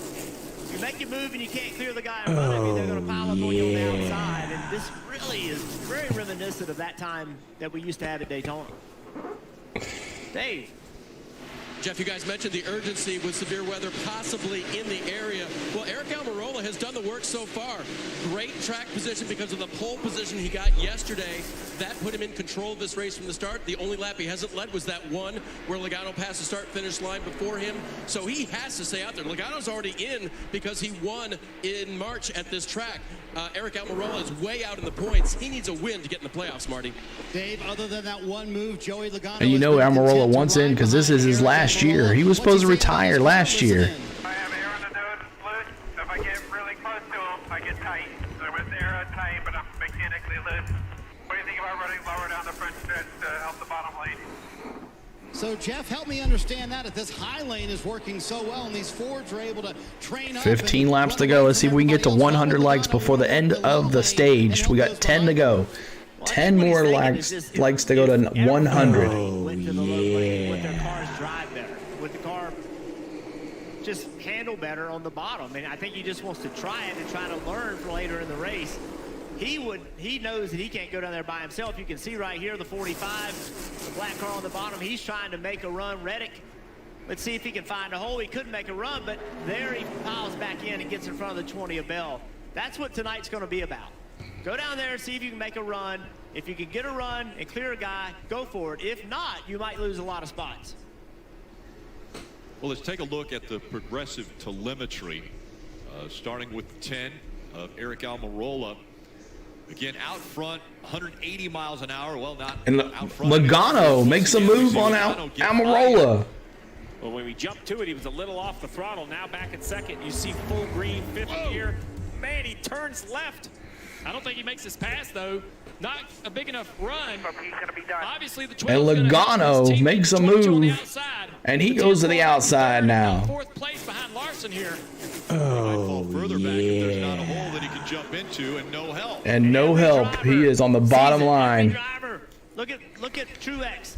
You make your move and you can't clear the guy in front of you, they're going to pile up on you on the outside. And this really is very reminiscent of that time that we used to have at Daytona. Dave. Jeff, you guys mentioned the urgency with severe weather possibly in the area. Well, Aric Almirola has done the work so far. Great track position because of the pole position he got yesterday. That put him in control of this race from the start. The only lap he hasn't led was that one where Logano passed the start-finish line before him. So he has to stay out there. Logano's already in because he won in March at this track. Aric Almirola is way out in the points. He needs a win to get in the playoffs, Marty. Dave, other than that one move, Joey Logano. And you know Almirola wants in because this is his last year. He was supposed to retire last year. I have air on the nose loose. So if I get really close to him, I get tight. So with the air tight, but I'm mechanically loose. What do you think about running lower down the front stretch to help the bottom lane? So, Jeff, help me understand that if this high lane is working so well and these Fords are able to train up. 15 laps to go. Let's see if we can get to 100 likes before the end of the stage. We got 10 to go. 10 more likes to go to 100. Oh, yeah. With their car's drive better. With the car just handle better on the bottom. And I think he just wants to try it and try to learn for later in the race. He knows that he can't go down there by himself. You can see right here the 45, the black car on the bottom. He's trying to make a run. Reddick, let's see if he can find a hole. He couldn't make a run, but there he piles back in and gets in front of the 20 of Bell. That's what tonight's going to be about. Go down there and see if you can make a run. If you can get a run and clear a guy, go for it. If not, you might lose a lot of spots. Well, let's take a look at the progressive telemetry, starting with 10 of Aric Almirola. Again, out front, 180 miles an hour. Well, not And out front. Logano makes a move on Almirola. Well, when we jumped to it, he was a little off the throttle. Now back in second, you see full green, fifth gear. Man, he turns left. I don't think he makes his pass, though. Not a big enough run. Obviously, the 12's And Logano makes a move, and he goes to the outside now. Fourth place behind Larson here. Oh, There's not a hole that he can jump into, and no help. And no help. He is on the bottom line. Driver, look at Truex.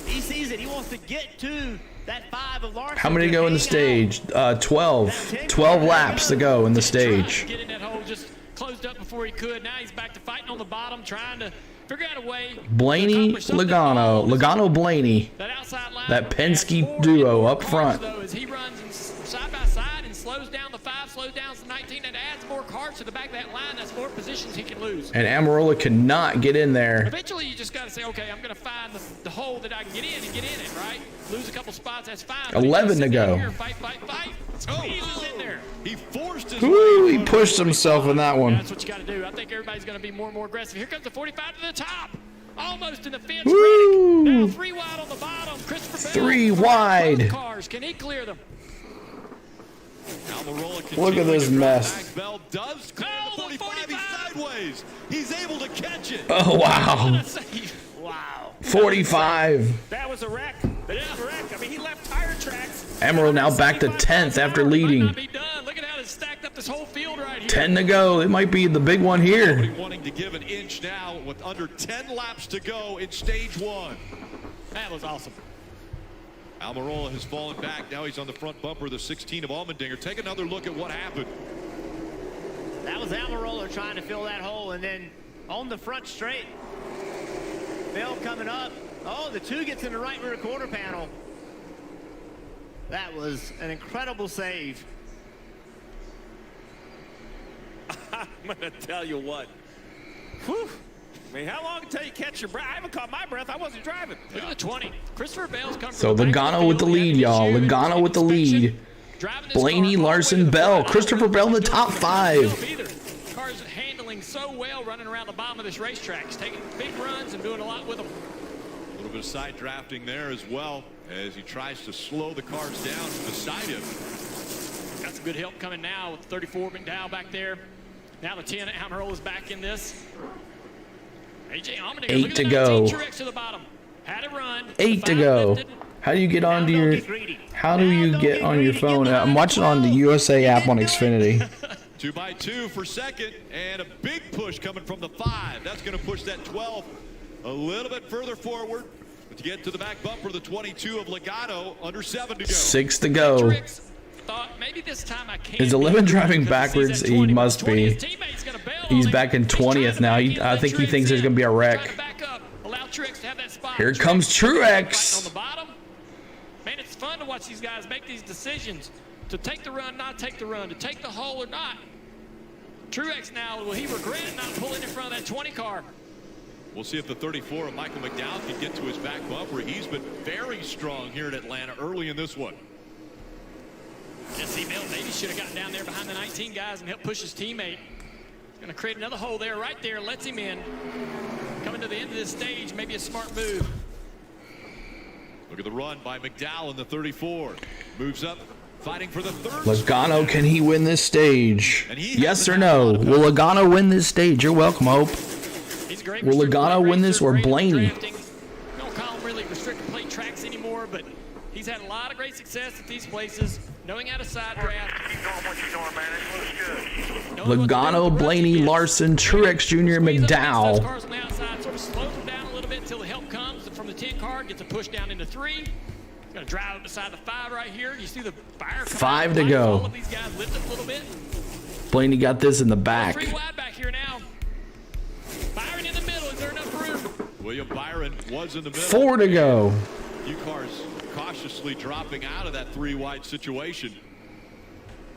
He sees it. He wants to get to that 5 of Larson. How many go in the stage? 12. 12 laps to go in the stage. Get in that hole, just closed up before he could. Now he's back to fighting on the bottom, trying to figure out a way. Blaney, Logano. Logano, Blaney. That Penske duo up front. Though, as he runs side by side and slows down the 5, slows down the 19, and adds more cars to the back of that line. That's more positions he can lose. And Almirola cannot get in there. Eventually, you just got to say, okay, I'm going to find the hole that I can get in and get in it, right? Lose a couple spots, that's fine. 11 to go. Here, fight. Squeezes in there. He forced his Woo, he pushed himself in that one. That's what you got to do. I think everybody's going to be more and more aggressive. Here comes the 45 to the top. Almost in the fence. Woo. Now 3 wide on the bottom. Christopher Bell. 3 wide. Cars. Can he clear them? Look at this mess. Bell does clear the 45. He's sideways. He's able to catch it. Oh, wow. Wow. 45. That was a wreck. That was a wreck. I mean, he left tire tracks. Almirola now back to 10th after leading. Be done. Look at how it's stacked up this whole field right here. 10 to go. It might be the big one here. Nobody wanting to give an inch now with under 10 laps to go in stage 1. That was awesome. Almirola has fallen back. Now he's on the front bumper of the 16 of Allmendinger. Take another look at what happened. That was Almirola trying to fill that hole, and then on the front straight, Bell coming up. Oh, the 2 gets in the right rear quarter panel. That was an incredible save. I'm going to tell you what. Whew. I mean, how long until you catch your breath? I haven't caught my breath. I wasn't driving. Look at the 20. Christopher Bell's coming So Logano with the lead, y'all. Logano with the lead. Blaney, Larson, Bell. Christopher Bell in the top 5. Car's handling so well running around the bottom of this racetrack. He's taking big runs and doing a lot with them. A little bit of side drafting there as well as he tries to slow the cars down beside him. Got some good help coming now with 34 McDowell back there. Now the 10 Almirola's back in this. AJ Allmendinger, 8 to go. Truex to the bottom. Had a run. 8 to go. How do you get onto your? How do you get on your phone? I'm watching on the USA app on Xfinity. 2 by 2 for second, and a big push coming from the 5. That's going to push that 12 a little bit further forward to get to the back bumper. The 22 of Logano, under 7 to go. 6 to go. Thought maybe this time I can't. Is 11 driving backwards? He must be. He's back in 20th now. I think he thinks there's going to be a wreck. Here comes Truex. On the bottom. Man, it's fun to watch these guys make these decisions. To take the run, not take the run. To take the hole or not. Truex now, will he regret not pulling in front of that 20 car? We'll see if the 34 of Michael McDowell can get to his back bumper. He's been very strong here at Atlanta early in this one. Jesse Bell maybe should have gotten down there behind the 19 guys and helped push his teammate. Going to create another hole there, right there, lets him in. Coming to the end of this stage, maybe a smart move. Look at the run by McDowell in the 34. Moves up, fighting for the 3rd. Logano, can he win this stage? Yes or no? Will Logano win this stage? You're welcome, Hope. Will Logano win this or Blaney? We don't call them really restricted plate tracks anymore, but he's had a lot of great success at these places, knowing how to side draft. Logano, Blaney, Larson, Truex Jr., McDowell. Cars on the outside sort of slows them down a little bit until the help comes from the 10 car, gets a push down into 3. Gonna drive up beside the 5 right here. You see the fire. 5 to go. All of these guys lift up a little bit. Blaney got this in the back. 3 wide back here now. Byron in the middle. Is there enough room? William Byron was in the middle. 4 to go. Few cars cautiously dropping out of that 3 wide situation.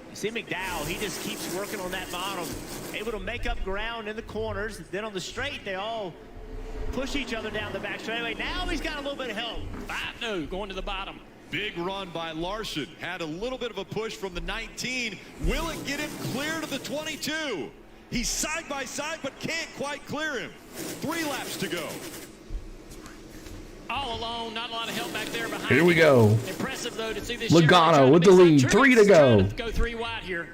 You see McDowell, he just keeps working on that bottom, able to make up ground in the corners. Then on the straight, they all push each other down the back straightaway. Now he's got a little bit of help. 5-2 going to the bottom. Big run by Larson. Had a little bit of a push from the 19. Will it get him clear to the 22? He's side by side, but can't quite clear him. 3 laps to go. All alone, not a lot of help back there behind. Here we go. Impressive though to see this. Logano with the lead. 3 to go. Go 3 wide here.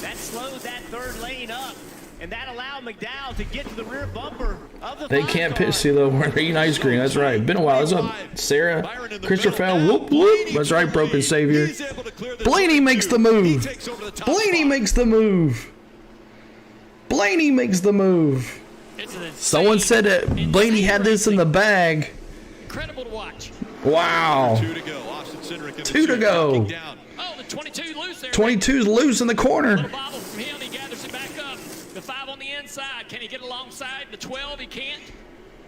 That slowed that 3rd lane up, and that allowed McDowell to get to the rear bumper of the They 5 can't car. pitch, CeeLo. We're eating ice cream. That's right. Been a while. What's up, Sarah? Christopher, whoop, whoop. That's right, Broken Savior. Blaney makes the move. Blaney makes the move. Blaney makes the move. Someone said that Blaney had this in the bag. Incredible to watch. Wow. 2 to go. Austin Cindric in the 2 to two, go. knocking down. Oh, the 22 loose there. 22's loose in the corner. Little bobble from him. He gathers it back up. The 5 on the inside. Can he get alongside the 12? He can't.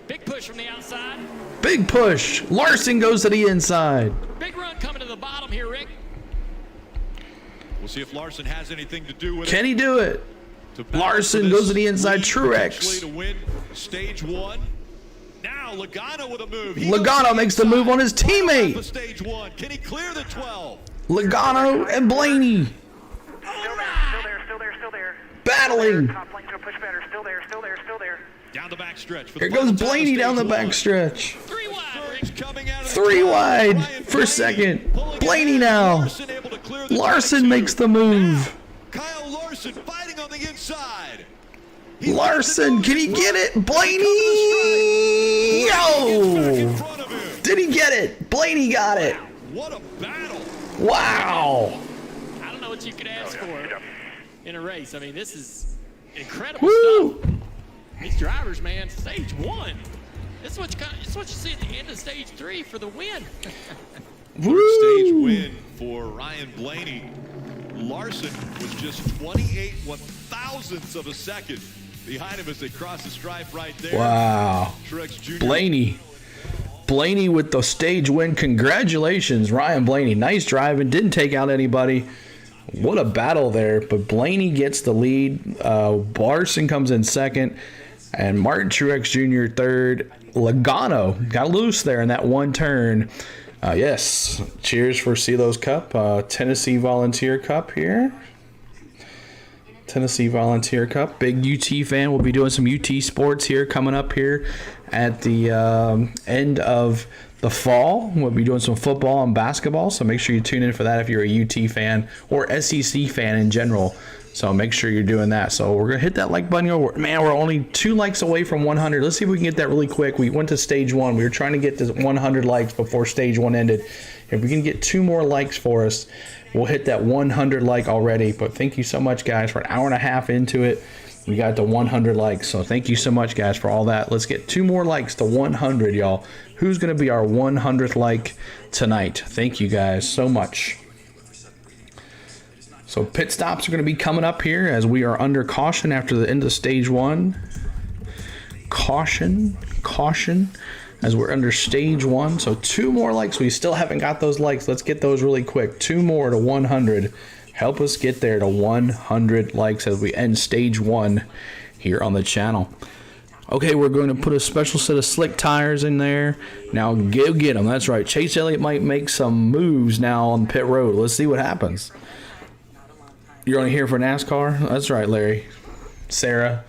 Big push from the outside. Big push. Larson goes to the inside. Big run coming to the bottom here, Rick. We'll see if Larson has anything to do with it. Can he do it? Larson goes to the inside. Truex. To win stage 1. Now Logano with a move. Logano makes the move on his teammate. Stage 1. Can he clear the 12? Logano and Blaney Still there. battling. Top lane to push better. Still there. Down the back stretch. Here goes Blaney down the back stretch. 3 wide for second. Blaney now. Larson makes the move. Kyle Larson fighting on the inside. Larson, can he get it? Blaney! Yo! Did he get it? Blaney got it. What a battle. Wow. I don't know what you could ask for in a race. I mean, this is incredible stuff. These drivers, man, stage 1. This is what you see at the end of stage 3 for the win. Stage win for Ryan Blaney. Larson was just 28 1/1000ths of a second behind him as they cross the stripe right there. Wow. Truex Jr. Blaney with the stage win. Congratulations, Ryan Blaney. Nice driving. Didn't take out anybody. What a battle there. But Blaney gets the lead. Larson comes in second. And Martin Truex Jr. third. Logano got loose there in that one turn. Yes. Cheers for CeeLo's Cup. Tennessee Volunteer Cup here. Tennessee Volunteer Cup. Big UT fan. We'll be doing some UT sports here coming up here at the end of the fall. We'll be doing some football and basketball, so make sure you tune in for that if you're a UT fan or SEC fan in general. So make sure you're doing that. So we're going to hit that like button. Man, we're only 2 likes away from 100. Let's see if we can get that really quick. We went to stage 1. We were trying to get to 100 likes before stage 1 ended. If we can get 2 more likes for us, we'll hit that 100 like already. But thank you so much, guys, for an hour and a half into it. We got to 100 likes. So thank you so much, guys, for all that. Let's get 2 more likes to 100, y'all. Who's going to be our 100th like tonight? Thank you, guys, so much. So pit stops are going to be coming up here as we are under caution after the end of stage 1. Caution, as we're under stage 1. So 2 more likes. We still haven't got those likes. Let's get those really quick. 2 more to 100. Help us get there to 100 likes as we end stage 1 here on the channel. Okay, we're going to put a special set of slick tires in there. Now go get them. That's right. Chase Elliott might make some moves now on pit road. Let's see what happens. You're only here for NASCAR? That's right, Larry. Sarah.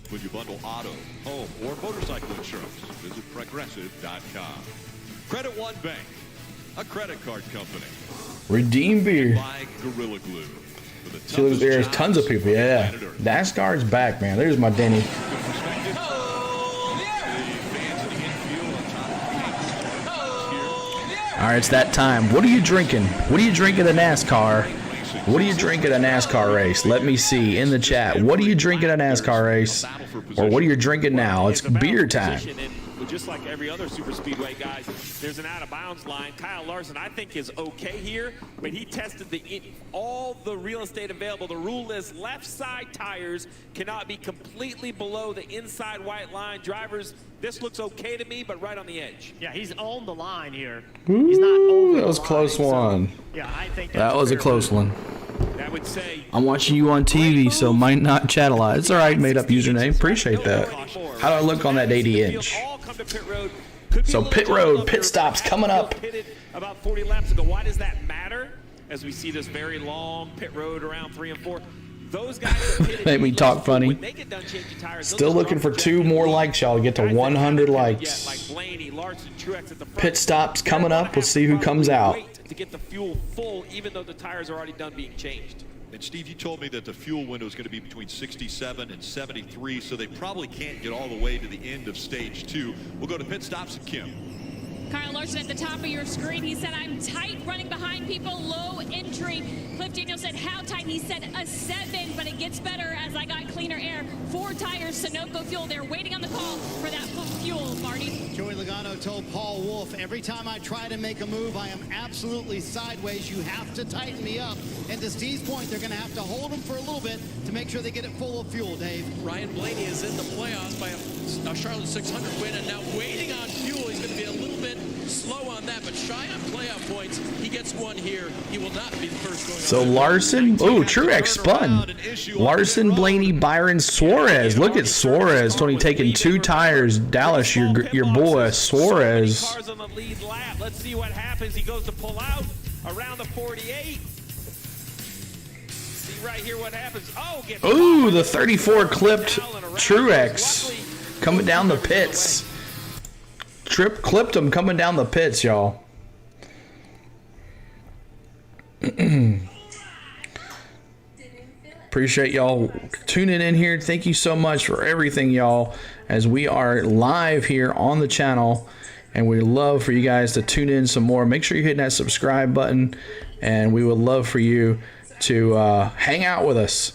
When you bundle auto, home, or motorcycle insurance, visit Progressive.com. Credit One Bank, a credit card company. Redeem beer. By Gorilla Glue. See, look, there's tons of people. Yeah. NASCAR's back, man. There's my Denny. All right, it's that time. What are you drinking? What are you drinking at NASCAR? racing. What do you drink at a NASCAR race? Let me see in the chat. What do you drink at a NASCAR race? Or what are you drinking now? It's beer time. But just like every other super speedway, guys, there's an out-of-bounds line. Kyle Larson, I think, is okay here, but he tested all the real estate available. The rule is left side tires cannot be completely below the inside white line. Drivers, this looks okay to me, but right on the edge. Yeah, he's on the line here. Ooh, He's not over that was a close one. Yeah, I think that was a close one. That would say I'm watching you on TV, so might not chat a lot. It's all right, made up username. Appreciate that. How do I look on that 80-inch? So pit road, pit stops coming up. About 40 laps ago. Why does that matter? As we see this very long pit road around 3 and 4. Those guys Made me talk funny. Still looking for 2 more likes, y'all, to get to 100 likes. Pit stops coming up. We'll see who comes out. To get the fuel full, even though the tires are already done being changed. And Steve, you told me that the fuel window is going to be between 67 and 73, so they probably can't get all the way to the end of stage 2. We'll go to pit stops and Kim. Kyle Larson at the top of your screen. He said, I'm tight running behind people, low entry. Cliff Daniels said, how tight? He said, a 7, but it gets better as I got cleaner air. 4 tires, Sunoco fuel. They're waiting on the call for that fuel, Marty. Joey Logano told Paul Wolfe, every time I try to make a move, I am absolutely sideways. You have to tighten me up. And to Steve's point, they're going to have to hold him for a little bit to make sure they get it full of fuel, Dave. Ryan Blaney is in the playoffs by a Charlotte 600 win, and now waiting on fuel. He's going to be a little bit slow on that, but shy on playoff points. He gets one here. He will not be the first going. So Larson, Truex spun. Larson, Blaney, Byron, Suarez. Look at Suarez, Tony taking 2 tires. Dallas, your boy Suarez. Cars on the lead lap. Let's see what happens. He goes to pull out around the 48. See right here what happens. Oh, gets Ooh, the 34 clipped Truex coming down the pits. Clipped him coming down the pits, y'all. Appreciate y'all tuning in here. Thank you so much for everything, y'all, as we are live here on the channel, and we love for you guys to tune in some more. Make sure you're hitting that subscribe button, and we would love for you to hang out with us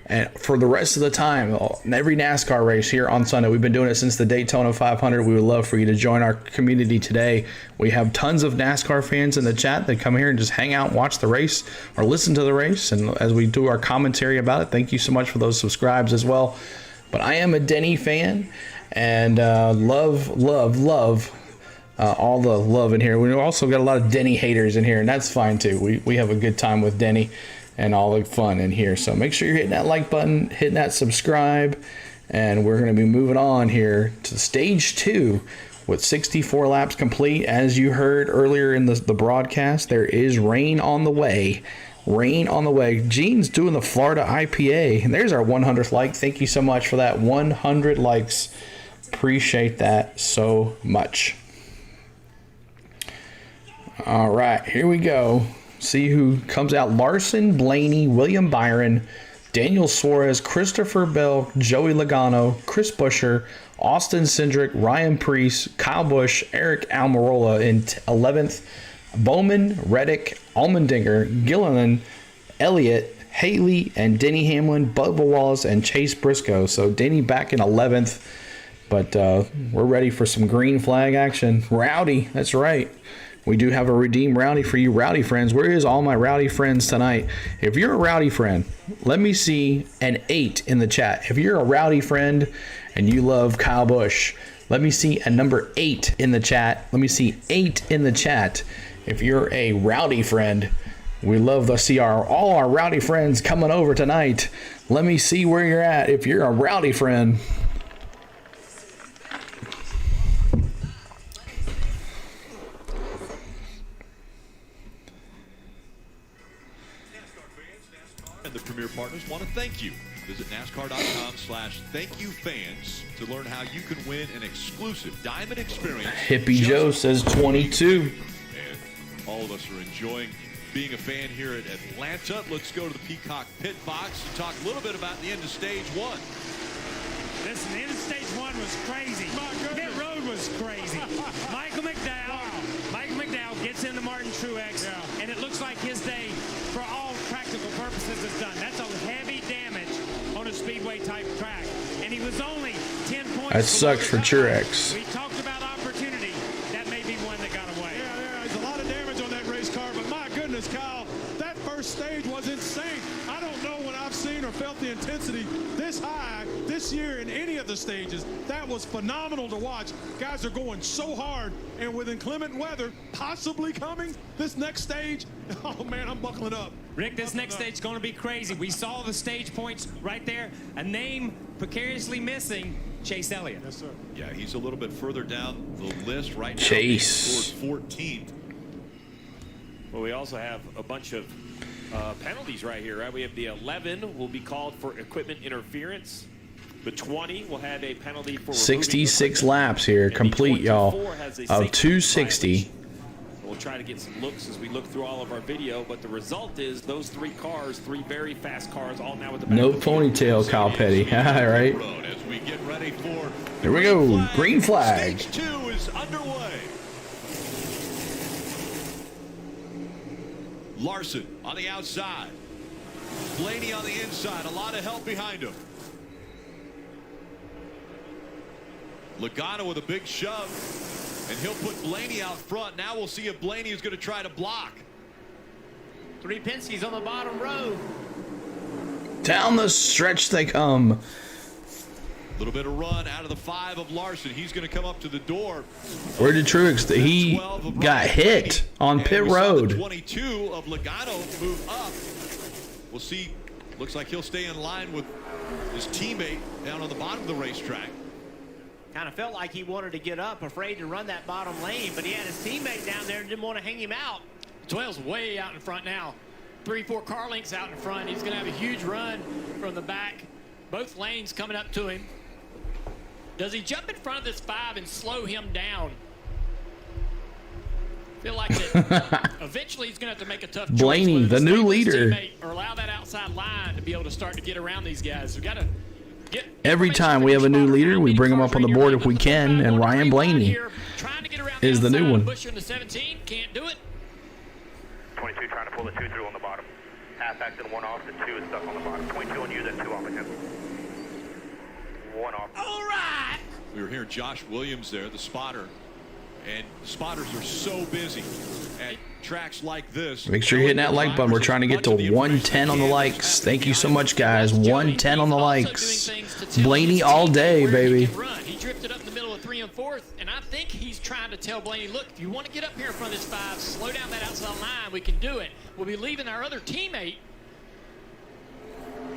and for the rest of the time, every NASCAR race here on Sunday. We've been doing it since the Daytona 500. We would love for you to join our community today. We have tons of NASCAR fans in the chat that come here and just hang out and watch the race or listen to the race, and as we do our commentary about it. Thank you so much for those subscribes as well. But I am a Denny fan, and love all the love in here. We also got a lot of Denny haters in here, and that's fine too. We have a good time with Denny and all the fun in here. So make sure you're hitting that like button, hitting that subscribe, and we're going to be moving on here to stage 2 with 64 laps complete. As you heard earlier in the broadcast, there is rain on the way. Rain on the way. Gene's doing the Florida IPA, and there's our 100th like. Thank you so much for that 100 likes. Appreciate that so much. All right, here we go. See who comes out. Larson, Blaney, William Byron, Daniel Suarez, Christopher Bell, Joey Logano, Chris Buescher, Austin Cindric, Ryan Preece, Kyle Busch, Aric Almirola in 11th, Bowman, Reddick, Allmendinger, Gilliland, Elliott, Haley, and Denny Hamlin, Bubba Wallace, and Chase Briscoe. So Denny back in 11th, but we're ready for some green flag action. Rowdy, that's right. We do have a redeem Rowdy for you Rowdy friends. Where is all my Rowdy friends tonight? If you're a Rowdy friend, let me see an 8 in the chat. If you're a Rowdy friend and you love Kyle Busch, let me see a number 8 in the chat. Let me see 8 in the chat. If you're a Rowdy friend, we love to see all our Rowdy friends coming over tonight. Let me see where you're at if you're a Rowdy friend. The Premier Partners want to thank you. Visit NASCAR.com/thankyoufans to learn how you can win an exclusive diamond experience. Hippie Joe says 22. And all of us are enjoying being a fan here at Atlanta. Let's go to the Peacock Pit Box and talk a little bit about the end of stage 1. Listen, the end of stage 1 was crazy. Pit road was crazy. Michael McDowell gets into Martin Truex, and it looks like his day for all practical That sucks for Truex. We talked about opportunity. That may be one that got away. Yeah, there's a lot of damage on that race car, but my goodness, Kyle, that first stage was insane. I don't know when I've seen or felt the intensity this high this year in any of the stages. That was phenomenal to watch. Guys are going so hard, and with inclement weather possibly coming this next stage, oh man, I'm buckling up. Rick, this next stage is going to be crazy. We saw the stage points right there. A name precariously missing, Chase Elliott. Yes, sir. Yeah, he's a little bit further down the list right now. Chase. He scored 14th. Well, we also have a bunch of penalties right here, right? We have the 11 will be called for equipment interference. The 20 will have a penalty for 66 laps here, complete, y'all, of 260. We'll try to get some looks as we look through all of our video, but the result is those three cars, three very fast cars, all now with the No ponytail, Kyle Petty. All right. As we get ready for Here we go. Green flag. Stage 2 is underway. Larson on the outside. Blaney on the inside. A lot of help behind him. Logano with a big shove. And he'll put Blaney out front. Now we'll see if Blaney is going to try to block. Three Penske's on the bottom row. Down the stretch they come. A little bit of run out of the 5 of Larson. He's going to come up to the door. Where did Truex? He got hit on pit road. 22 of Logano move up. We'll see. Looks like he'll stay in line with his teammate down on the bottom of the racetrack. Kind of felt like he wanted to get up, afraid to run that bottom lane, but he had his teammate down there and didn't want to hang him out. 12's way out in front now. 3-4 car lengths out in front. He's going to have a huge run from the back. Both lanes coming up to him. Does he jump in front of this 5 and slow him down? I feel like that eventually he's going to have to make a tough choice. Blaney, the new leader. Or allow that outside line to be able to start to get around these guys. We've got to get Every time we have a new leader, we bring him up on the board if we can, and Ryan Blaney is the new one. Busher in the 17 can't do it. 22 trying to pull the 2 through on the bottom. Half back and 1 off. The 2 is stuck on the bottom. 22 on you, then 2 off again. 1 off. All right. We were hearing Josh Williams there, the spotter. And spotters are so busy at tracks like this. Make sure you're hitting that like button. We're trying to get to 110 on the likes. Thank you so much, guys. 110 on the likes. Blaney all day, baby. He drifted up in the middle of 3 and 4th, and I think he's trying to tell Blaney, look, if you want to get up here in front of this 5, slow down that outside line, we can do it. We'll be leaving our other teammate.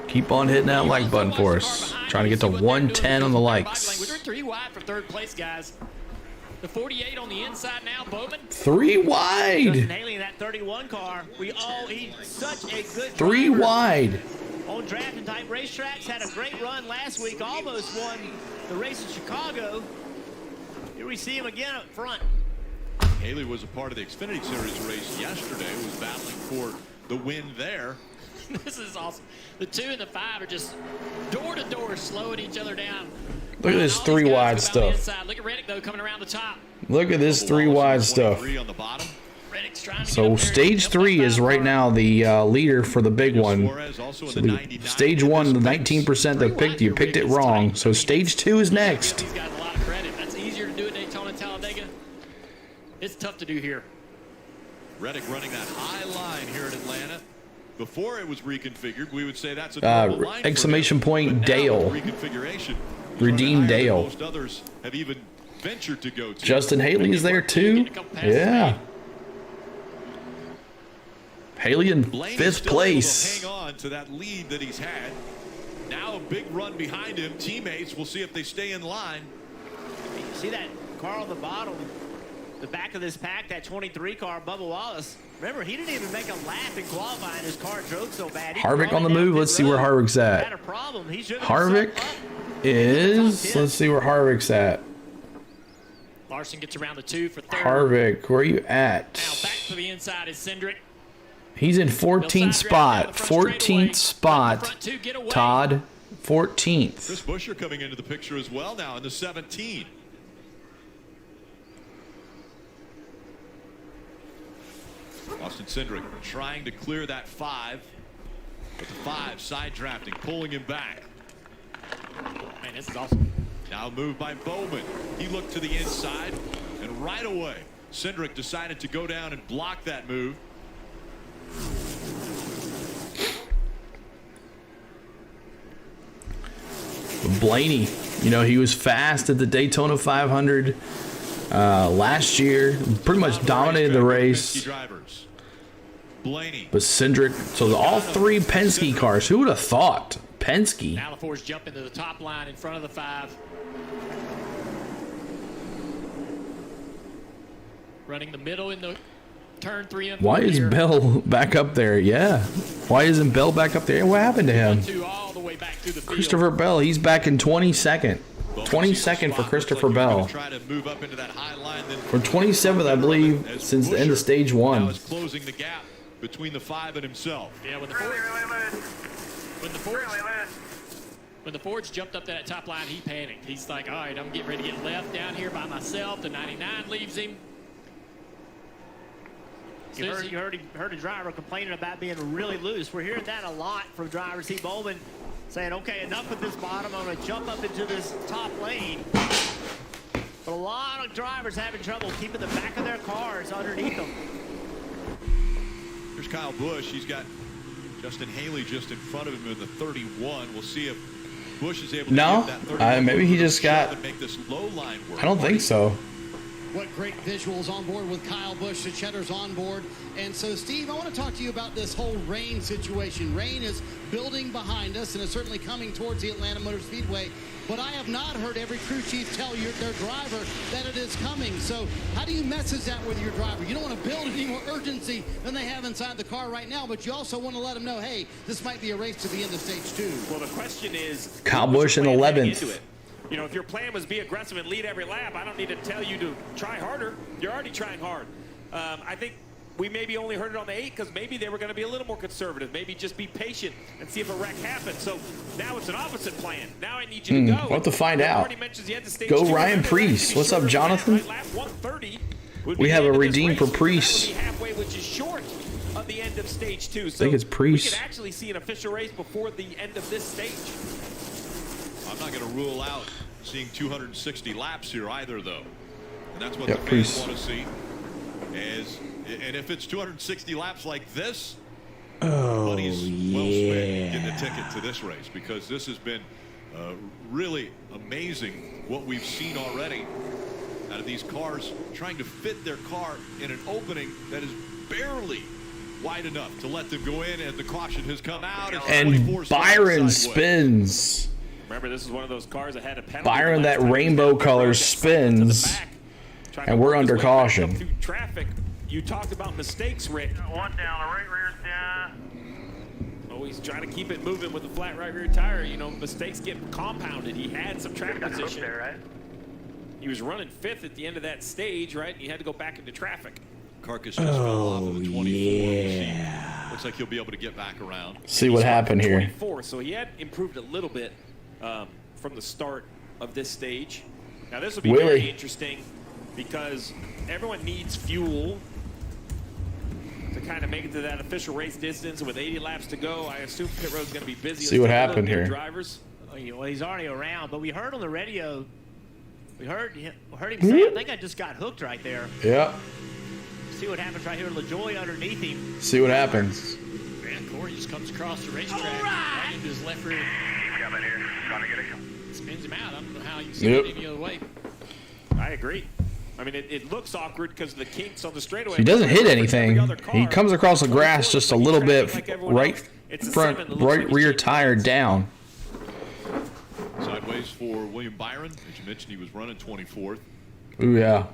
Keep on hitting that like button for us. Trying to get to 110 on the likes. We're 3 wide for 3rd place, guys. The 48 on the inside now, Bowman. 3 wide. Justin Haley in that 31 car. He's such a good 3 driver. wide. On draft and type racetracks, had a great run last week, almost won the race in Chicago. Here we see him again up front. Haley was a part of the Xfinity Series race yesterday, was battling for the win there. This is awesome. The 2 and the 5 are just door to door slowing each other down. Look at this 3 wide stuff. Look at Reddick, though, coming around the top. Look at this 3 wide stuff. So stage 3 is right now the leader for the big one. So stage 1, the 19% that picked you picked it wrong. So stage 2 is next. He's got a lot of credit. That's easier to do at Daytona, Talladega. It's tough to do here. Reddick running that high line here in Atlanta. Before it was reconfigured, we would say that's a normal line exclamation point Dale. Reconfiguration. Redeem Dale. Most others have even ventured to go to. Justin Haley is there too. Yeah. Haley in 5th place. Hang on to that lead that he's had. Now a big run behind him. Teammates, we'll see if they stay in line. You see that car on the bottom, the back of this pack, that 23 car, Bubba Wallace. Remember, he didn't even make a lap in qualifying. His car drove so bad. Harvick on the move. Let's see where Harvick's at. Harvick is. Let's see where Harvick's at. Larson gets around the 2 for 3rd. Harvick, where are you at? Now back to the inside is Cindric. He's in 14th spot. 14th spot. Todd, 14th. Chris Buescher coming into the picture as well now in the 17. Austin Cindric trying to clear that 5. But the 5 side drafting, pulling him back. Man, this is awesome. Now moved by Bowman. He looked to the inside, and right away, Cindric decided to go down and block that move. Blaney, you know, he was fast at the Daytona 500 last year. Pretty much dominated the race. But Cindric, so all three Penske cars. Who would have thought? Penske. Now LaForce jumping to the top line in front of the 5. Running the middle in the turn 3 and 4. Why is Bell back up there? Yeah. Why isn't Bell back up there? What happened to him? Christopher Bell, he's back in 22nd. 22nd for Christopher Bell. For 27th, I believe, since the end of stage 1. Now is closing the gap between the 5 and himself. Yeah, when the Fords jumped up to that top line, he panicked. He's like, all right, I'm getting ready to get left down here by myself. The 99 leaves him. You heard a driver complaining about being really loose. We're hearing that a lot from drivers. See Bowman saying, okay, enough with this bottom. I'm going to jump up into this top lane. But a lot of drivers having trouble keeping the back of their cars underneath them. Here's Kyle Busch. He's got Justin Haley just in front of him in the 31. We'll see if Busch is able to no, get that 31 maybe he just got. make this low line work. I don't think so. What great visuals on board with Kyle Busch. The Cheddar's on board. And so, Steve, I want to talk to you about this whole rain situation. Rain is building behind us, and it's certainly coming towards the Atlanta Motor Speedway. But I have not heard every crew chief tell their driver that it is coming. So how do you message that with your driver? You don't want to build any more urgency than they have inside the car right now, but you also want to let them know, hey, this might be a race to the end of stage 2. Well, the question is, Kyle Busch in 11th. You know, if your plan was be aggressive and lead every lap, I don't need to tell you to try harder. You're already trying hard. I think we maybe only heard it on the 8 because maybe they were going to be a little more conservative. Maybe just be patient and see if a wreck happens. So now it's an opposite plan. Now I need you to go. We'll have to find out. Go Ryan Preece. What's up, Jonathan? We have a redeem for Preece. Halfway, which is short of the end of stage 2. So I think it's Preece. We could actually see an official race before the end of this stage. I'm not going to rule out seeing 260 laps here either, though. And that's what the fans Preece. want to see. And if it's 260 laps like this, money's well spent getting a ticket to this race, because this has been really amazing what we've seen already out of these cars trying to fit their car in an opening that is barely wide enough to let them go in, and the caution has come out. And Byron spins. Remember, this is one of those cars that had a penalty. Byron, that rainbow color spins, and we're under caution. Traffic. You talked about mistakes, Rick. One down, the right rear's down. Oh, he's trying to keep it moving with the flat right rear tire. You know, mistakes get compounded. He had some track position. There, right? He was running 5th at the end of that stage, right? And he had to go back into traffic. Carcass just fell off of the 24. Yeah. Looks like he'll be able to get back around. See what happened here. 24, so he had improved a little bit from the start of this stage. Now this will be very interesting because everyone needs fuel to kind of make it to that official race distance. With 80 laps to go, I assume pit road's going to be busy. See what happened here. Drivers. Well, he's already around, but we heard on the radio, we heard him say, I think I just got hooked right there. Yeah. See what happens right here. LaJoy underneath him. See what happens. Man, Corey just comes across the racetrack right into his left rear. He's coming here. Trying to get him. Spins him out. I don't know how you see it any other way. I agree. I mean, it looks awkward because of the kinks on the straightaway. He doesn't hit anything. He comes across the grass just a little bit right front, right rear tire down. Sideways for William Byron. As you mentioned, he was running 24th. Ooh, yeah.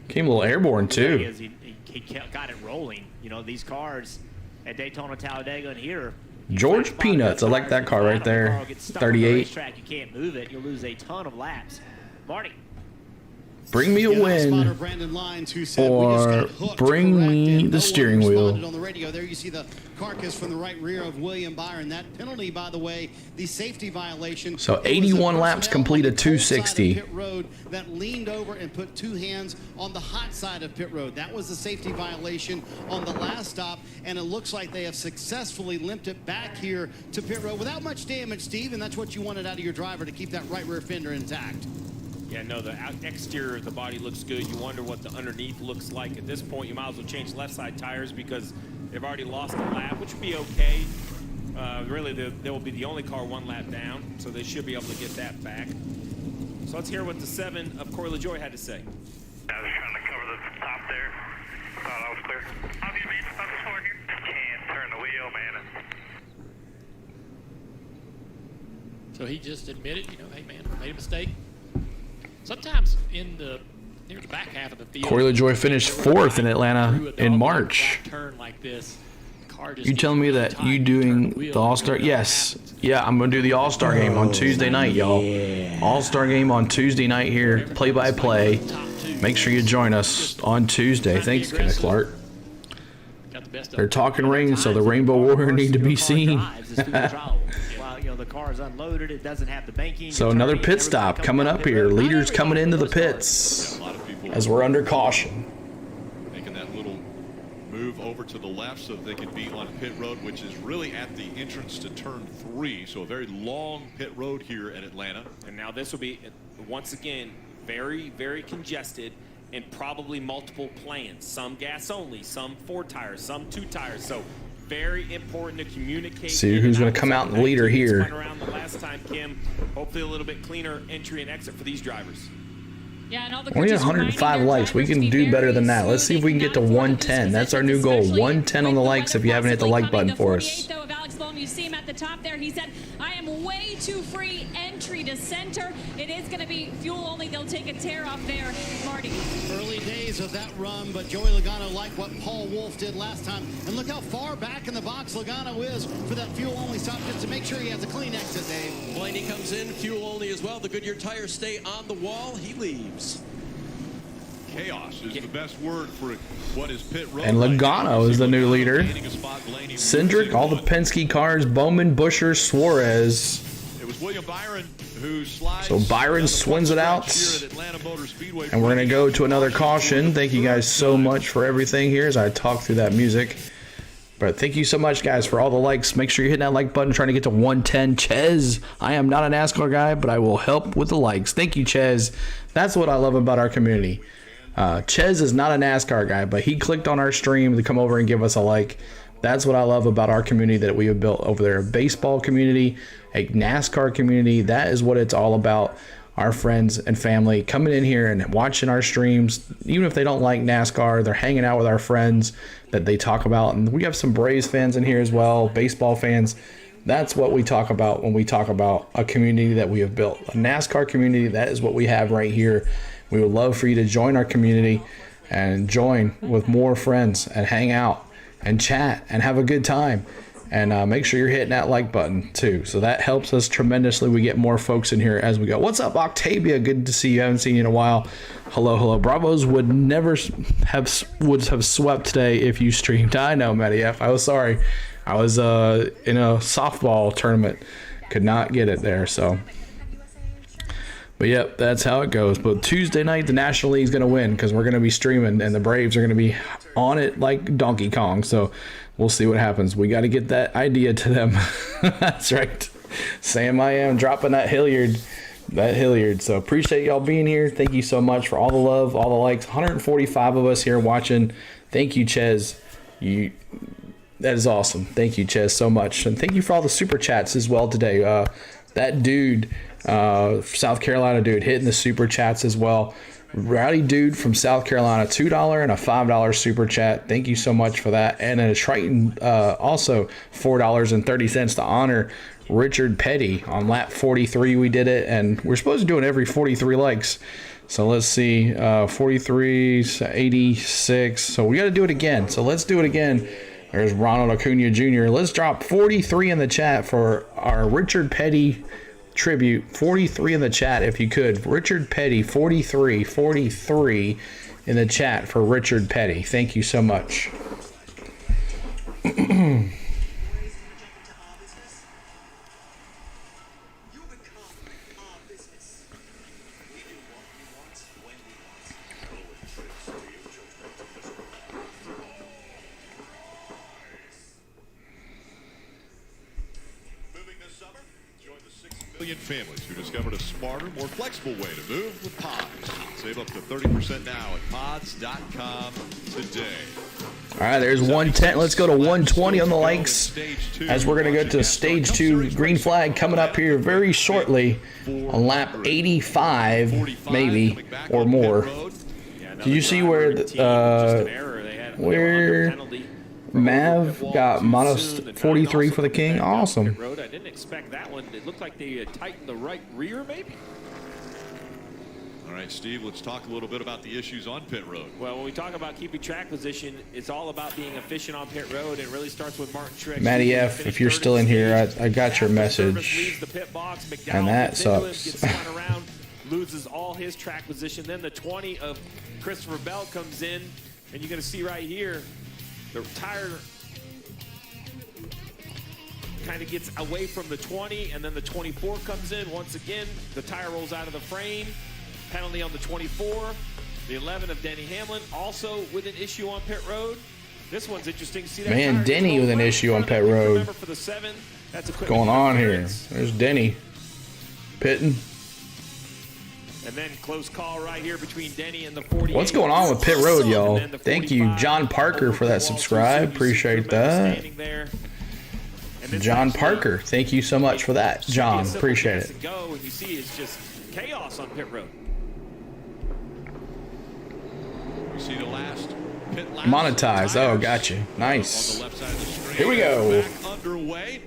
Came a little airborne, too. He got it rolling. You know, these cars at Daytona, Talladega, and here. George Peanuts. I like that car right there. 38. You can't move it. You'll lose a ton of laps. Marty. Bring me a win, or bring me the steering wheel. On the radio there, you see the carcass from the right rear of William Byron. That penalty, by the way, the safety violation. So 81 laps complete at 260. Pit road that leaned over and put two hands on the hot side of pit road. That was the safety violation on the last stop, and it looks like they have successfully limped it back here to pit road without much damage, Steve, and that's what you wanted out of your driver, to keep that right rear fender intact. Yeah, no, the exterior of the body looks good. You wonder what the underneath looks like. At this point, you might as well change left side tires because they've already lost a lap, which would be okay. Really, they will be the only car 1 lap down, so they should be able to get that back. So let's hear what the 7 of Corey LaJoie had to say. I was trying to cover the top there. Thought I was clear. How do you mean about this forward here? Can't turn the wheel, man. So he just admitted, you know, hey man, made a mistake. Sometimes near the back half of the field, Corey LaJoie finished 4th in Atlanta in March. Turn like this, You telling me that you doing the All-Star? Yes. Yeah, I'm going to do the All-Star game on Tuesday night, y'all. All-Star game on Tuesday night here, play-by-play. Make sure you join us on Tuesday. Thanks, Kenneth Clark. They're talking rings, so the Rainbow Warrior need to be seen. Well, you know, the car is unloaded. It doesn't have the banking. So another pit stop coming up here. Leaders coming into the pits as we're under caution. Making that little move over to the left so they can be on pit road, which is really at the entrance to turn 3. So a very long pit road here at Atlanta. And now this will be, once again, very, very congested and probably multiple plans. Some gas only, some 4 tires, some 2 tires. So very important to communicate. See who's going to come out in the leader here. Went around the last time, Kim. Hopefully a little bit cleaner entry and exit for these drivers. Yeah, and all the We have 105 likes. We can do better than that. Let's see if we can get to 110. That's our new goal. 110 on the likes if you haven't hit the like button for us. You see him at the top there. He said, I am way too free entry to center. It is going to be fuel only. They'll take a tear off there, Marty. Early days of that run, but Joey Logano like what Paul Wolfe did last time. And look how far back in the box Logano is for that fuel only stop just to make sure he has a clean exit, Dave. Blaney comes in, fuel only as well. The Goodyear tires stay on the wall. He leaves. Chaos is the best word for what is pit road. And Logano is the new leader. Cindric, all the Penske cars, Bowman, Buescher, Suarez. It was William Byron who slides. So Byron swings it out. And we're going to go to another caution. Thank you guys so much for everything here as I talk through that music. But thank you so much, guys, for all the likes. Make sure you're hitting that like button, trying to get to 110. Ches, I am not a NASCAR guy, but I will help with the likes. Thank you, Ches. That's what I love about our community. Ches is not a NASCAR guy, but he clicked on our stream to come over and give us a like. That's what I love about our community that we have built over there. A baseball community, a NASCAR community. That is what it's all about. Our friends and family coming in here and watching our streams. Even if they don't like NASCAR, they're hanging out with our friends that they talk about. And we have some Braves fans in here as well, baseball fans. That's what we talk about when we talk about a community that we have built. A NASCAR community, that is what we have right here. We would love for you to join our community and join with more friends and hang out and chat and have a good time. And make sure you're hitting that like button too. So that helps us tremendously. We get more folks in here as we go. What's up, Octavia? Good to see you. Haven't seen you in a while. Hello, hello. Bravos would never have swept today if you streamed. I know, Matty F. I was sorry. I was in a softball tournament. Could not get it there, so... But yep, that's how it goes. But Tuesday night, the National League's going to win because we're going to be streaming and the Braves are going to be on it like Donkey Kong. So we'll see what happens. We got to get that idea to them. That's right. Sam I am dropping that Hilliard. So appreciate y'all being here. Thank you so much for all the love, all the likes. 145 of us here watching. Thank you, Ches. That is awesome. Thank you, Ches, so much. And thank you for all the super chats as well today. That dude... South Carolina dude hitting the super chats as well. Rowdy dude from South Carolina, $2 and a $5 super chat. Thank you so much for that. And a Triton also $4.30 to honor Richard Petty on lap 43. We did it, and we're supposed to do it every 43 likes. So let's see, 43, 86. So we got to do it again. So let's do it again. There's Ronald Acuna Jr. Let's drop 43 in the chat for our Richard Petty tribute. 43 in the chat if you could. Richard Petty, 43 in the chat for Richard Petty. Thank you so much. million families who discovered a smarter, more flexible way to move with Pods. Save up to 30% now at pods.com today. All right, there's 110. Let's go to 120 on the likes as we're going to go to stage 2. Green flag coming up here very shortly on lap 85, maybe, or more. Did you see where Mav got minus 43 for the king? Awesome. I didn't expect that one. It looked like they tightened the right rear, maybe. All right, Steve, let's talk a little bit about the issues on pit road. Well, when we talk about keeping track position, it's all about being efficient on pit road. It really starts with Martin Truex. Matty F, if you're still in here, I got your message. And that sucks. Loses all his track position. Then the 20 of Christopher Bell comes in, and you're going to see right here, the tire kind of gets away from the 20, and then the 24 comes in. Once again, the tire rolls out of the frame. Penalty on the 24. The 11 of Denny Hamlin, also with an issue on pit road. This one's interesting to see that. Man, Denny with an issue on pit road. What's going on here? There's Denny pitting. And then close call right here between Denny and the 48. What's going on with pit road, y'all? Thank you, John Parker, for that subscribe. Appreciate that. John Parker, thank you so much for that, John. Appreciate it. Go and you see it's just chaos on pit road. We see the last pit lap. Monetized. Oh, got you. Nice. Here we go. Back underway.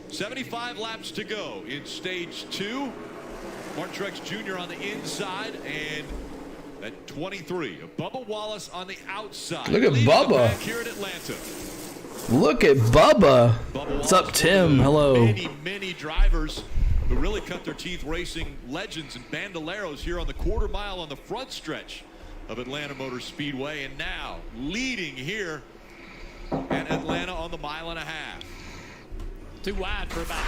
75 laps to go in stage 2. Martin Truex Jr. on the inside, and at 23, Bubba Wallace on the outside. Look at Bubba. Here at Atlanta. Look at Bubba. What's up, Tim? Hello. Many drivers who really cut their teeth racing legends and bandoleros here on the quarter mile on the front stretch of Atlanta Motor Speedway, and now leading here at Atlanta on the 1.5 miles. Too wide for about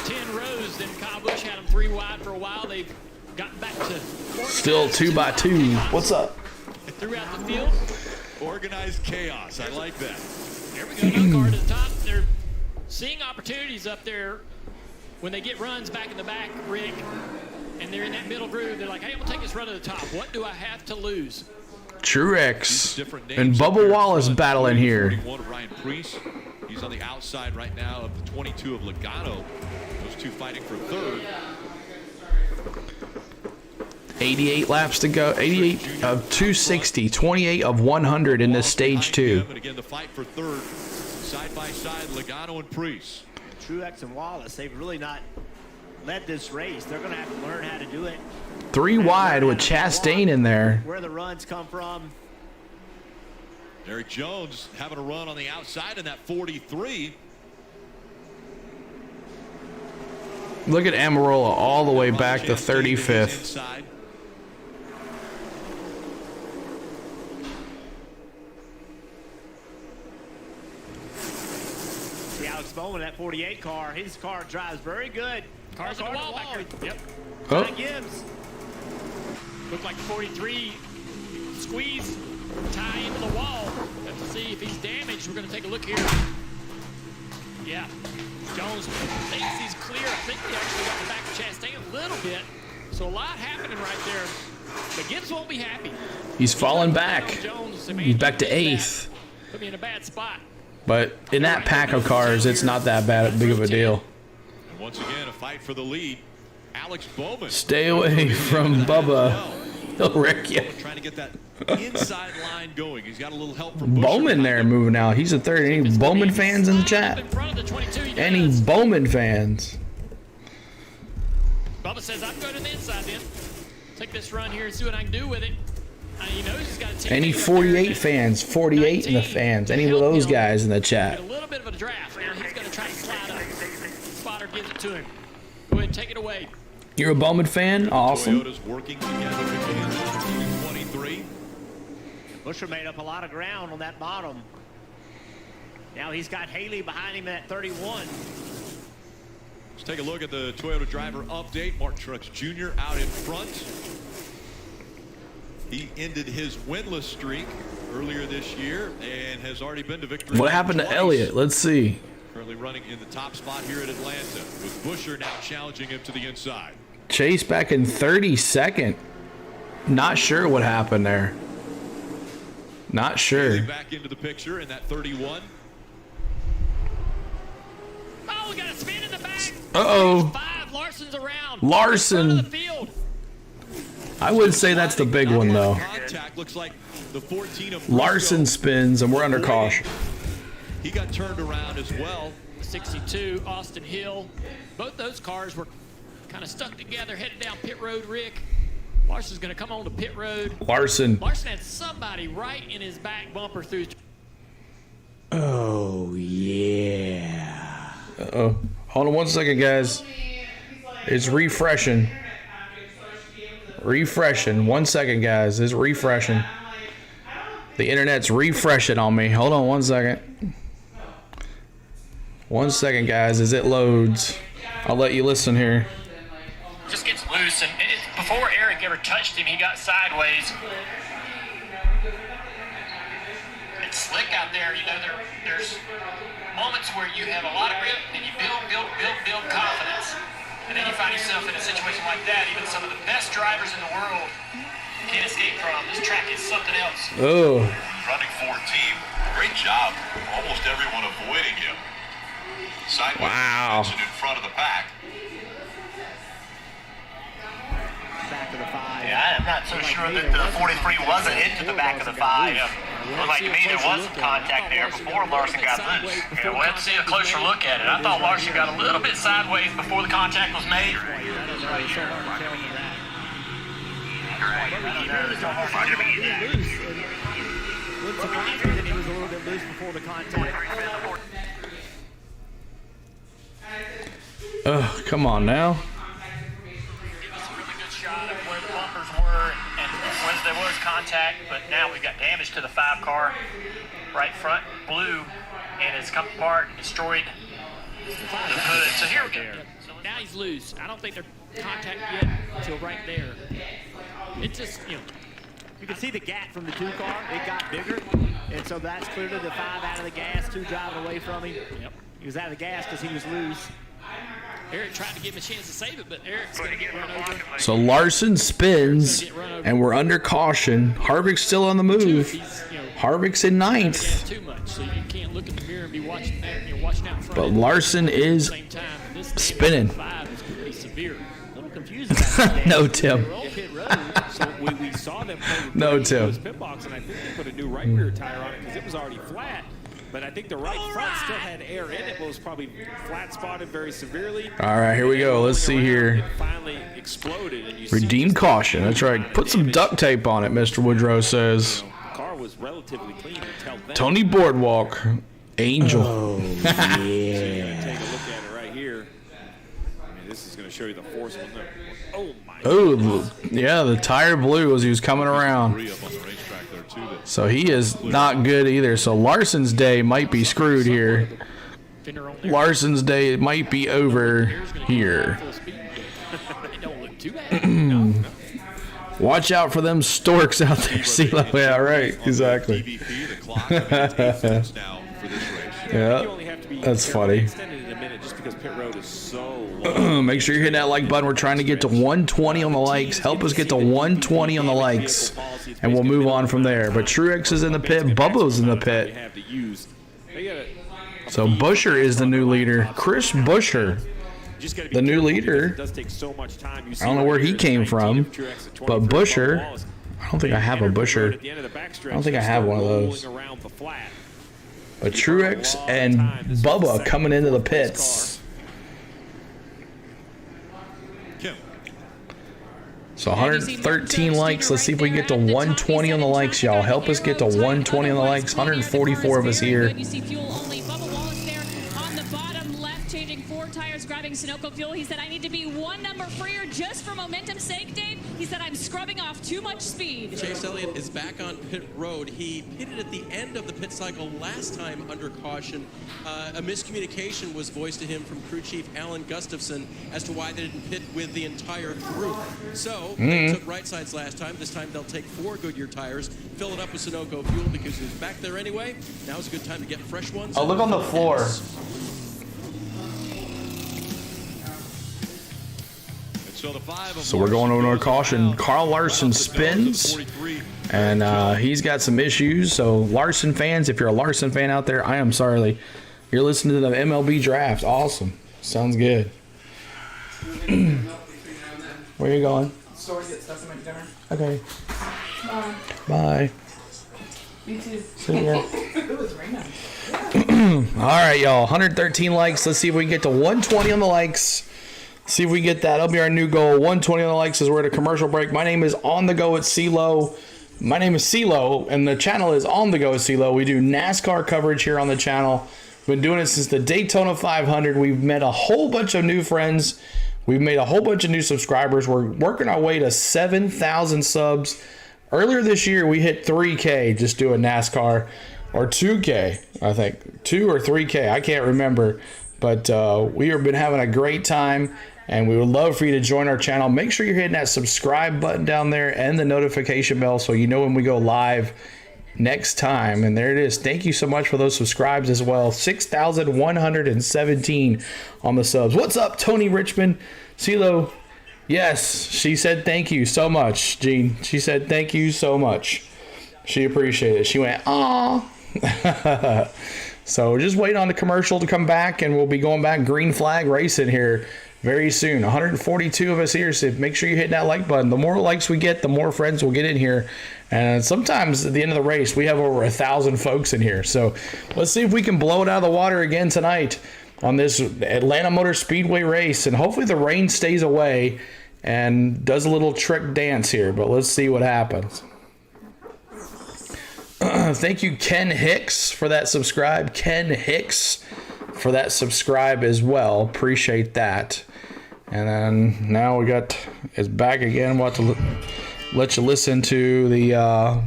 10 rows. Then Kyle Busch had them 3 wide for a while. They've gotten back to still 2x2. What's up? Throughout the field. Organized chaos. I like that. There we go. No car to the top. They're seeing opportunities up there when they get runs back in the back, Rick, and they're in that middle groove. They're like, hey, I'm going to take this run to the top. What do I have to lose? Truex and Bubba Wallace battling here. Ryan Preece. He's on the outside right now of the 22 of Logano. Those two fighting for third. 88 laps to go. 88 of 260. 28 of 100 in this stage 2. And again, the fight for third. Side by side, Logano and Preece. Truex and Wallace, they've really not led this race. They're going to have to learn how to do it. 3 wide with Chastain in there. Where the runs come from. Eric Jones having a run on the outside in that 43. Look at Almirola all the way back to 35th. See Alex Bowman, that 48 car. His car drives very good. Car's on the wall back there. Yep. Oh. Gibbs. Looked like the 43 squeeze tie into the wall. Let's see if he's damaged. We're going to take a look here. Yeah. Jones thinks he's clear. I think he actually got the back of Chastain a little bit. So a lot happening right there. But Gibbs won't be happy. He's falling back. He's back to 8th. Put me in a bad spot. But in that pack of cars, it's not that big of a deal. And once again, a fight for the lead. Alex Bowman. Stay away from Bubba. He'll wreck you. Trying to get that inside line going. He's got a little help from Bowman there moving out. He's a third. Any Bowman fans in the chat? Any Bowman fans? Bubba says, I'm going to the inside then. Take this run here and see what I can do with it. He knows he's got to take any 48 fans, 48 in the fans, any of those guys in the chat. A little bit of a draft. Now he's going to try to slide up. Spotter gives it to him. Go ahead and take it away. You're a Bowman fan? Awesome. Toyota's working together in 23. Busher made up a lot of ground on that bottom. Now he's got Haley behind him at 31. Let's take a look at the Toyota driver update. Martin Truex Jr. out in front. He ended his winless streak earlier this year and has already been to victory. What happened to Elliott? Let's see. Currently running in the top spot here at Atlanta, with Buescher now challenging him to the inside. Chase back in 32nd. Not sure what happened there. Not sure. Back into the picture in that 31. Oh, we got a spin in the back. Uh-oh. Larson's around. Larson. I would say that's the big one, though. Looks like the 14 of Larson spins, and we're under caution. He got turned around as well. 62, Austin Hill. Both those cars were kind of stuck together, headed down pit road, Rick. Larson's going to come on to pit road. Larson had somebody right in his back bumper through. Oh, yeah. Uh-oh. Hold on 1 second, guys. It's refreshing. Refreshing. 1 second, guys. It's refreshing. The internet's refreshing on me. Hold on 1 second. 1 second, guys, as it loads. I'll let you listen here. Just gets loose, and before Aric ever touched him, he got sideways. It's slick out there. You know, there's moments where you have a lot of grip, and you build confidence. And then you find yourself in a situation like that. Even some of the best drivers in the world can't escape from. This track is something else. Oh. Running 14. Great job. Almost everyone avoiding him. Sideways wow. In front of the pack. Back of the 5. Yeah, I'm not so sure that the 43 wasn't into the back of the 5. Looked like to me there was some contact there before Larson got loose. Yeah, we'll have to see a closer look at it. I thought Larson got a little bit sideways before the contact was made. Looked surprised that he was a little bit loose before the contact. Oh, come on now. Give us a really good shot of where the bumpers were and where there was contact, but now we've got damage to the 5 car. Right front blew and has come apart and destroyed the hood. So here we go. So now he's loose. I don't think they're contact yet until right there. It just, you know. You can see the gap from the 2 car. It got bigger, and so that's clearly the 5 out of the gas, 2 driving away from him. Yep. He was out of the gas because he was loose. Aric tried to give him a chance to save it, but Eric's going to get run over. So Larson spins, and we're under caution. Harvick's still on the move. Harvick's in 9th. Too much, so you can't look in the mirror and be watching out in front. But Larson is spinning. Confused about that. No, Tim. So we saw them play no, Tim. pit box, and I think they put a new right rear tire on it because it was already flat. But I think the right front still had air in it, but was probably flat spotted very severely. All right, here we go. Let's see here. It finally exploded. And you Redeem caution. That's right. Put some duct tape on it, Mr. Woodrow says. The car was relatively clean until then. Tony Boardwalk. Angel. Oh, yeah. So you're going to take a look at it right here. I mean, this is going to show you the force on the. Oh, my. Oh, yeah, the tire blew as he was coming around. So he is not good either. So Larson's day might be screwed here. Larson's day might be over here. Watch out for them storks out there. See, yeah, right, exactly. Yeah, that's funny. Make sure you're hitting that like button. We're trying to get to 120 on the likes. Help us get to 120 on the likes, and we'll move on from there. But Truex is in the pit. Bubba's in the pit. So Buescher is the new leader. Chris Buescher, the new leader. I don't know where he came from, but Buescher. I don't think I have a Buescher. I don't think I have one of those. But Truex and Bubba coming into the pits. So 113 likes. Let's see if we can get to 120 on the likes, y'all. Help us get to 120 on the likes. 144 of us here. Changing 4 tires, grabbing Sunoco fuel. He said, I need to be 1 number freer just for momentum's sake, Dave. He said, I'm scrubbing off too much speed. Chase Elliott is back on pit road. He pitted at the end of the pit cycle last time under caution. A miscommunication was voiced to him from crew chief Alan Gustafson as to why they didn't pit with the entire group. So they took right sides last time. This time they'll take 4 Goodyear tires, fill it up with Sunoco fuel because he was back there anyway. Now's a good time to get fresh ones. Oh, look on the floor. So we're going over to a caution. Carl Larson spins, and he's got some issues. So Larson fans, if you're a Larson fan out there, I am sorry. You're listening to the MLB draft. Awesome. Sounds good. Where are you going? Store, get stuff to make dinner. Okay. Bye. Bye. You too. See ya. It was raining. All right, y'all. 113 likes. Let's see if we can get to 120 on the likes. See if we can get that. That'll be our new goal. 120 on the likes as we're at a commercial break. My name is On The Go at CeeLo. My name is CeeLo, and the channel is On The Go at CeeLo. We do NASCAR coverage here on the channel. We've been doing it since the Daytona 500. We've met a whole bunch of new friends. We've made a whole bunch of new subscribers. We're working our way to 7,000 subs. Earlier this year, we hit 3K just doing NASCAR, or 2K, I think. 2 or 3K, I can't remember. But we have been having a great time, and we would love for you to join our channel. Make sure you're hitting that subscribe button down there and the notification bell so you know when we go live next time. And there it is. Thank you so much for those subscribes as well. 6,117 on the subs. What's up, Tony Richmond? CeeLo, yes, she said thank you so much, Jean. She said thank you so much. She appreciated it. She went, aw. So just wait on the commercial to come back, and we'll be going back green flag racing here very soon. 142 of us here, so make sure you hit that like button. The more likes we get, the more friends we'll get in here. And sometimes at the end of the race, we have over 1,000 folks in here. So let's see if we can blow it out of the water again tonight on this Atlanta Motor Speedway race. And hopefully the rain stays away and does a little trick dance here. But let's see what happens. Thank you, Ken Hicks, for that subscribe. Ken Hicks for that subscribe as well. Appreciate that. And then now we got it's back again. We'll have to let you listen to the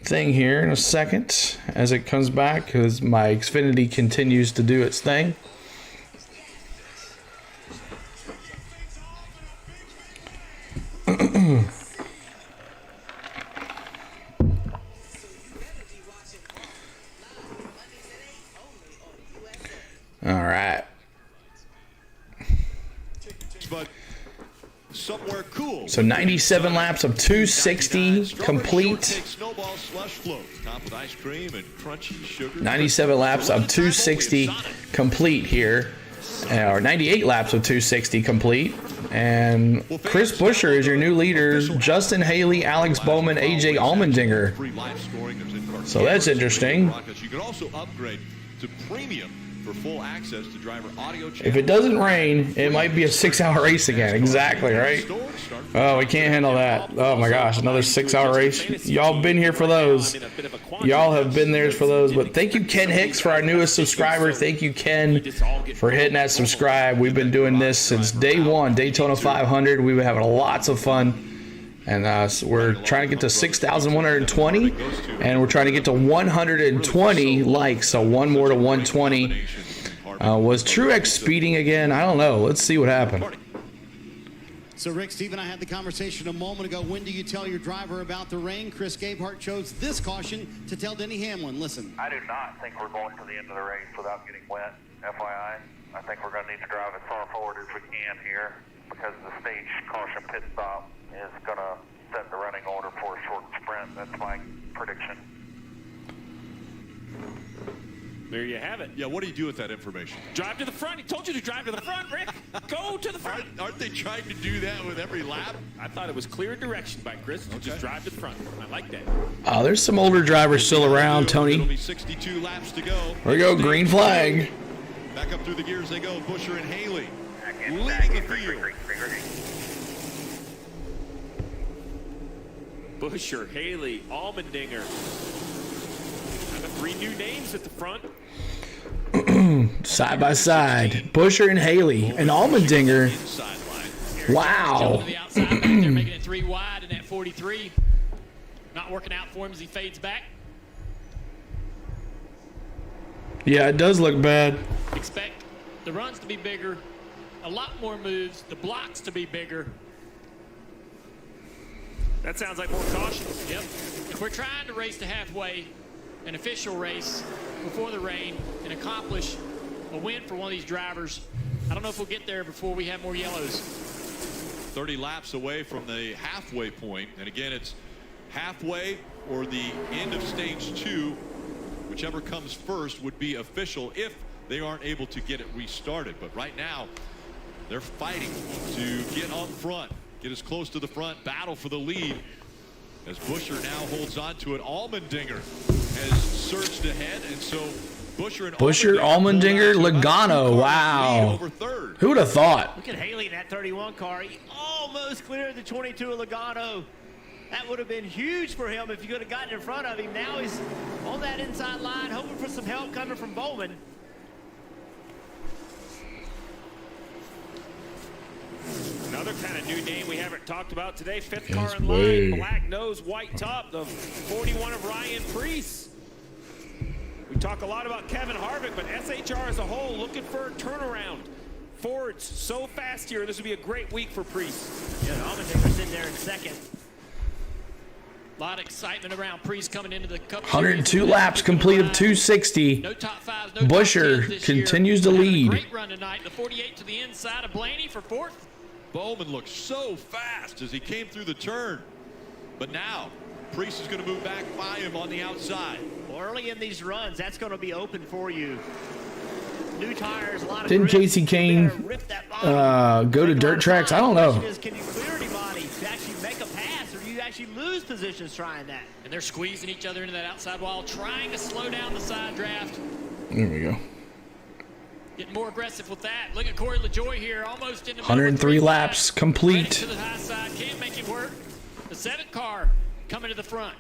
thing here in a second as it comes back, because my Xfinity continues to do its thing. All right. But somewhere cool. So 97 laps of 260 complete. 97 laps of 260 complete here. Or 98 laps of 260 complete. And Chris Buescher is your new leader. Justin Haley, Alex Bowman, AJ Allmendinger. So that's interesting. You can also upgrade to premium for full access to driver audio channels. If it doesn't rain, it might be a 6-hour race again. Exactly, right? Oh, we can't handle that. Oh my gosh, another 6-hour race. Y'all been here for those. Y'all have been there for those. But thank you, Ken Hicks, for our newest subscriber. Thank you, Ken, for hitting that subscribe. We've been doing this since day one, Daytona 500. We've been having lots of fun. And so we're trying to get to 6,120, and we're trying to get to 120 likes. So one more to 120. Was Truex speeding again? I don't know. Let's see what happened. So, Rick, Steve and I had the conversation a moment ago. When do you tell your driver about the rain? Chris Gabehart chose this caution to tell Denny Hamlin. Listen. I do not think we're going to the end of the race without getting wet, FYI. I think we're going to need to drive as far forward as we can here because the stage caution pit stop is going to set the running order for a short sprint. That's my prediction. There you have it. Yeah, what do you do with that information? Drive to the front. He told you to drive to the front, Rick. Go to the front. Aren't they trying to do that with every lap? I thought it was clear direction by Chris to just drive to the front. I like that. There's some older drivers still around, Tony. It'll be 62 laps to go. There we go, green flag. Back up through the gears they go. Buescher and Haley leading the field. Buescher, Haley, Allmendinger. And the 3 new names at the front. Side by side. Buescher and Haley and Allmendinger. Wow. To the outside back there, making it 3 wide in that 43. Not working out for him as he fades back. Yeah, it does look bad. Expect the runs to be bigger, a lot more moves, the blocks to be bigger. That sounds like more caution. Yep. If we're trying to race to halfway, an official race before the rain, and accomplish a win for one of these drivers, I don't know if we'll get there before we have more yellows. 30 laps away from the halfway point. And again, it's halfway or the end of stage 2. Whichever comes first would be official if they aren't able to get it restarted. But right now, they're fighting to get up front, get as close to the front, battle for the lead. As Buescher now holds on to it. Allmendinger has surged ahead, and so Buescher, Allmendinger, Logano. Wow. Who would have thought? Look at Haley in that 31 car. He almost cleared the 22 of Logano. That would have been huge for him if you could have gotten in front of him. Now he's on that inside line, hoping for some help coming from Bowman. Another kind of new name we haven't talked about today. Fifth car in line, black nose, white top, the 41 of Ryan Preece. We talk a lot about Kevin Harvick, but SHR as a whole looking for a turnaround. Ford's so fast here. This would be a great week for Preece. Yeah, Allmendinger's in there in second. A lot of excitement around Preece coming into the Cup 102 laps, complete of 260. No top fives, no Buescher continues to lead. Great run tonight. The 48 to the inside of Blaney for fourth. Bowman looked so fast as he came through the turn. But now, Preece is going to move back by him on the outside. Well, early in these runs, that's going to be open for you. New tires, a lot of Didn't grip. J.C. Kane go to dirt tracks? I don't know. Can you clear anybody to actually make a pass, or do you actually lose positions trying that? And they're squeezing each other into that outside wall, trying to slow down the side draft. There we go. Getting more aggressive with that. Look at Corey LaJoie here, almost in the 103 laps complete. to the high side, can't make it work. The 7th car coming to the front.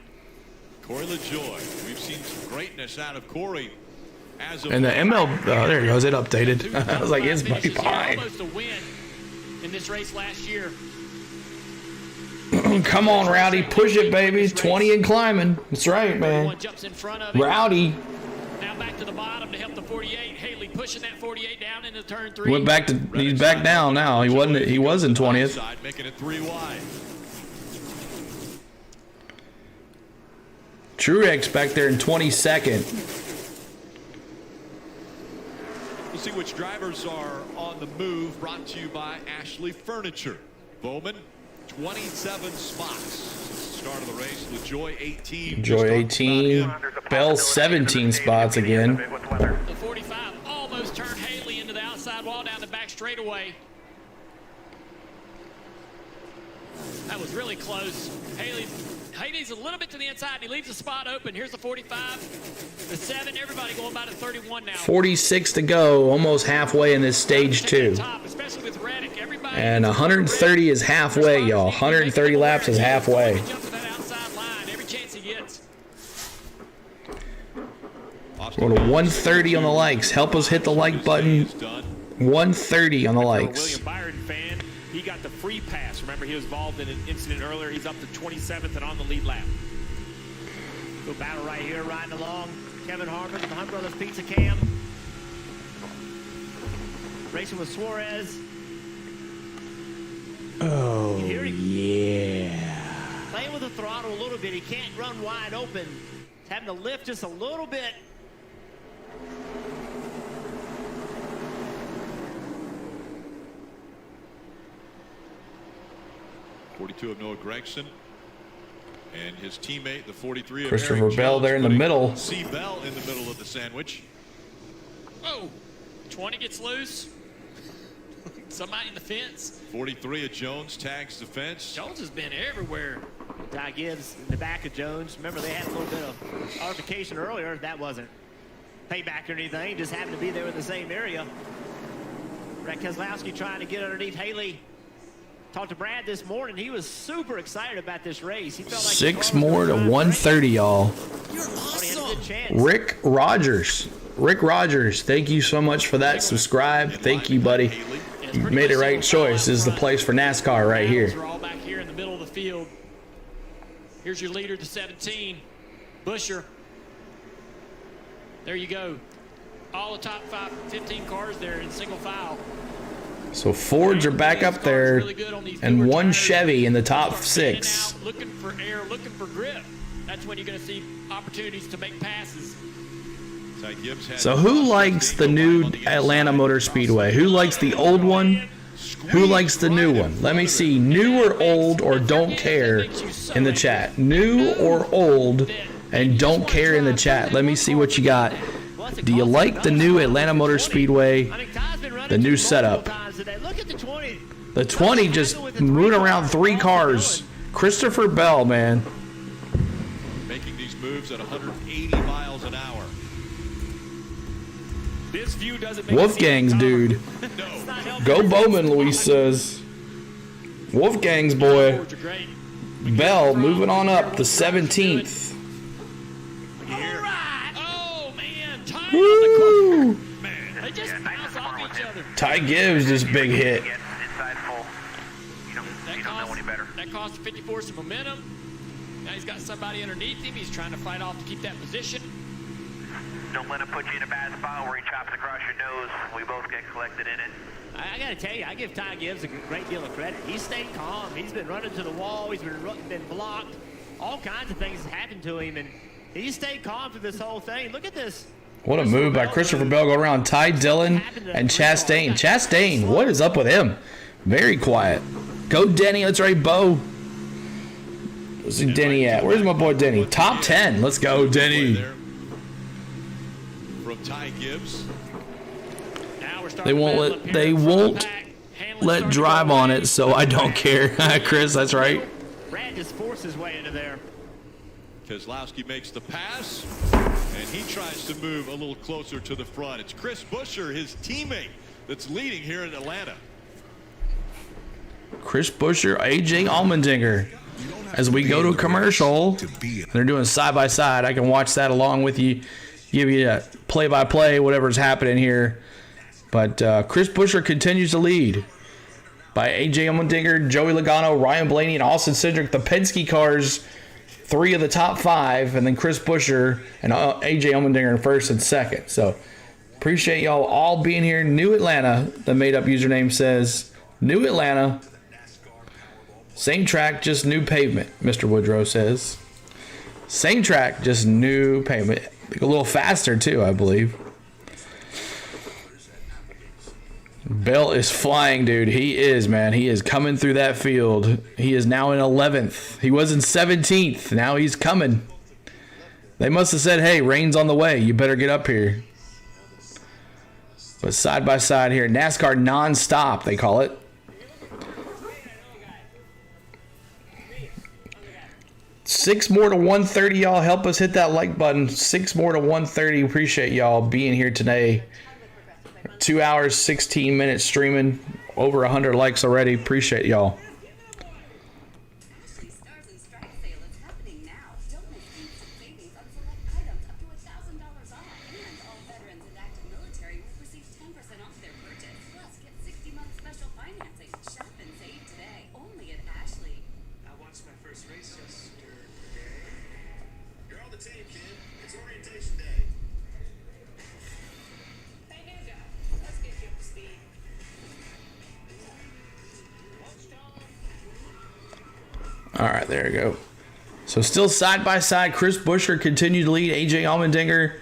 Corey LaJoie. We've seen some greatness out of Corey. As of And the ML, oh, there it goes. It updated. I was like, it's behind. Almost a win in this race last year. Come on, Rowdy. Push it, baby. 20 and climbing. That's right, man. Jumps in front of him. Rowdy. Now back to the bottom to help the 48. Haley pushing that 48 down into turn 3. Went back to, he's back down now. He was in 20th. Making it 3 wide. Truex back there in 22nd. We'll see which drivers are on the move. Brought to you by Ashley Furniture. Bowman, 27 spots since the start of the race. LaJoie, 18. Joy 18. Bell, 17 spots again. The 45 almost turned Haley into the outside wall down the back straightaway. That was really close. Haley's a little bit to the inside, and he leaves the spot open. Here's the 45, the 7, everybody going by the 31 now. 46 to go, almost halfway in this stage 2. Especially with Reddick. Everybody And 130 is halfway, y'all. 130 laps is halfway. every chance he gets. Go to 130 on the likes. Help us hit the like button. 130 on the likes. William Byron fan, he got the free pass. Remember, he was involved in an incident earlier. He's up to 27th and on the lead lap. Good battle right here, riding along. Kevin Harvick, the Hunt Brothers Pizza Cam. Racing with Suarez. Oh, yeah. Playing with the throttle a little bit. He can't run wide open. He's having to lift just a little bit. .42 of Noah Gragson. And his teammate, the 43 of Christopher Eric Bell Jones, there in the middle. C. Bell in the middle of the sandwich. Oh, 20 gets loose. Somebody in the fence. 43 of Jones tags the fence. Jones has been everywhere. Ty Gibbs in the back of Jones. Remember, they had a little bit of altercation earlier. That wasn't payback or anything. Just happened to be there in the same area. Brad Keselowski trying to get underneath Haley. Talked to Brad this morning. He was super excited about this race. He felt like 6 more to 130, y'all. You're awesome. Rick Rogers. Rick Rogers, thank you so much for that. Subscribe. Thank you, buddy. You made the right choice. This is the place for NASCAR right here. We're all back here in the middle of the field. Here's your leader, the 17, Buescher. There you go. All the top 15 cars there in single file. So Fords are back up there, and one Chevy in the top 6. Looking for air, looking for grip. That's when you're going to see opportunities to make passes. So who likes the new Atlanta Motor Speedway? Who likes the old one? Who likes the new one? Let me see. New or old or don't care in the chat. New or old and don't care in the chat. Let me see what you got. Do you like the new Atlanta Motor Speedway? The new setup. The 20 just moving around 3 cars. Christopher Bell, man. Making these moves at 180 miles an hour. This view doesn't make Wolfgang's dude. Go Bowman, Luis says. Wolfgang's boy. Bell moving on up the 17th. Woo! They just bounce off each other. Ty Gibbs, this big hit. That cost 54 some momentum. Now he's got somebody underneath him. He's trying to fight off to keep that position. Don't let him put you in a bad spot where he chops across your nose. We both get collected in it. I got to tell you, I give Ty Gibbs a great deal of credit. He stayed calm. He's been running to the wall. He's been blocked. All kinds of things have happened to him, and he stayed calm through this whole thing. Look at this. What a move by Christopher Bell. Go around Ty Dillon and Chastain. Chastain, what is up with him? Very quiet. Go Denny. Let's rate Bo. Where's Denny at? Where's my boy Denny? Top 10. Let's go, Denny. From Ty Gibbs. They won't let drive on it, so I don't care. Chris, that's right. Brad just forced his way into there. Keselowski makes the pass, and he tries to move a little closer to the front. It's Chris Buescher, his teammate, that's leading here in Atlanta. Chris Buescher, AJ Allmendinger. As we go to a commercial, they're doing side-by-side. I can watch that along with you, give you a play-by-play, whatever's happening here. But Chris Buescher continues to lead by AJ Allmendinger, Joey Logano, Ryan Blaney, and Austin Cindric. The Penske cars, 3 of the top 5, and then Chris Buescher and AJ Allmendinger in first and second. So appreciate y'all all being here. New Atlanta, the made-up username says. New Atlanta. Same track, just new pavement, Mr. Woodrow says. Same track, just new pavement. A little faster, too, I believe. Bell is flying, dude. He is, man. He is coming through that field. He is now in 11th. He was in 17th. Now he's coming. They must have said, hey, rain's on the way. You better get up here. But side by side here, NASCAR non-stop, they call it. 6 more to 130, y'all. Help us hit that like button. 6 more to 130. Appreciate y'all being here today. 2 hours, 16 minutes streaming. Over 100 likes already. Appreciate y'all. All right, there we go. So still side by side, Chris Buescher continued to lead. AJ Allmendinger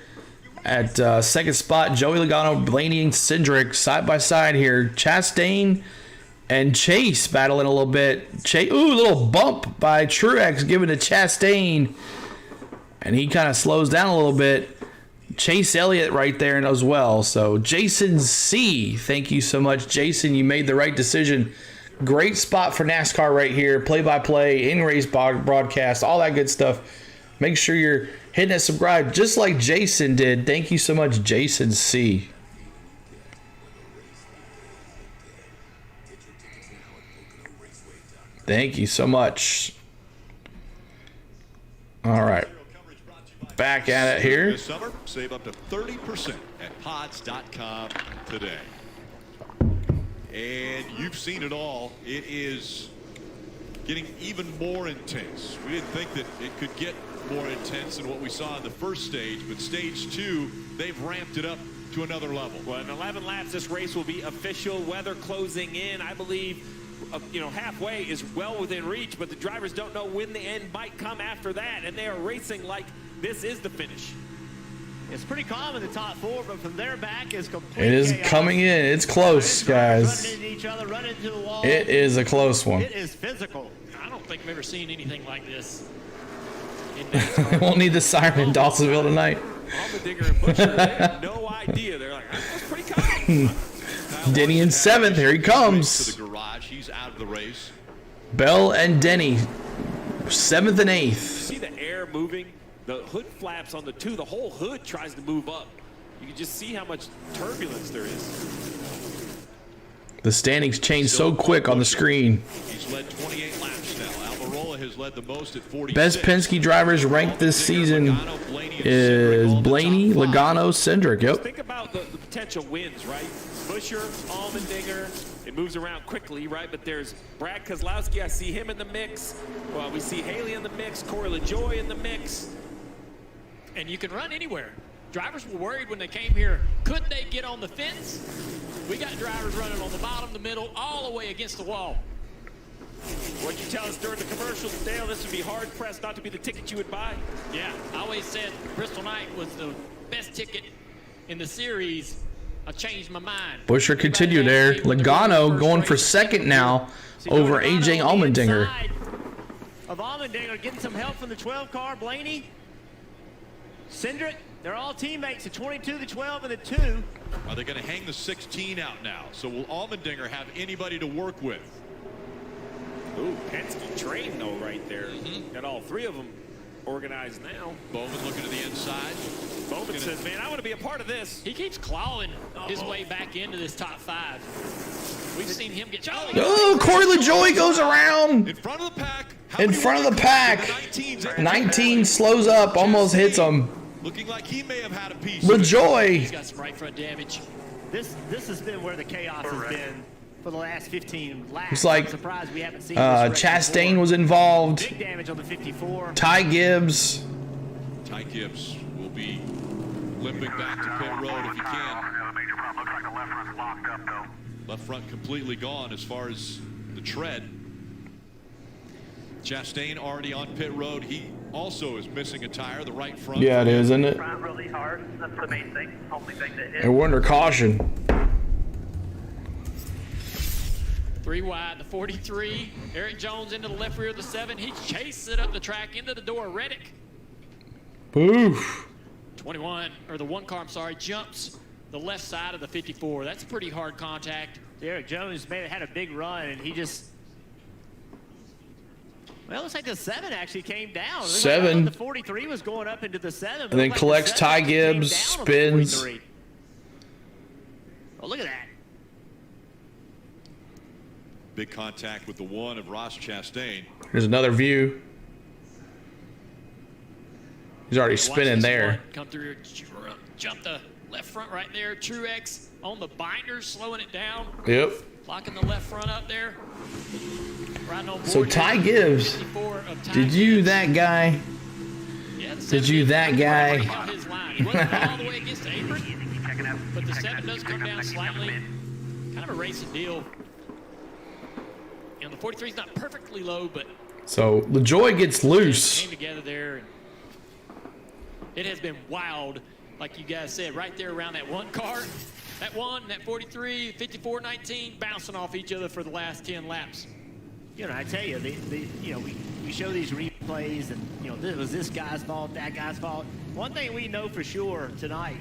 at second spot. Joey Logano, Blaney, and Cindric side by side here. Chastain and Chase battling a little bit. Ooh, little bump by Truex giving to Chastain. And he kind of slows down a little bit. Chase Elliott right there as well. So Jason C., thank you so much, Jason. You made the right decision. Great spot for NASCAR right here. Play-by-play, in-race broadcast, all that good stuff. Make sure you're hitting that subscribe just like Jason did. Thank you so much, Jason C. Thank you so much. All right. Back at it here. This summer, save up to 30% at pods.com today. And you've seen it all. It is getting even more intense. We didn't think that it could get more intense than what we saw in the first stage, but stage 2, they've ramped it up to another level. Well, in 11 laps, this race will be official. Weather closing in, I believe, halfway is well within reach, but the drivers don't know when the end might come after that, and they are racing like this is the finish. It's pretty calm in the top 4, but from there back is complete It is chaos. coming in. It's close, guys. Running into each other, running into the wall. It is a close one. It is physical. I don't think I've ever seen anything like this. We'll need the siren in Dawsonville tonight. Almendinger and Busher, they have no idea. They're like, that's pretty calm. Denny in 7th. Here he comes. To the garage. He's out of the race. Bell and Denny, 7th and 8th. See the air moving? The hood flaps on the 2. The whole hood tries to move up. You can just see how much turbulence there is. The standings change so quick on the screen. He's led 28 laps now. Almirola has led the most at 46. Best Penske drivers ranked this season is Blaney, Logano, Cindric. Yep. Think about the potential wins, right? Busher, Almendinger, it moves around quickly, right? But there's Brad Keselowski. I see him in the mix. Well, we see Haley in the mix, Corey LaJoie in the mix. And you can run anywhere. Drivers were worried when they came here. Could they get on the fence? We got drivers running on the bottom, the middle, all the way against the wall. What'd you tell us during the commercials, Dale? This would be hard-pressed not to be the ticket you would buy? Yeah, I always said Bristol Night was the best ticket in the series. I changed my mind. Busher continued there. Logano going for 2nd now over AJ Allmendinger. Of Allmendinger getting some help from the 12 car, Blaney, Cindric, they're all teammates, the 22, the 12, and the 2. Are they going to hang the 16 out now? So will Allmendinger have anybody to work with? Ooh, Penske train though right there. Got all 3 of them organized now. Bowman looking to the inside. Bowman says, man, I want to be a part of this. He keeps clawing his way back into this top 5. We've seen him get... Oh, Corey LaJoie goes around. In front of the pack. In front of the pack. 19 slows up, almost hits him. Looking like he may have had a piece. LaJoie. He's got some right front damage. This has been where the chaos has been for the last 15 laps. It's like I'm surprised we haven't seen this Chastain was involved. big damage on the 54. Ty Gibbs. Ty Gibbs will be limping back to pit road if he can. Left front completely gone as far as the tread. Chastain already on pit road. He also is missing a tire, the right front. Yeah, it is, isn't it? Really hard. That's the main thing. Only thing that is. And we're under caution. 3 wide, the 43. Eric Jones into the left rear of the 7. He chased it up the track into the door. Reddick. Boof. 21, or the 1 car, I'm sorry, jumps the left side of the 54. That's pretty hard contact. Eric Jones had a big run, and he just... Well, it looks like the 7 actually came down. 7. The 43 was going up into the 7. And then collects Ty Gibbs, spins. Oh, look at that. Big contact with the 1 of Ross Chastain. Here's another view. He's already spinning there. Come through, jump the left front right there. Truex on the binders, slowing it down. Yep. Locking the left front up there. So Ty Gibbs, did you that guy? Did you that guy? He wasn't all the way against the apron, but the 7 does come down slightly. Kind of a racing deal. You know, the 43 is not perfectly low, but So LaJoie gets loose. came together there. And it has been wild, like you guys said, right there around that 1 car. That 1, that 43, 54, 19, bouncing off each other for the last 10 laps. You know, I tell you, we show these replays, and this was this guy's fault, that guy's fault. One thing we know for sure tonight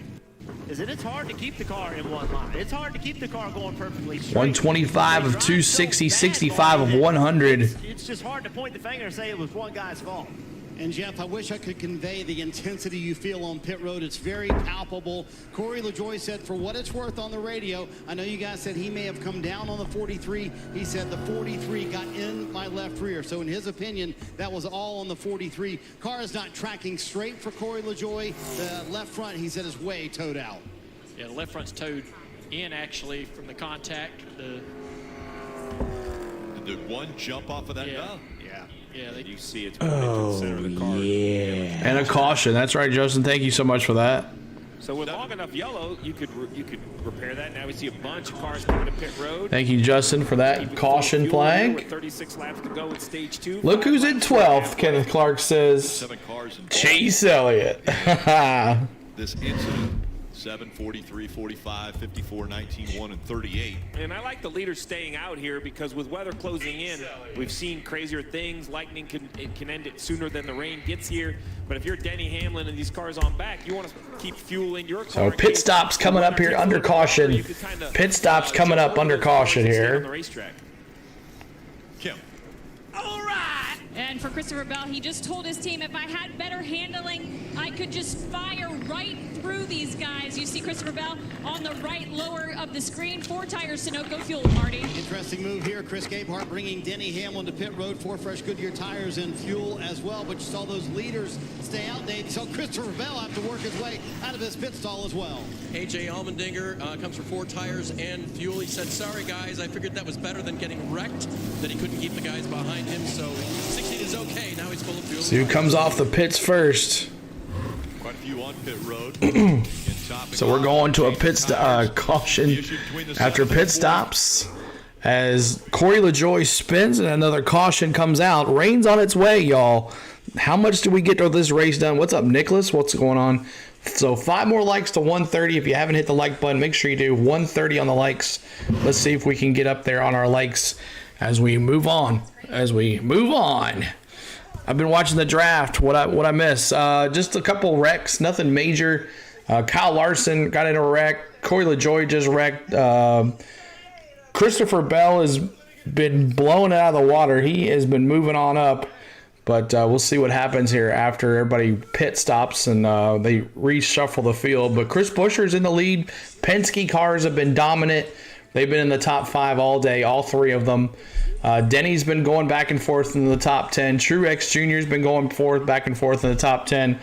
is that it's hard to keep the car in one line. It's hard to keep the car going perfectly straight. 125 of 260, 65 of 100. It's just hard to point the finger and say it was one guy's fault. And Jeff, I wish I could convey the intensity you feel on pit road. It's very palpable. Corey LaJoie said, for what it's worth on the radio, I know you guys said he may have come down on the 43. He said the 43 got in my left rear. So in his opinion, that was all on the 43. Car is not tracking straight for Corey LaJoie. The left front, he said, is way towed out. Yeah, the left front's towed in, actually, from the contact. Did the 1 jump off of that? Yeah. Yeah, you see it's Oh, into the center of the car. yeah. And a caution. That's right, Justin. Thank you so much for that. So with long enough yellow, you could repair that. Now we see a bunch of cars coming to pit road. Thank you, Justin, for that caution flag. With 36 laps to go in stage 2. Look who's in 12th, Kenneth Clark says. 7 cars in Chase Elliott. this incident. 7, 43, 45, 54, 19, 1, and 38. And I like the leaders staying out here because with weather closing in, we've seen crazier things. Lightning can end it sooner than the rain gets here. But if you're Denny Hamlin and these cars on back, you want to keep fuel in your car. So pit stops coming up here under caution. Pit stops coming up under caution here. On the racetrack. Kim. All right. And for Christopher Bell, he just told his team, if I had better handling, I could just fire right through these guys. You see Christopher Bell on the right lower of the screen. 4 tires, Sunoco fuel, Marty. Interesting move here. Chris Gabehart bringing Denny Hamlin to pit road. 4 fresh Goodyear tires and fuel as well. But you saw those leaders stay out, Dave. You saw Christopher Bell have to work his way out of his pit stall as well. A.J. Allmendinger comes for 4 tires and fuel. He said, sorry, guys, I figured that was better than getting wrecked, that he couldn't keep the guys behind him. So 16 is okay. Now he's full of fuel. So who comes off the pits first? Quite a few on pit road. So we're going to a pit caution after pit stops as Corey LaJoie spins and another caution comes out. Rain's on its way, y'all. How much do we get to this race done? What's up, Nicholas? What's going on? So 5 more likes to 130. If you haven't hit the like button, make sure you do 130 on the likes. Let's see if we can get up there on our likes as we move on. I've been watching the draft. What I miss? Just a couple wrecks, nothing major. Kyle Larson got in a wreck. Corey LaJoie just wrecked. Christopher Bell has been blowing it out of the water. He has been moving on up. But we'll see what happens here after everybody pit stops and they reshuffle the field. But Chris Buescher's in the lead. Penske cars have been dominant. They've been in the top 5 all day, all 3 of them. Denny's been going back and forth in the top 10. Truex Jr.'s been going back and forth in the top 10.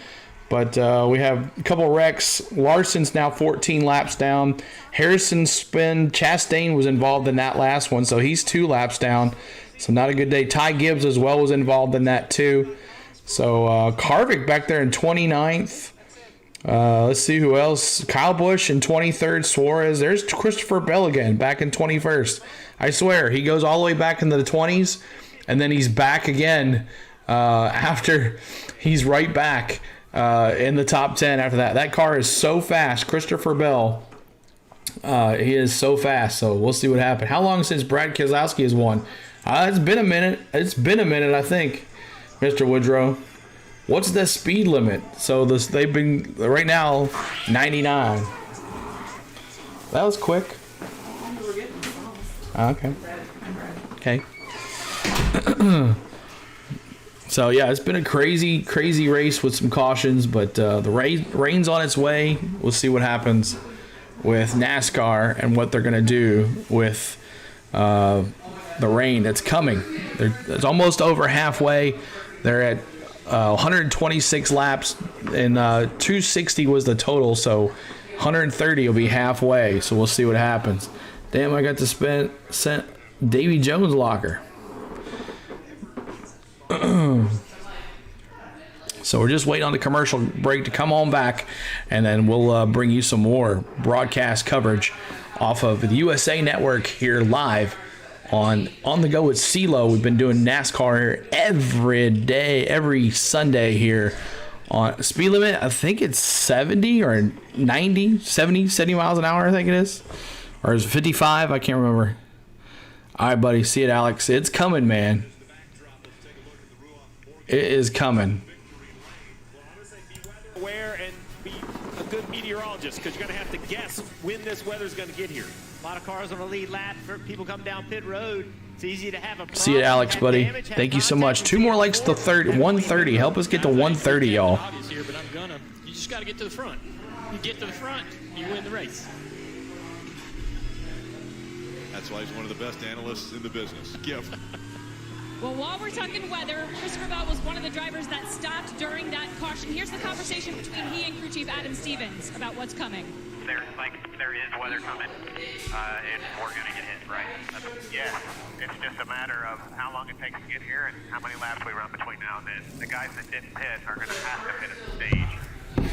But we have a couple wrecks. Larson's now 14 laps down. Harrison's spin. Chastain was involved in that last one, so he's 2 laps down. So not a good day. Ty Gibbs as well was involved in that too. So Harvick back there in 29th. Let's see who else. Kyle Busch in 23rd. Suarez. There's Christopher Bell again back in 21st. I swear, he goes all the way back into the 20s, and then he's back again after he's right back in the top 10 after that. That car is so fast. Christopher Bell, he is so fast. So we'll see what happens. How long since Brad Keselowski has won? It's been a minute. I think, Mr. Woodrow. What's the speed limit? So they've been right now 99. That was quick. Okay. So yeah, it's been a crazy race with some cautions, but the rain's on its way. We'll see what happens with NASCAR and what they're gonna do with the rain that's coming. It's almost over halfway. They're at 126 laps, and 260 was the total, so 130 will be halfway. So we'll see what happens. Damn, I got to sent Davy Jones' locker. So we're just waiting on the commercial break to come on back, and then we'll bring you some more broadcast coverage off of the USA Network here live on the Go with CeeLo. We've been doing NASCAR here every day, every Sunday here on speed limit. I think it's 70 or 90, 70 miles an hour, I think it is. Or is it 55? I can't remember. All right, buddy. See it, Alex. It's coming, man. It is coming. Aware and be a good meteorologist because you're going to have to guess when this weather's going to get here. A lot of cars on the lead lap. People come down pit road. It's easy to have a See it, Alex, buddy. Thank you so much. 2 more likes to 130. Help us get to 130, y'all. Here, but you just got to get to the front. You get to the front, you win the race. That's why he's one of the best analysts in the business. Give. Well, while we're talking weather, Christopher Bell was one of the drivers that stopped during that caution. Here's the conversation between he and crew chief Adam Stevens about what's coming. There is weather coming, and we're going to get hit, right? Yeah, it's just a matter of how long it takes to get here and how many laps we run between now and then. The guys that didn't pit are going to have to pit at the stage.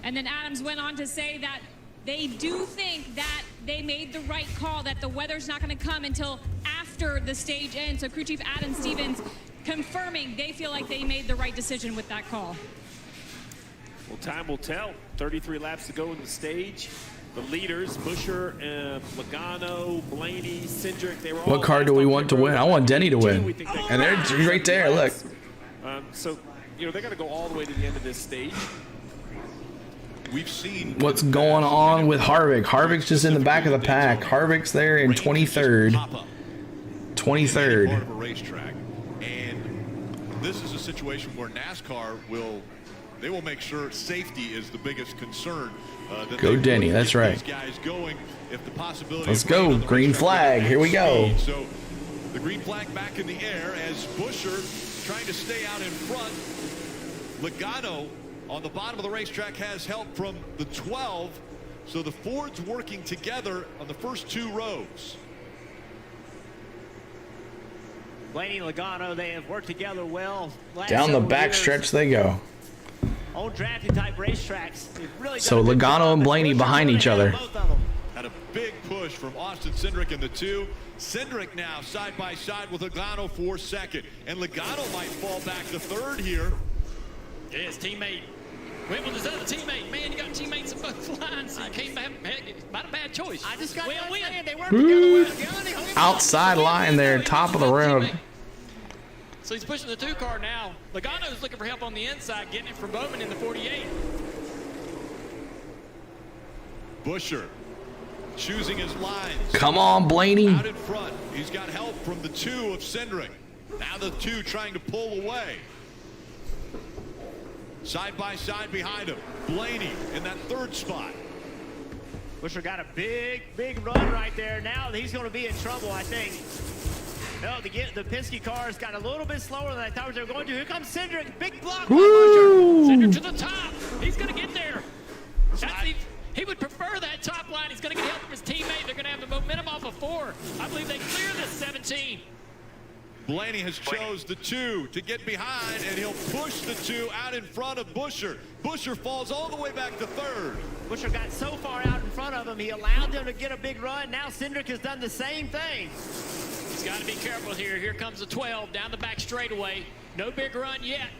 And then Adams went on to say that they do think that they made the right call, that the weather's not going to come until after the stage ends. So crew chief Adam Stevens confirming they feel like they made the right decision with that call. Well, time will tell. 33 laps to go in the stage. The leaders, Buscher, Logano, Blaney, Cindric, they were all. What car do we want to win? I want Denny to win. And there, he's right there. Look. So, you know, they're going to go all the way to the end of this stage. We've seen what's going on with Harvick. Harvick's just in the back of the pack. Harvick's there in 23rd. 23rd. Part of a racetrack. And this is a situation where NASCAR will make sure safety is the biggest concern. Go Denny, that's right. These guys going if the possibility. Let's go. Green flag. Here we go. So the green flag back in the air as Buscher trying to stay out in front. Logano on the bottom of the racetrack has help from the 12. So the Fords working together on the first 2 rows. Blaney and Logano, they have worked together well. Down the back stretch they go. Old drafting type racetracks. Really so Logano and Blaney behind each other. Had a big push from Austin Cindric in the 2. Cindric now side by side with Logano for second. And Logano might fall back to third here. Yeah, his teammate went with his other teammate. Man, you got teammates in both lines. He came back. Not a bad choice. I just got win. They worked together well. Outside line there, top of the road. So he's pushing the 2 car now. Logano's looking for help on the inside, getting it from Bowman in the 48. Buscher choosing his lines. Come on, Blaney. Out in front. He's got help from the 2 of Cindric. Now the 2 trying to pull away. Side by side behind him. Blaney in that 3rd spot. Buscher got a big run right there. Now he's going to be in trouble, I think. No, the Penske cars got a little bit slower than I thought they were going to. Here comes Cindric. Big block by Buscher. Cindric to the top. He's going to get there. He would prefer that top line. He's going to get help from his teammate. They're going to have the momentum off of 4. I believe they clear this 17. Blaney has chose the 2 to get behind, and he'll push the 2 out in front of Buscher. Buscher falls all the way back to 3rd. Buscher got so far out in front of him, he allowed them to get a big run. Now Cindric has done the same thing. He's got to be careful here. Here comes the 12 down the back straightaway. No big run yet.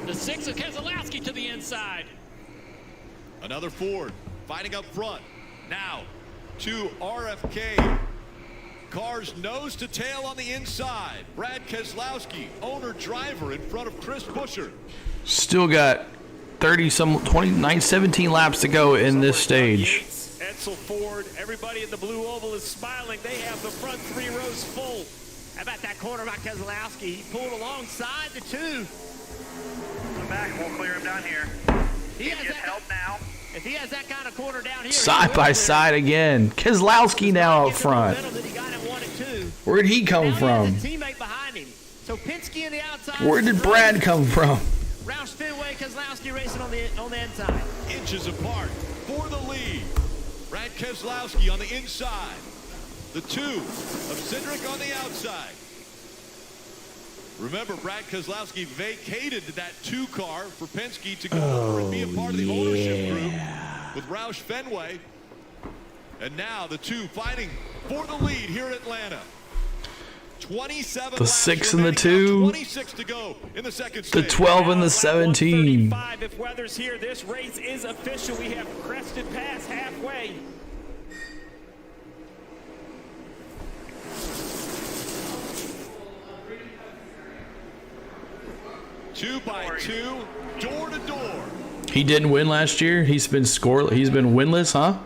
The 6 of Keselowski to the inside. Another Ford fighting up front. Now, 2 RFK cars nose to tail on the inside. Brad Keselowski, owner driver in front of Chris Buscher. Still got 17 laps to go in this stage. Edsel Ford, everybody in the blue oval is smiling. They have the front 3 rows full. How about that corner by Keselowski? He pulled alongside the 2. Come back, we'll clear him down here. He has help now. If he has that kind of corner down here, side by side again. Keselowski now up front. Where'd he come from? Teammate behind him. So Penske on the outside. Where did Brad come from? Roush Fenway, Keselowski racing on the inside. Inches apart for the lead. Brad Keselowski on the inside. The 2 of Cindric on the outside. Remember, Brad Keselowski vacated that 2 car for Penske to go over and be a part of the ownership group with Roush Fenway. And now the 2 fighting for the lead here at Atlanta. 27 the 6 and the 2. 26 to go in the second stage. The 12 and the 17. If weather's here, this race is official. We have crested past halfway. Two by 2, door to door. He didn't win last year. He's been winless, huh?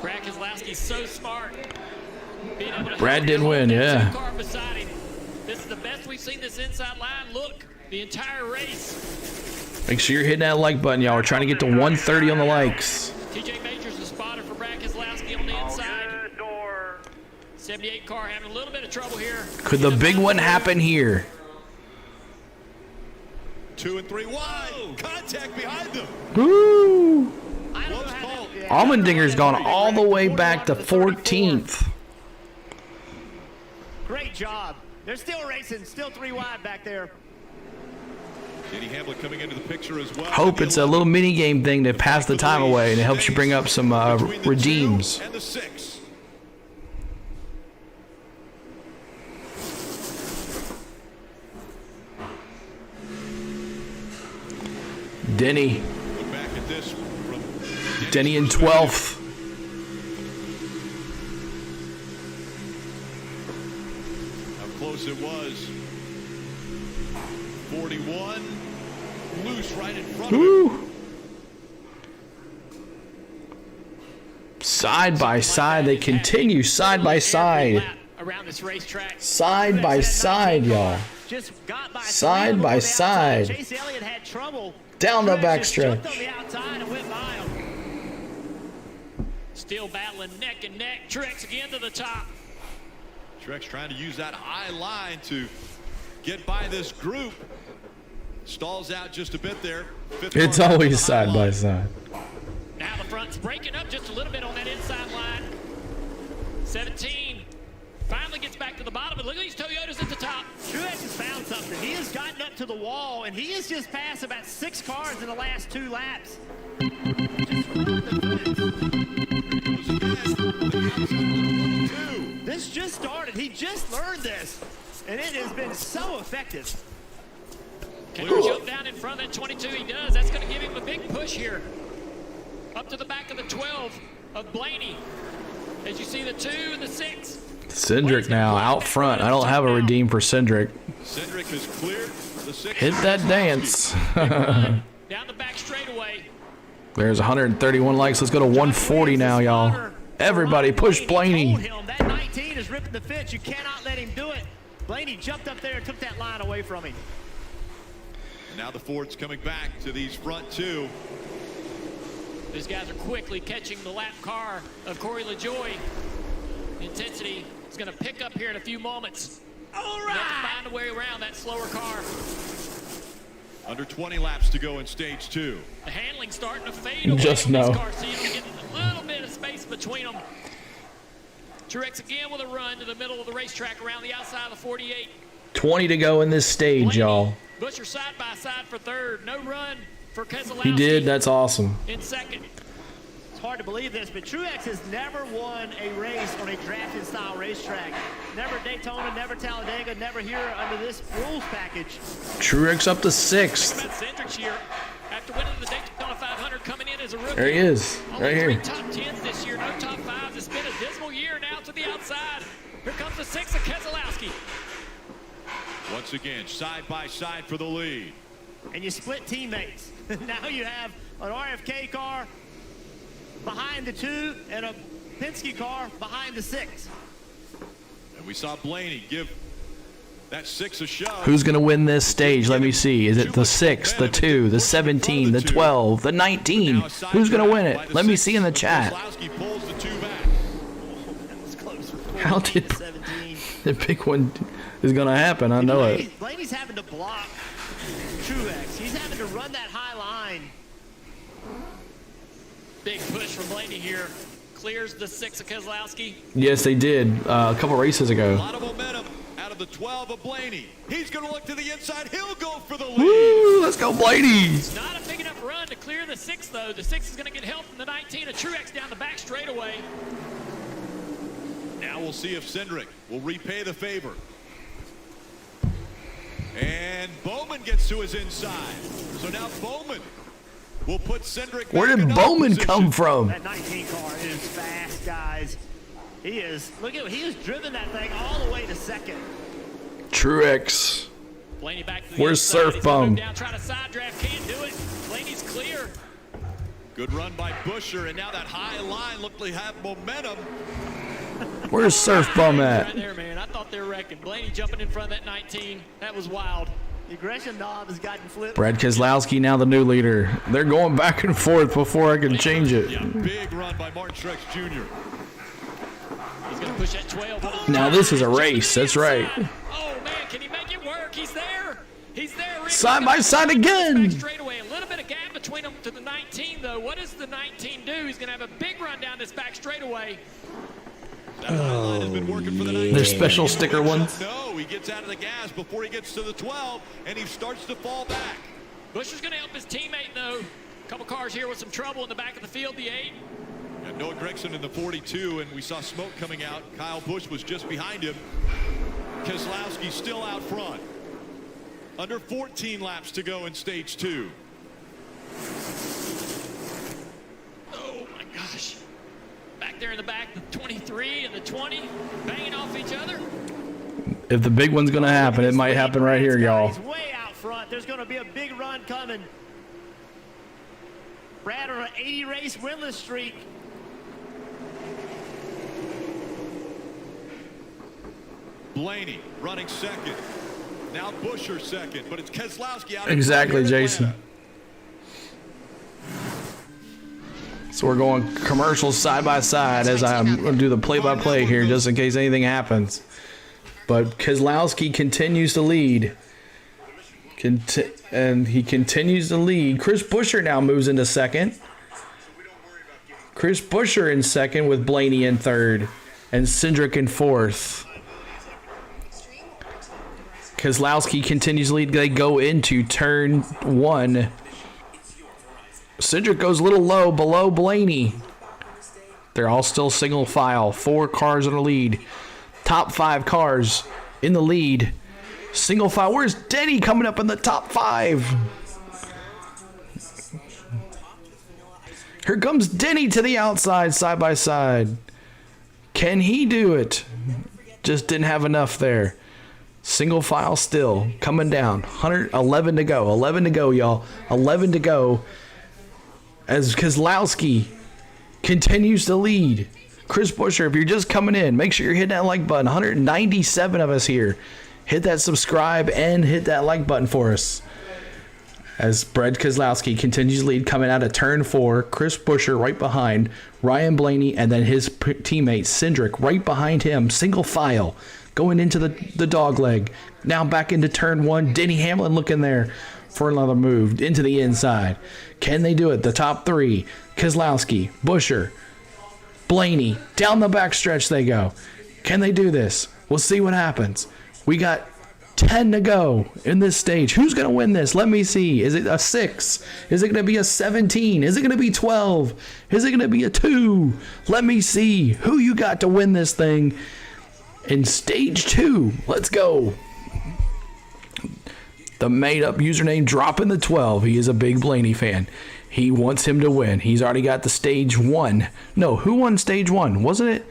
Brad Keselowski's so smart. Brad didn't win, yeah. This is the best we've seen this inside line look the entire race. Make sure you're hitting that like button, y'all. We're trying to get to 130 on the likes. TJ Majors is spotted for Brad Keselowski on the inside. 78 car having a little bit of trouble here. Could the big one happen here? 2 and 3 wide. Contact behind them. Woo! Allmendinger's gone all the way back to 14th. Great job. They're still racing, still 3 wide back there. Denny Hamlin coming into the picture as well. Hope it's a little mini game thing to pass the time away, and it helps you bring up some redeems. And the 6. Denny. Look back at this from Denny in 12th. How close it was. 41. Loose right in front of him. Side by side, they continue side by side. Around this racetrack. Side by side, y'all. Side by side. Chase Elliott had trouble. Down the Truex just jumped backstretch. on the outside and went by him. Still battling neck and neck. Truex again to the top. Truex trying to use that high line to get by this group. Stalls out just a bit there. It's always side by side. Now the front's breaking up just a little bit on that inside line. 17 finally gets back to the bottom, but look at these Toyotas at the top. Truex has found something. He has gotten up to the wall, and he has just passed about 6 cars in the last 2 laps. This just started. He just learned this, and it has been so effective. Can he jump down in front of that 22? He does. That's going to give him a big push here. Up to the back of the 12 of Blaney. As you see the 2 and the 6. Cindric now out front. I don't have a redeem for Cindric. Cindric has cleared the 6. Hit that dance. Down the back straightaway. There's 131 likes. Let's go to 140 now, y'all. Everybody push Blaney. That 19 is ripping the fence. You cannot let him do it. Blaney jumped up there and took that line away from him. Now the Ford's coming back to these front 2. These guys are quickly catching the lap car of Corey LaJoie. Intensity is going to pick up here in a few moments. All right. Find a way around that slower car. Under 20 laps to go in stage 2. The handling's starting to fade away Just from know. these cars, so you're getting a little bit of space between them. Truex again with a run to the middle of the racetrack around the outside of the 48. 20 to go in this stage, y'all. Busher side by side for third. No run for Keselowski. He did. That's awesome. In second. It's hard to believe this, but Truex has never won a race on a drafted style racetrack. Never Daytona, never Talladega, never here under this rules package. Truex up to 6th. Think about Cindric here. After winning the Daytona 500, coming in as a rookie. There he is, Only right 3 here. top 10s this year, no top 5s. It's been a dismal year now to the outside. Here comes the 6 of Keselowski. Once again, side by side for the lead. And you split teammates. Now you have an RFK car behind the 2 and a Penske car behind the 6. And we saw Blaney give that 6 a shove. Who's going to win this stage? Let me see. Is it the 6, the 2, the 17, the 12, the 19? Who's going to win it? Let me see in the chat. Keselowski pulls the 2 back. That was close. How did the big one is going to happen? I know it. Blaney's having to block Truex. He's having to run that high line. Big push from Blaney here. Clears the 6 of Keselowski. Yes, they did a couple races A ago. lot of momentum out of the 12 of Blaney. He's going to look to the inside. He'll go for the lead. Woo, let's go, Blaney. It's not a big enough run to clear the 6, though. The 6 is going to get help from the 19 of Truex down the back straightaway. Now we'll see if Cindric will repay the favor. And Bowman gets to his inside. So now Bowman will put Cindric Where back did in Bowman position. come from? That 19 car is fast, guys. He is. Look at, he has driven that thing all the way to second. Truex. Blaney back to the Where's inside. Surf He's gonna Bum? move down, try to side draft, can't do it. Blaney's clear. Good run by Busher, and now that high line looked to have momentum. Where's Surf Bum Right at? there, man. I thought they were wrecking. Blaney jumping in front of that 19. That was wild. The aggression knob has gotten flipped. Brad Keselowski now the new leader. They're going back and forth before I can change it. Yeah, big run by Martin Truex Jr. He's going to push that 12. Now this is a race. That's right. Oh, man. Can he make it work? He's there. He's there. Rick. Side by side again. Straight away. A little bit of gap between them to the 19, though. What does the 19 do? He's going to have a big run down this back straightaway. That high line has been working for the 19. There's special sticker ones. No, he gets out of the gas before he gets to the 12, and he starts to fall back. Busher's going to help his teammate, though. A couple cars here with some trouble in the back of the field, the 8. And Noah Gragson in the 42, and we saw smoke coming out. Kyle Busch was just behind him. Keselowski still out front. Under 14 laps to go in stage 2. back there in the back, the 23 and the 20, banging off each other. If the big one's going to happen, it might happen right here, y'all. He's way out front. There's going to be a big run coming. Brad on an 80 race winless streak. Blaney running second. Now Buscher second, but it's Keselowski out. Exactly, Jason. So we're going commercials side by side as I'm going to do the play-by-play here just in case anything happens. But Keselowski continues to lead. And he continues to lead. Chris Buescher now moves into second. Chris Buescher in second with Blaney in third. And Cindric in fourth. Keselowski continues to lead. They go into turn one. Cindric goes a little low below Blaney. They're all still single file. 4 cars in the lead. Top 5 cars in the lead. Single file. Where's Denny coming up in the top 5? Here comes Denny to the outside, side by side. Can he do it? Just didn't have enough there. Single file still coming down. 111 to go. 11 to go, y'all. 11 to go. As Keselowski continues to lead. Chris Buescher, if you're just coming in, make sure you're hitting that like button. 197 of us here. Hit that subscribe and hit that like button for us. As Brad Keselowski continues to lead, coming out of turn 4. Chris Buescher right behind Ryan Blaney, and then his teammate Cindric right behind him. Single file going into the dog leg. Now back into turn 1. Denny Hamlin looking there for another move into the inside. Can they do it? The top 3. Keselowski, Buescher, Blaney. Down the back stretch they go. Can they do this? We'll see what happens. We got 10 to go in this stage. Who's going to win this? Let me see. Is it a 6? Is it going to be a 17? Is it going to be 12? Is it going to be a 2? Let me see who you got to win this thing in stage 2. Let's go. The made-up username dropping the 12. He is a big Blaney fan. He wants him to win. He's already got the stage 1. No, who won stage 1? Wasn't it?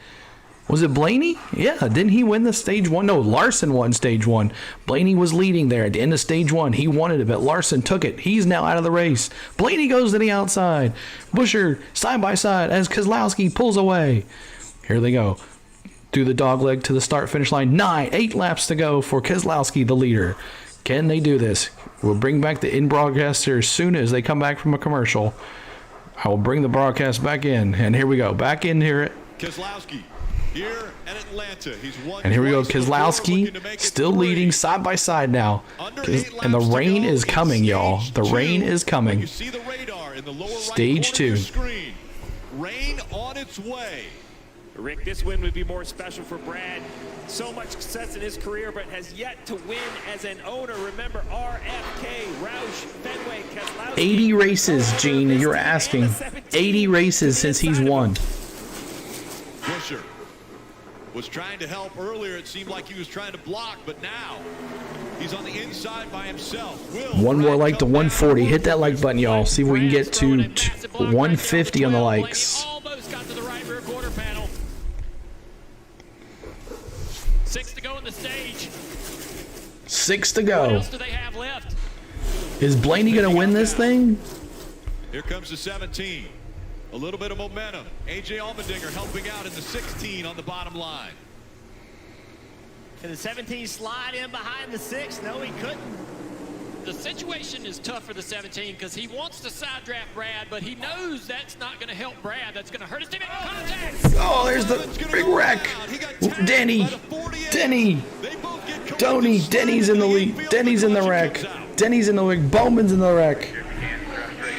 Was it Blaney? Yeah, didn't he win the stage 1? No, Larson won stage 1. Blaney was leading there at the end of stage 1. He wanted it, but Larson took it. He's now out of the race. Blaney goes to the outside. Buescher side by side as Keselowski pulls away. Here they go. Through the dogleg to the start-finish line. 8 laps to go for Keselowski, the leader. Can they do this? We'll bring back the in-broadcaster as soon as they come back from a commercial. I will bring the broadcast back in. And here we go. Back in here. Keselowski here at Atlanta. He's won. And here we go. Keselowski still leading side by side now. And the rain is coming, y'all. The rain is coming. Stage 2. Rain on its way. Rick, this win would be more special for Brad. So much success in his career, but has yet to win as an owner. Remember, RFK, Roush, Fenway, Keselowski. 80 races, Gene, you're asking. 80 races since he's won. Buescher was trying to help earlier. It seemed like he was trying to block, but now he's on the inside by himself. One more like to 140. Hit that like button, y'all. See if we can get to 150 on the likes. Almost got to the right rear quarter panel. 6 to go in the stage. 6 to go. What else do they have left? Is Blaney going to win this thing? Here comes the 17. A little bit of momentum. A.J. Allmendinger helping out in the 16 on the bottom line. Can the 17 slide in behind the 6? No, he couldn't. The situation is tough for the 17 because he wants to side draft Brad, but he knows that's not going to help Brad. That's going to hurt his teammate. Contact! Oh, there's the big wreck. Denny. Denny's in the lead. Denny's in the wreck. Denny's in the wreck. Bowman's in the wreck.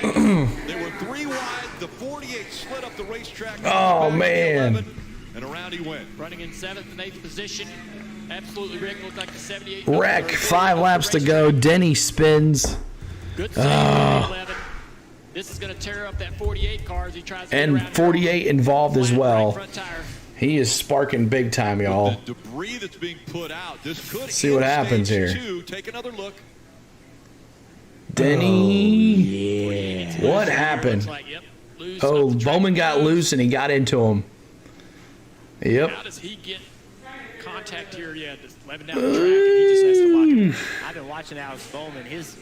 They were 3 wide. The 48 split up the racetrack. Oh, man. And around he went. Running in 7th and 8th position. Absolutely, Rick. Looked like the 78. Wreck. 5 laps to go. Denny spins. Good save, 11. This is going to tear up that 48 car as he tries to get and around 48 involved as well. He is sparking big time, y'all. The debris that's being put out. This could see what happens here. 2. Take another look. Denny. What happened? Oh, Bowman got loose and he got into him. Yep. How does he get contact here? Yeah, just 11 down the track, and he just has to lock it. I've been watching Alex Bowman. He's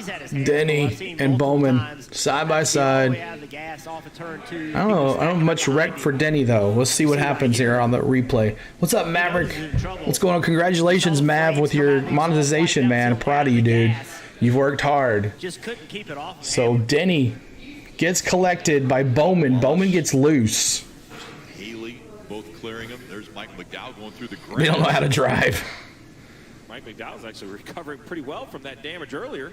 had his hands Denny full. I've seen and multiple Bowman times side by all the side. way out of the gas off of turn 2. I don't have much wreck for Denny though. Let's see what happens here on the replay. What's up, Maverick? What's going on? Congratulations, Mav, with your monetization, man. Proud of you, dude. You've worked hard. Just couldn't keep it off. So Denny gets collected by Bowman. Bowman gets loose. Haley both clearing him. There's Mike McDowell going through the ground. They don't know how to drive. Mike McDowell's actually recovering pretty well from that damage earlier.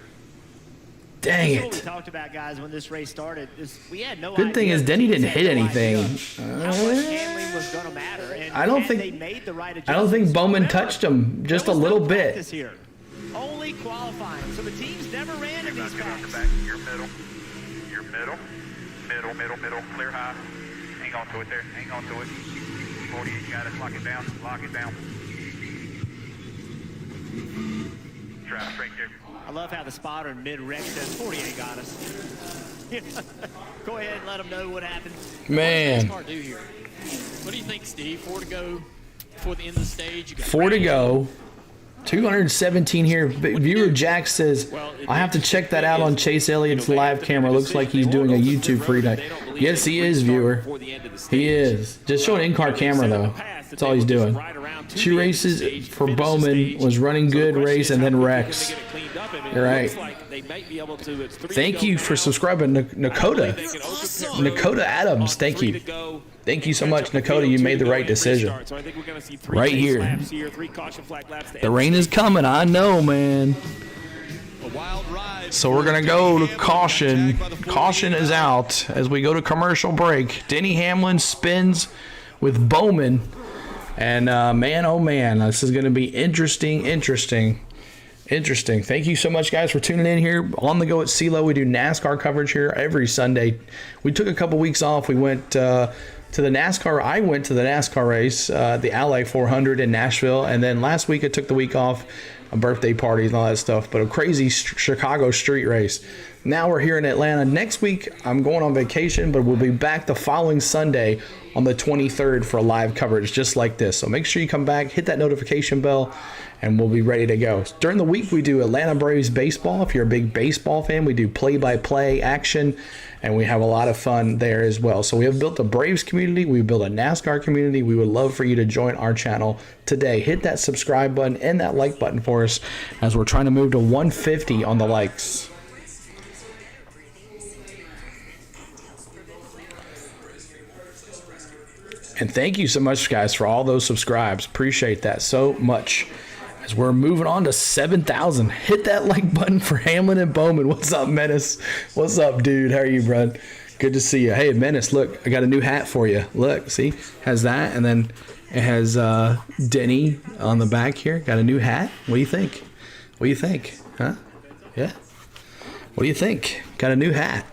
Dang That's what we it. talked about, guys, when this race started. We had no Good thing idea. is Denny didn't hit anything. How much handling was going to matter. And I don't they think made the right I don't think adjustments. Bowman touched him. Just a little bit. Practice here. Only qualifying. So the teams never ran in these tracks. Your middle. Your middle. Middle. Clear high. Hang on to it there. Hang on to it. 48, got it. Lock it down. Lock it down. Trap straight here. I love how the spotter in mid-wreck says 48 got us. Go ahead and let them know what happened. Man. What does NASCAR do here? What do you think, Steve? 4 to go before the end of the stage. You got 4 to go. 217 here. Viewer Jack says, I have to check that out on Chase Elliott's live camera. Looks like he's doing a YouTube free night. Yes, he is, viewer. He is. Just showing in-car camera, though. That's all he's doing. 2 races for Bowman. Was running good race and then Rex. You're right. Thank you for subscribing, Nakota. Nakota Adams, thank you. Thank you so much, Nakota. You made the right decision. Right here. The rain is coming. I know, man. So we're going to go to caution. Caution is out as we go to commercial break. Denny Hamlin spins with Bowman. And man, oh man, this is going to be interesting. Thank you so much, guys, for tuning in here on the go at CeeLo. We do NASCAR coverage here every Sunday. We took a couple weeks off. We went to the NASCAR. I went to the NASCAR race, the Ally 400 in Nashville. And then last week I took the week off, a birthday party and all that stuff. But a crazy Chicago street race. Now we're here in Atlanta. Next week I'm going on vacation, but we'll be back the following Sunday on the 23rd for live coverage just like this. So make sure you come back, hit that notification bell, and we'll be ready to go. During the week, we do Atlanta Braves baseball. If you're a big baseball fan, we do play-by-play action, and we have a lot of fun there as well. So we have built a Braves community. We've built a NASCAR community. We would love for you to join our channel today. Hit that subscribe button and that like button for us as we're trying to move to 150 on the likes. And thank you so much, guys, for all those subscribes. Appreciate that so much. As we're moving on to 7,000. Hit that like button for Hamlin and Bowman. What's up, Menace? What's up, dude? How are you, bro? Good to see you. Hey, Menace, look, I got a new hat for you. Look, see? Has that, and then it has Denny on the back here. Got a new hat. What do you think? What do you think? Huh? Yeah? What do you think? Got a new hat.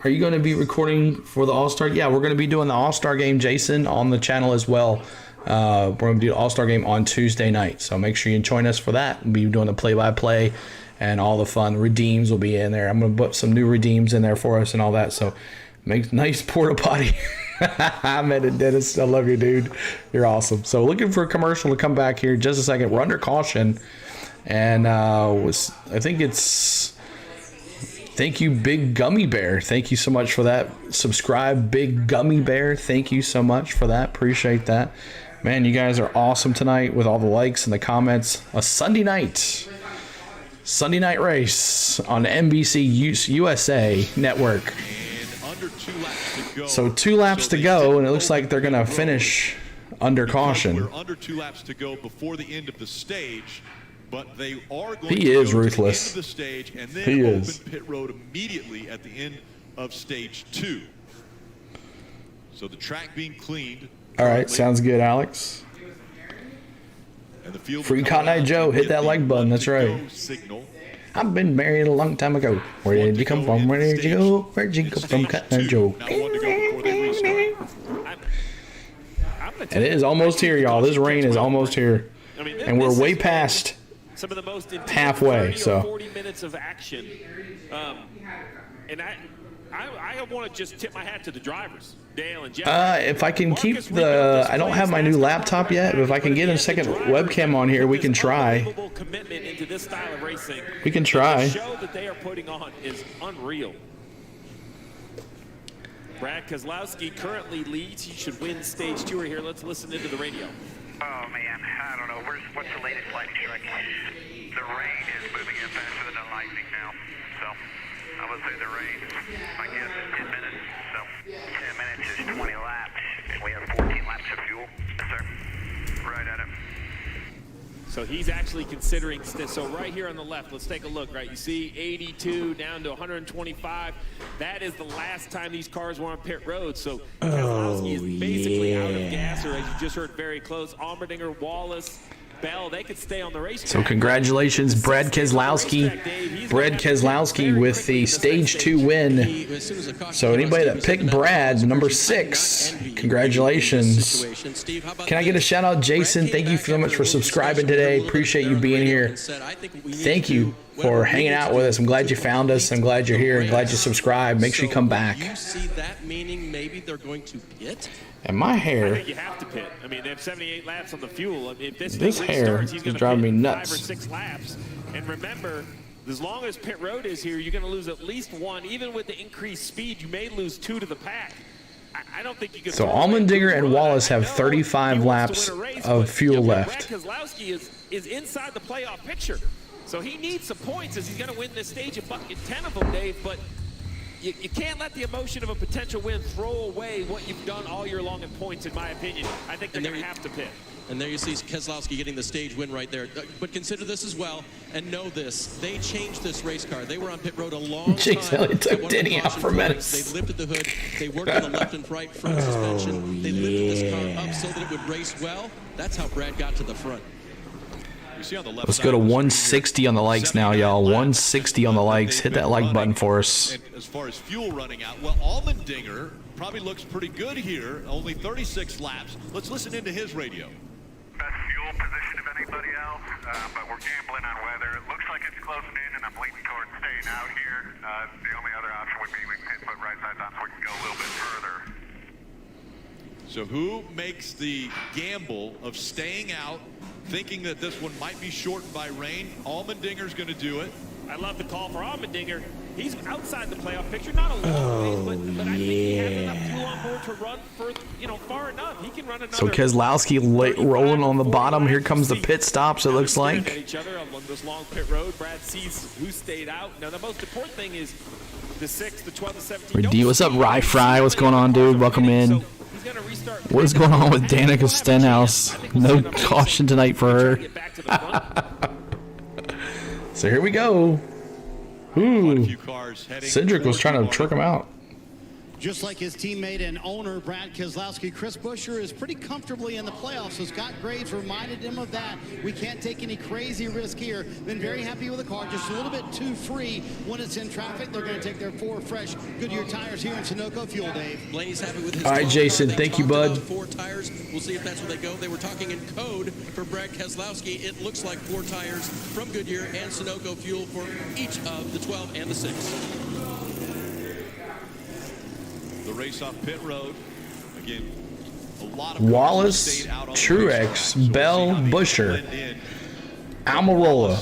Are you going to be recording for the All-Star? Yeah, we're going to be doing the All-Star game, Jason, on the channel as well. We're going to do the All-Star game on Tuesday night. So make sure you join us for that. We'll be doing the play-by-play and all the fun. Redeems will be in there. I'm going to put some new redeems in there for us and all that. So make nice porta potty. I met it, Dennis. I love you, dude. You're awesome. So looking for a commercial to come back here in just a second. We're under caution. And I think it's... Thank you, Big Gummy Bear. Thank you so much for that. Subscribe, Big Gummy Bear. Thank you so much for that. Appreciate that. Man, you guys are awesome tonight with all the likes and the comments. A Sunday night race on NBC USA Network. So 2 laps to go, and it looks like they're going to finish under caution. We're under 2 laps to go before the end of the stage. But they are going He to is go ruthless. to the end of the stage and then He open is. pit road immediately at the end of stage 2. So the track being cleaned. All right, sounds good, Alex. And the field Free Cotton Eye Joe, hit that like button. That's right. Signal. I've been married a long time ago. Where did you come from? Where did you go? Where'd you go from, Cotton Eye Joe? It is almost here, y'all. This rain is almost here. And we're way past some of the most halfway. 30 or So 40 minutes of action. And I want to just tip my hat to the drivers, Dale and Jeff. If I can keep the, I don't have my new laptop yet, but if I can get a second webcam on here, we can try. Commitment into this style of racing. We can try. The show that they are putting on is unreal. Brad Keselowski currently leads. He should win stage 2 here. Let's listen into the radio. Oh, man. I don't know. What's the latest lightning strike? The rain is moving in faster than the lightning now. So I would say the rain, I guess, is 10 minutes. So 10 minutes is 20 laps. And we have 14 laps of fuel. Yes, sir. Right at it. So he's actually considering, so right here on the left, let's take a look, right? You see 82 down to 125. That is the last time these cars were on pit road. So Keselowski is basically out of gas, or as you just heard, very close. Almendinger, Wallace, Bell, they could stay on the racetrack. So congratulations, Brad Keselowski. Brad Keselowski with the stage 2 win. So anybody that picked Brad, number 6, congratulations. Can I get a shout out, Jason? Thank you so much for subscribing today. Appreciate you being here. Thank you for hanging out with us. I'm glad you found us. I'm glad you're here. I'm glad you subscribed. Make sure you come back. You see that meaning maybe they're going to pit? And my hair. I think you have to pit. I mean, they have 78 laps on the fuel. I mean, if this hair restarts, is driving me nuts. 5 or 6 laps. And remember, as long as pit road is here, you're going to lose at least 1. Even with the increased speed, you may lose 2 to the pack. I don't think you can. So Almendinger and Wallace have 35 laps of fuel left. Brad Keselowski is inside the playoff picture. So he needs some points as he's going to win this stage and bucket 10 of them, Dave. But you can't let the emotion of a potential win throw away what you've done all year long in points, in my opinion. I think they're going to have to pit. And there you see Keselowski getting the stage win right there. But consider this as well, and know this. They changed this race car. They were on pit road a long Chase time. Elliott took Denny out for minutes. They lifted the hood. They worked on the left and right front suspension. They lifted this car up so that it would race well. That's how Brad got to the front. You see on the left Let's go to 160 on the likes now, y'all. 160 on the likes. Hit that like button for us. And as far as fuel running out, well, Almendinger probably looks pretty good here. Only 36 laps. Let's listen into his radio. Best fuel position of anybody else, but we're gambling on weather. It looks like it's closing in, and I'm leaning towards staying out here. The only other option would be we can put right sides on so we can go a little bit further. So who makes the gamble of staying out, thinking that this one might be shortened by rain? Allmendinger's going to do it. I love the call for Almendinger. He's outside the playoff picture, not a long ways, but I think he has enough fuel on board to run for, far enough. He can run another. So Keselowski rolling on the bottom. Here comes the pit stops, it looks like. Each other on this long pit road. Brad sees who stayed out. Now, the most important thing is the 6, the 12, the 17. What's up, Rye Fry? What's going on, dude? Welcome in. What is going on with Danica Stenhouse? No caution tonight for her. So here we go. Ooh. Cedric was trying to trick him out. Just like his teammate and owner, Brad Keselowski, Chris Buescher is pretty comfortably in the playoffs, so Scott Graves reminded him of that. We can't take any crazy risk here. Been very happy with the car, just a little bit too free when it's in traffic. They're going to take their 4 fresh Goodyear tires here in Sunoco Fuel, Dave. Blaney's happy with his all right, Jason, thank you, bud. 4 tires. We'll see if that's where they go. They were talking in code for Brad Keselowski. It looks like 4 tires from Goodyear and Sunoco Fuel for each of the 12 and the 6. The race off pit road. Again, a lot of Wallace, Truex, Bell, Buescher, Almirola.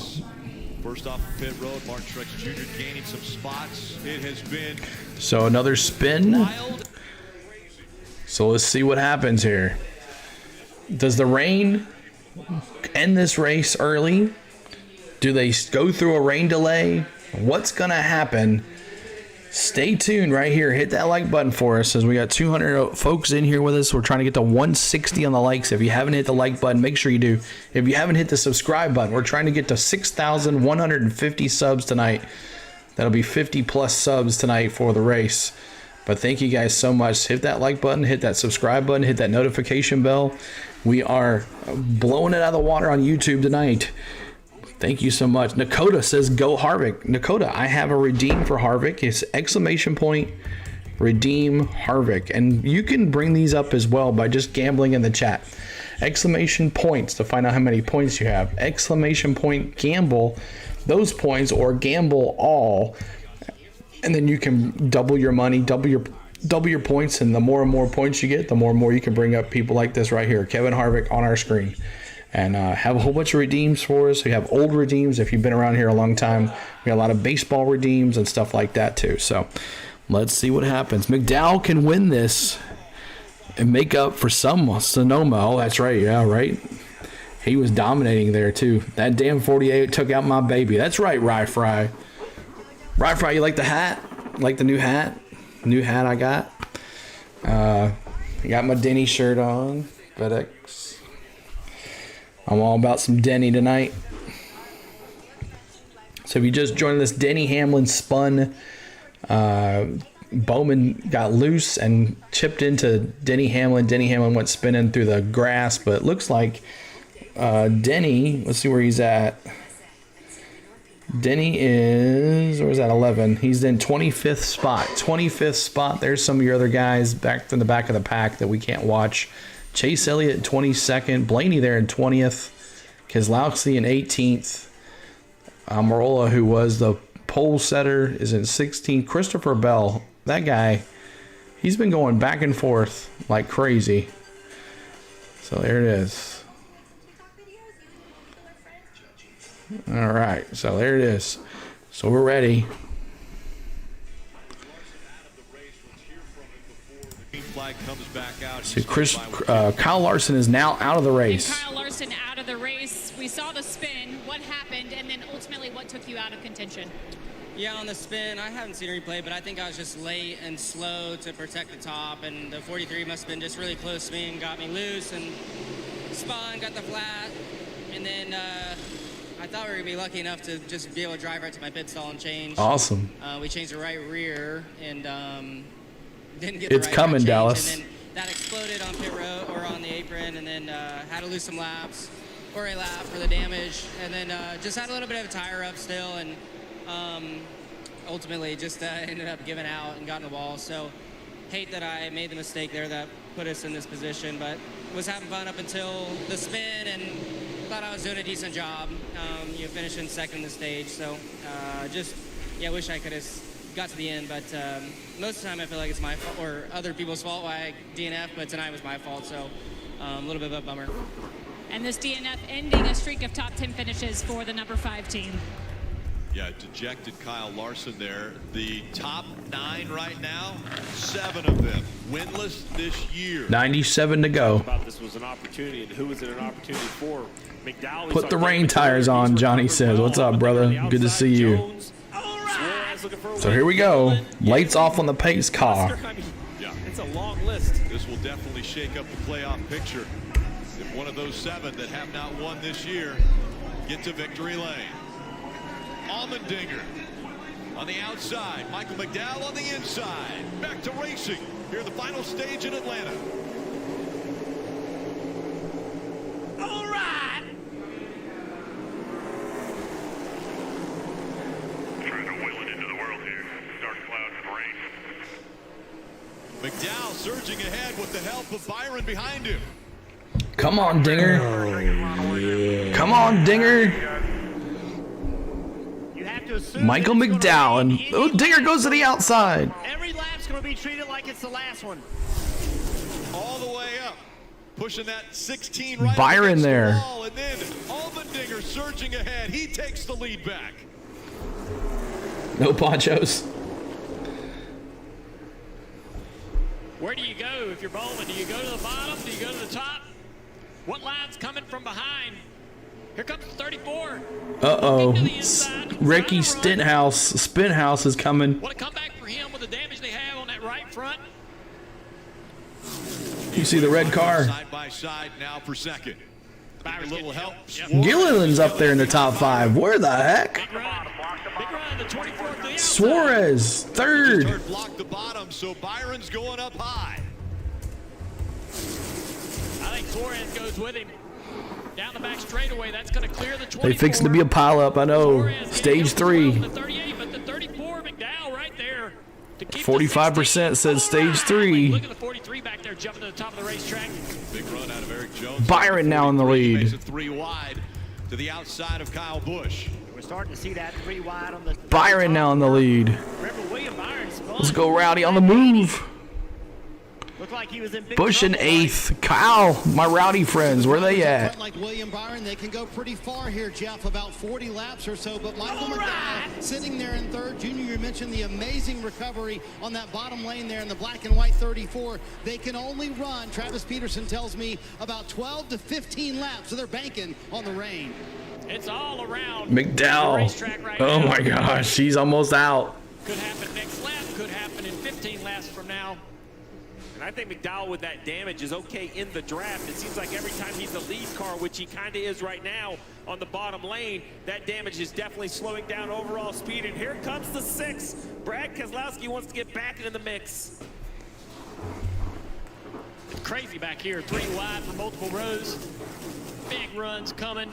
First off pit road, Martin Truex Jr. gaining some spots. It has been so another spin. So let's see what happens here. Does the rain end this race early? Do they go through a rain delay? What's going to happen? Stay tuned right here. Hit that like button for us as we got 200 folks in here with us. We're trying to get to 160 on the likes. If you haven't hit the like button, make sure you do. If you haven't hit the subscribe button, we're trying to get to 6,150 subs tonight. That'll be 50 plus subs tonight for the race. But thank you guys so much. Hit that like button, hit that subscribe button, hit that notification bell. We are blowing it out of the water on YouTube tonight. Thank you so much. Nakota says, go Harvick. Nakota, I have a redeem for Harvick. It's exclamation point, redeem Harvick. And you can bring these up as well by just gambling in the chat. Exclamation points to find out how many points you have. Exclamation point, gamble those points or gamble all. and then you can double your money, double your points, and the more and more points you get, the more and more you can bring up people like this right here, Kevin Harvick on our screen, and have a whole bunch of redeems for us. We have old redeems if you've been around here a long time. We got a lot of baseball redeems and stuff like that too. So let's see what happens. McDowell can win this and make up for some Sonoma. Oh, that's right. Yeah, right. He was dominating there too. That damn 48 took out my baby. That's right, Rye Fry. Rye Fry, you like the hat? Like the new hat? New hat I got. I got my Denny shirt on. FedEx. I'm all about some Denny tonight. So if you just joined us, Denny Hamlin spun. Bowman got loose and chipped into Denny Hamlin. Denny Hamlin went spinning through the grass, but it looks like Denny, let's see where he's at. Denny is, where's that, 11? He's in 25th spot. 25th spot. There's some of your other guys back in the back of the pack that we can't watch. Chase Elliott 22nd. Blaney there in 20th. Keselowski in 18th. Almirola, who was the pole setter, is in 16th. Christopher Bell, that guy, he's been going back and forth like crazy. So there it is. All right, so there it is. So we're ready. So Kyle Larson is now out of the race. And Kyle Larson out of the race. We saw the spin. What happened, and then ultimately, what took you out of contention? Yeah, on the spin, I haven't seen a replay, but I think I was just late and slow to protect the top, and the 43 must have been just really close to me and got me loose and spun, got the flat, and then I thought we were going to be lucky enough to just be able to drive right to my pit stall and change. Awesome. We changed the right rear and didn't get it's the right coming, change, Dallas. and then that exploded on pit road or on the apron, and then had to lose some laps or a lap for the damage, and then just had a little bit of a tire up still, and ultimately just ended up giving out and got in the wall. So hate that I made the mistake there that put us in this position, but was having fun up until the spin and thought I was doing a decent job, finishing second in the stage. So wish I could have got to the end, but most of the time I feel like it's my fault or other people's fault why I DNF, but tonight was my fault, so a little bit of a bummer. And this DNF ending a streak of top 10 finishes for the number 5 team. Yeah, dejected Kyle Larson there. The top 9 right now, 7 of them winless this year. 97 to go. This was an opportunity, and who was it an opportunity for? McDowell. Put the rain tires on, Johnny says. What's up, brother? Good to see you. So here we go. Lights off on the pace car. Yeah, it's a long list. This will definitely shake up the playoff picture. If one of those 7 that have not won this year get to victory lane. Allmendinger on the outside. Michael McDowell on the inside. Back to racing here the final stage in Atlanta. All right. Trying to will it into the world here. Dark clouds and rain. McDowell surging ahead with the help of Byron behind him. Come on, Dinger. Come on, Dinger. Michael McDowell. And Dinger goes to the outside. Every lap's going to be treated like it's the last one. All the way up. Pushing that 16 right Byron there. The wall, and then Allmendinger surging ahead. He takes the lead back. No ponchos. Where do you go if you're Bowman? Do you go to the bottom? Do you go to the top? What line's coming from behind? Here comes 34. Uh-oh. Ricky Spinhouse is coming. What a comeback for him with the damage they have on that right front. You see the red car. Side by side now for second. A little help. Gilliland's up there in the top 5. Where the heck? Big run, the 24th to the Suarez, third. Block the bottom, so Byron's going up high. I think Suarez goes with him. Down the back straightaway, that's going to clear the 24. They fixing to be a pileup, I know. Stage 3. The 38, but the 34, McDowell right there. 45% says stage 3. Look at the 43 back there jumping to the top of the racetrack. Big run out of Eric Jones. Byron now in the lead. Makes it 3 wide to the outside of Kyle Busch. We're starting to see that 3 wide on the. Byron now in the lead. Remember, William Let's go, Rowdy, on the move. Looked like he was in big Bush in trouble. 8th. Kyle, my Rowdy friends, where they at? Like William Byron, they can go pretty far here, Jeff, about 40 laps or so. But Michael McDowell sitting there in 3rd. Junior, you mentioned the amazing recovery on that bottom lane there in the black and white 34. They can only run, Travis Peterson tells me, about 12 to 15 laps, so they're banking on the rain. It's all around McDowell. the racetrack right Oh now. my gosh, she's almost out. Could happen next lap, could happen in 15 laps from now. And I think McDowell with that damage is okay in the draft. It seems like every time he's the lead car, which he kind of is right now on the bottom lane, that damage is definitely slowing down overall speed. And here comes the 6. Brad Keselowski wants to get back into the mix. Crazy back here, 3 wide for multiple rows. Big runs coming.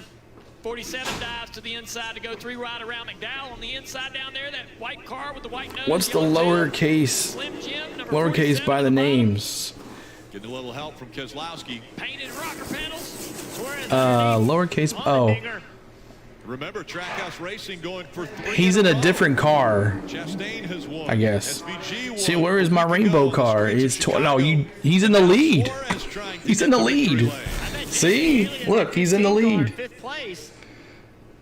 47 dives to the inside to go 3 right around McDowell on the inside down there. That white car with the white nose. What's the lowercase? Lowercase by the names. Getting a little help from Keselowski. Painted rocker pedals. Lowercase. Oh, Remember, Trackhouse Racing going for 3. he's in a different car. Chastain has won. I guess. SVG won. See, where is my rainbow car? It's no, he's in the lead. He's in the lead. See, look, he's in the lead.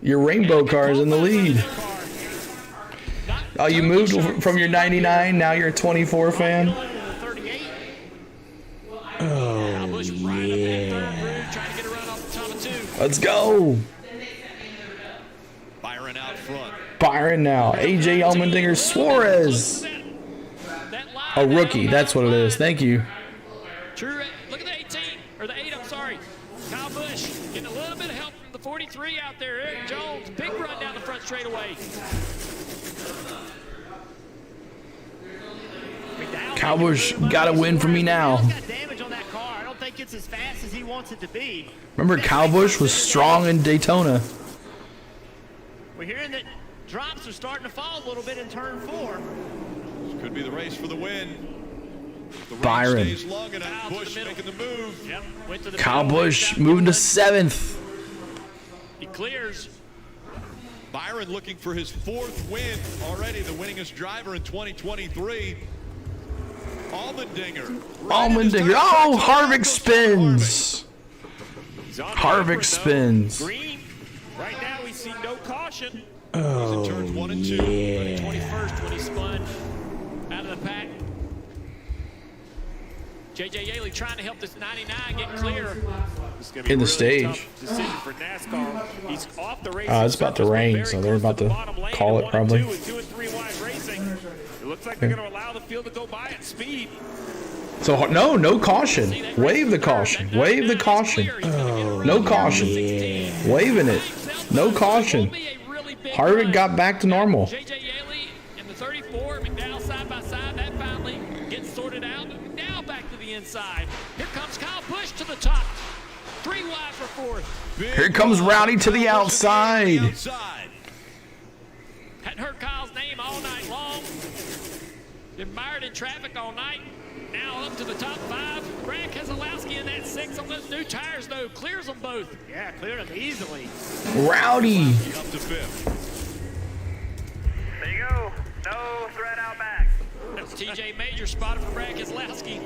Your rainbow car is in the lead. Oh, you moved from your 99, now you're a 24 fan? Oh, yeah. Let's go. Byron out front. Byron now. AJ Allmendinger, Suarez. A rookie, that's what it is. Thank you. True. Look at the 18, or the 8, I'm sorry. Kyle Busch getting a little bit of help from the 43 out there. Eric Jones, big run down the front straightaway. Kyle Busch got a win for me now. Got damage on that car. I don't think it's as fast as he wants it to be. Remember, Kyle Busch was strong in Daytona. We're hearing that drops are starting to fall a little bit in turn 4. This could be the race for the win. The race Byron. stays long enough. Busch making the move. Yep. Went to the Kyle middle, Busch moving to 7th. He clears. Byron looking for his 4th win already, the winningest driver in 2023. Allmendinger. Allmendinger. Oh, Harvick spins. Harvick spins. Green. Right now we see no caution. Oh, turns 1 and 2. yeah. 21st when he spun out of the pack. J.J. Yaley trying to help this 99 get clear. In the stage. Decision for NASCAR. He's off the race. It's about to rain, so they're about to call it probably. 2 and 3 wide racing. It looks like they're going to allow the field to go by at speed. So, no caution. Wave the caution. Wave the caution. No caution. Waving it. No caution. Harvick got back to normal. J.J. Yaley and the 34, McDowell side by side. That finally gets sorted out. But McDowell back to the inside. Here comes Kyle Busch to the top. 3 wide for 4th. Here comes Rowdy to the outside. Hadn't heard Kyle's name all night long. Been mired in traffic all night. Now up to the top 5. Brad Keselowski in that 6 on those new tires, though. Clears them both. Yeah, cleared them easily. Rowdy. Up to 5th. There you go. No threat out back. That's TJ Major spotted for Brad Keselowski.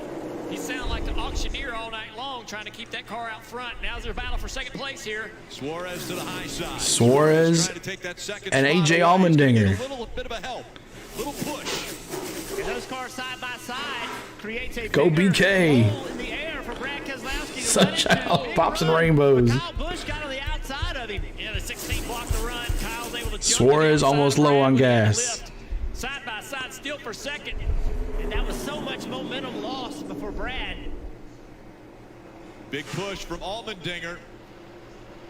He sounded like the auctioneer all night long trying to keep that car out front. Now's their battle for 2nd place here. Suarez to the high side. Suarez trying to take that 2nd and spot AJ away. Allmendinger. A little bit of a help. Little push. And those cars side by side creates a Go bigger BK. hole in the air for Brad Keselowski. Sunshine, pops and rainbows. Kyle Busch got on the outside of him. Yeah, the 16 blocked the run. Kyle's able to jump Suarez to the almost outside low Brad on with the gas. lift. Side by side, still for 2nd. And that was so much momentum lost before Brad. Big push from Allmendinger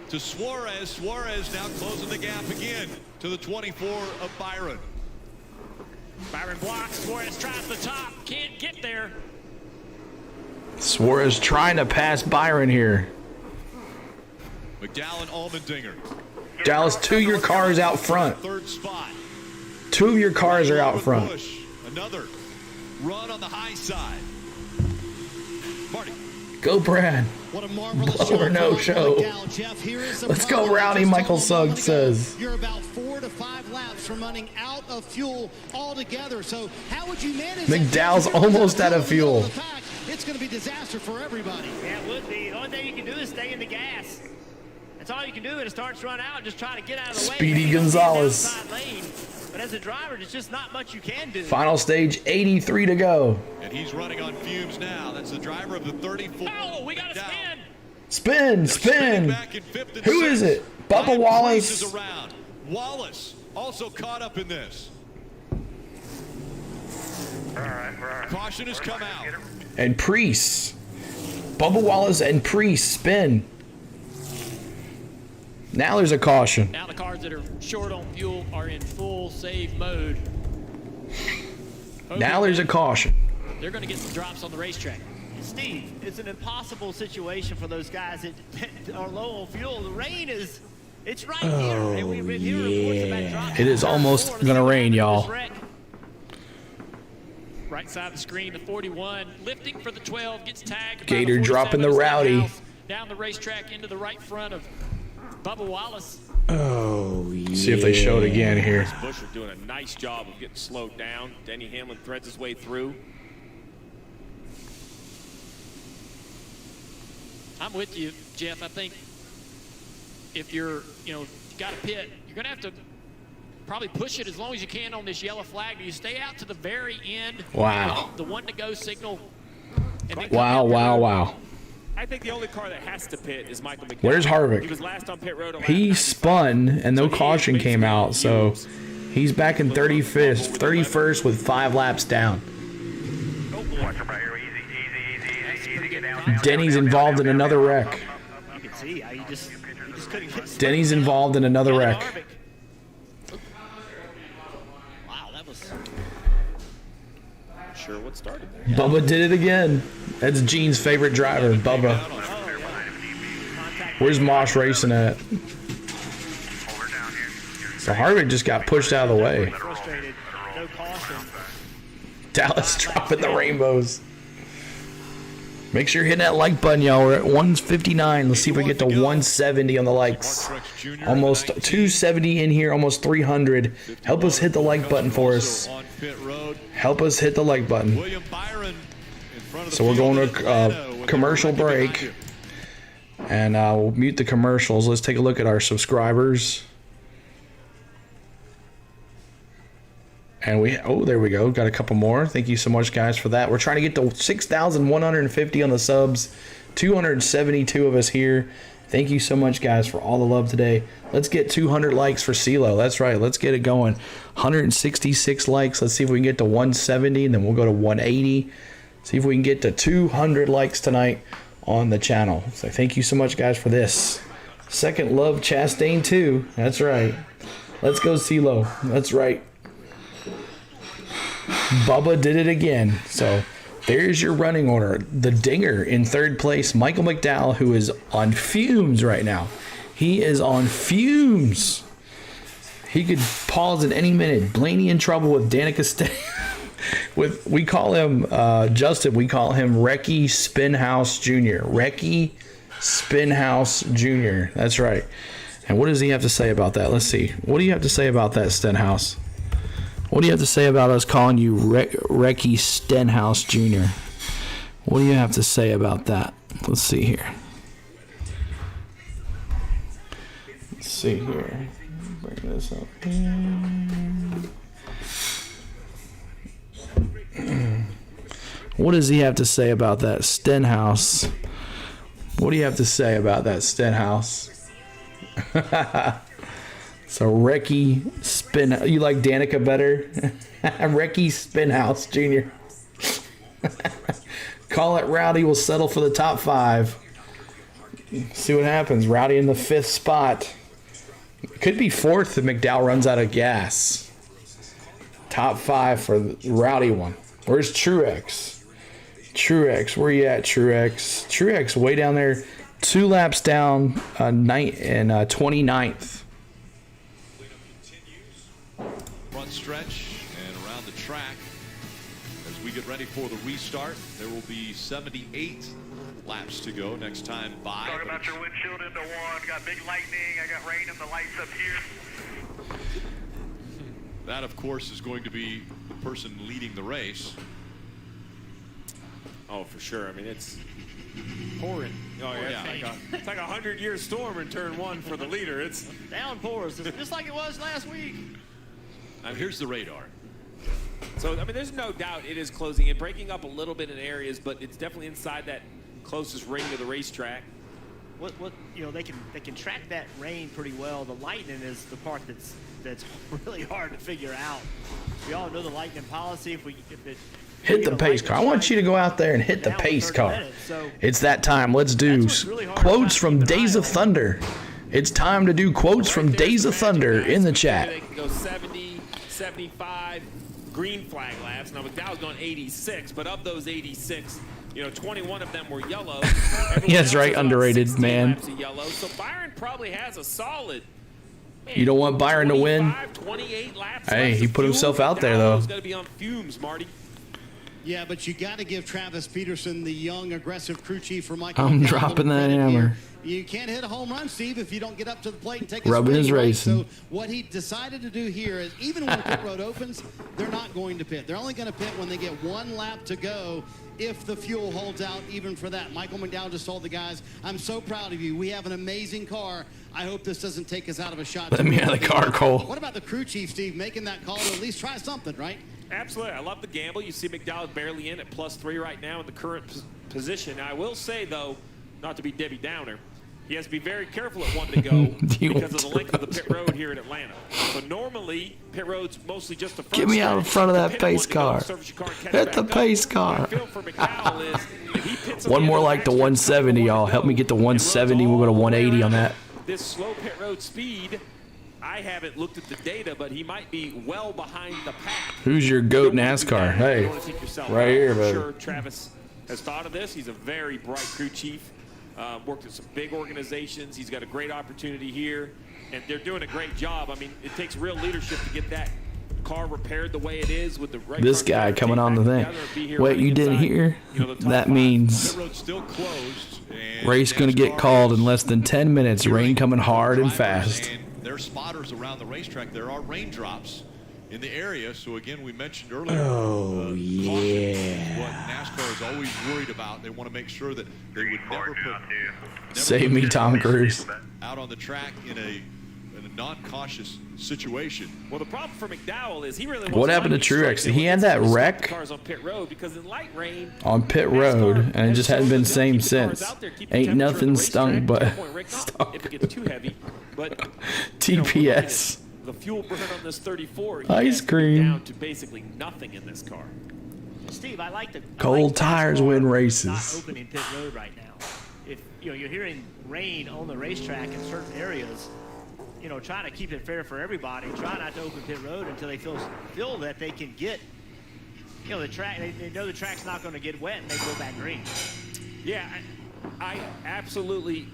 to Suarez. Suarez now closing the gap again to the 24 of Byron. Byron blocks. Suarez tries the top. Can't get there. Suarez trying to pass Byron here. McDowell and Allmendinger. Dallas, 2 of your cars out front. 3rd spot. 2 of your cars are out front. Busch. Another run on the high side. Marty. Go, Brad. Blow or no show. Let's go, Rowdy, Michael Suggs says. You're about 4 to 5 laps from running out of fuel altogether. So how would you manage McDowell's almost out of fuel. It's going to be disaster for everybody. Yeah, it would be. The only thing you can do is stay in the gas. That's all you can do. When it starts to run out, just try to get out of the way. Speedy Gonzalez. But as a driver, there's just not much you can do. Final stage, 83 to go. And he's running on fumes now. That's the driver of the 34. Oh, we got a Spin, spin. spin. Who is it? Bubba Wallace. Around. Wallace also caught up in this. Caution has come out. And Priest. Bubba Wallace and Priest spin. Now there's a caution. Now the cars that are short on fuel are in full save mode. Now there's a caution. They're going to get some drops on the racetrack. Steve, it's an impossible situation for those guys that are low on fuel. The rain is, it's right here. And we've been hearing reports about drops. It is almost going to rain, y'all. Right side of the screen, the 41 lifting for the 12 gets tagged. Gator dropping the Rowdy. Down the racetrack into the right front of Bubba Wallace. Oh, yeah. See if they show it again here. Busher doing a nice job of getting slowed down. Denny Hamlin threads his way through. I'm with you, Jeff. I think if you're, got a pit, you're going to have to probably push it as long as you can on this yellow flag. You stay out to the very end. Wow. The one to go signal. Wow. I think the only car that has to pit is Michael McDowell. Where's Harvick? He was last on pit road. He spun and no caution came out, so he's back in 31st with 5 laps down. Denny's involved in another wreck. You can see how you just couldn't get. Denny's involved in another wreck. Wow, that was. Not sure what started there. Bubba did it again. That's Gene's favorite driver, Bubba. Where's Mosh racing at? So Harvick just got pushed out of the way. Frustrated. No caution. Dallas dropping the rainbows. Make sure you're hitting that like button, y'all. We're at 159. Let's see if we get to 170 on the likes. Almost 270 in here, almost 300. Help us hit the like button for us. Help us hit the like button. So we're going to a commercial break. And we'll mute the commercials. Let's take a look at our subscribers. And there we go. Got a couple more. Thank you so much, guys, for that. We're trying to get to 6,150 on the subs. 272 of us here. Thank you so much, guys, for all the love today. Let's get 200 likes for CeeLo. That's right. Let's get it going. 166 likes. Let's see if we can get to 170, and then we'll go to 180. See if we can get to 200 likes tonight on the channel. So thank you so much, guys, for this. Second Love Chastain 2. That's right. Let's go, CeeLo. That's right. Bubba did it again. So there's your running order. The Dinger in third place. Michael McDowell, who is on fumes right now. He is on fumes. He could pause at any minute. Blaney in trouble with Danica State. We call him, Justin, we call him Recky Spinhouse Jr. Recky Spinhouse Jr. That's right. And what does he have to say about that? Let's see. What do you have to say about that, Stenhouse? What do you have to say about us calling you Recky Stenhouse Jr.? What do you have to say about that? Let's see here. Let's see here. Bring this up here. What does he have to say about that, Stenhouse? What do you have to say about that, Stenhouse? So Recky you like Danica better? Recky Spinhouse Jr. Call it Rowdy. We'll settle for the top 5. See what happens. Rowdy in the 5th spot. Could be 4th if McDowell runs out of gas. Top 5 for the Rowdy one. Where's Truex? Truex, where you at, Truex? Truex way down there. 2 laps down, 29th. Front stretch and around the track as we get ready for the restart. There will be 78 laps to go. Next time by. Talk about your windshield into one. Got big lightning. I got rain and the lights up here. That, of course, is going to be the person leading the race. Oh, for sure. I mean, it's pouring. Oh, yeah. It's like a 100-year storm in turn one for the leader. It's downpours, just like it was last week. Now, here's the radar. So, I mean, there's no doubt it is closing in, breaking up a little bit in areas, but it's definitely inside that closest ring to the racetrack. What you know, they can track that rain pretty well. The lightning is the part that's really hard to figure out. We all know the lightning policy. If it hit the pace car. I want you to go out there and hit the pace car. It's that time. Let's do quotes from Days of Thunder. It's time to do quotes from Days of Thunder in the chat. They can go 70, 75 green flag laps. Now, McDowell's going 86, but of those 86, 21 of them were yellow. Yeah, that's right. Underrated, man. Yellow. So Byron probably has a solid. Man, you don't want Byron to win. 28 laps. Hey, he put himself out there, though. He's going to be on fumes, Marty. Yeah, but you got to give Travis Peterson, the young, aggressive crew chief for Michael. I'm dropping that hammer. You can't hit a home run, Steve, if you don't get up to the plate and take a rubbing his swing, right? racing. So what he decided to do here is, even when pit road opens, they're not going to pit. They're only going to pit when they get one lap to go, if the fuel holds out even for that. Michael McDowell just told the guys, I'm so proud of you. We have an amazing car. I hope this doesn't take us out of a shot. Let me out of the car, Cole. What about the crew chief, Steve, making that call to at least try something, right? Absolutely. I love the gamble. You see McDowell barely in at +3 right now in the current position. I will say, though, not to be Debbie Downer, he has to be very careful at 1 to go because of the length of the pit road here in Atlanta. So normally, pit road's mostly just the front. Get me out in front of that pace car. Hit the pace car. One more like the 170, y'all. Help me get to 170. We'll go to 180 on that. This slow pit road speed, I haven't looked at the data, but he might be well behind the pack. Who's your GOAT NASCAR? Hey, right here, I'm baby. sure Travis has thought of this. He's a very bright crew chief. Worked at some big organizations. He's got a great opportunity here, and they're doing a great job. I mean, it takes real leadership to get that car repaired the way it is with the right. This guy coming on the thing. Wait, you didn't hear? That means race going to get called in less than 10 minutes. Rain coming hard and fast. There are spotters around the racetrack. There are raindrops in the area. So again, we mentioned earlier. Oh yeah. What NASCAR is always worried about. They want to make sure that they would never put. Save me, Tom Cruise. Out on the track in a non-cautious situation. Well, the problem for McDowell is he really. What happened to Truex? He had that wreck cars on pit road because in light rain on pit road, and it just hadn't been the same since. Ain't nothing stunk but if it gets too heavy, but TPS. The fuel burn on this 34 ice cream down to basically nothing in this car. Steve, I like the cold tires win races. Not opening pit road right now. If you're hearing rain on the racetrack in certain areas, trying to keep it fair for everybody, try not to open pit road until they feel that they can get, the track. They know the track's not going to get wet, and they go back green. Yeah, I absolutely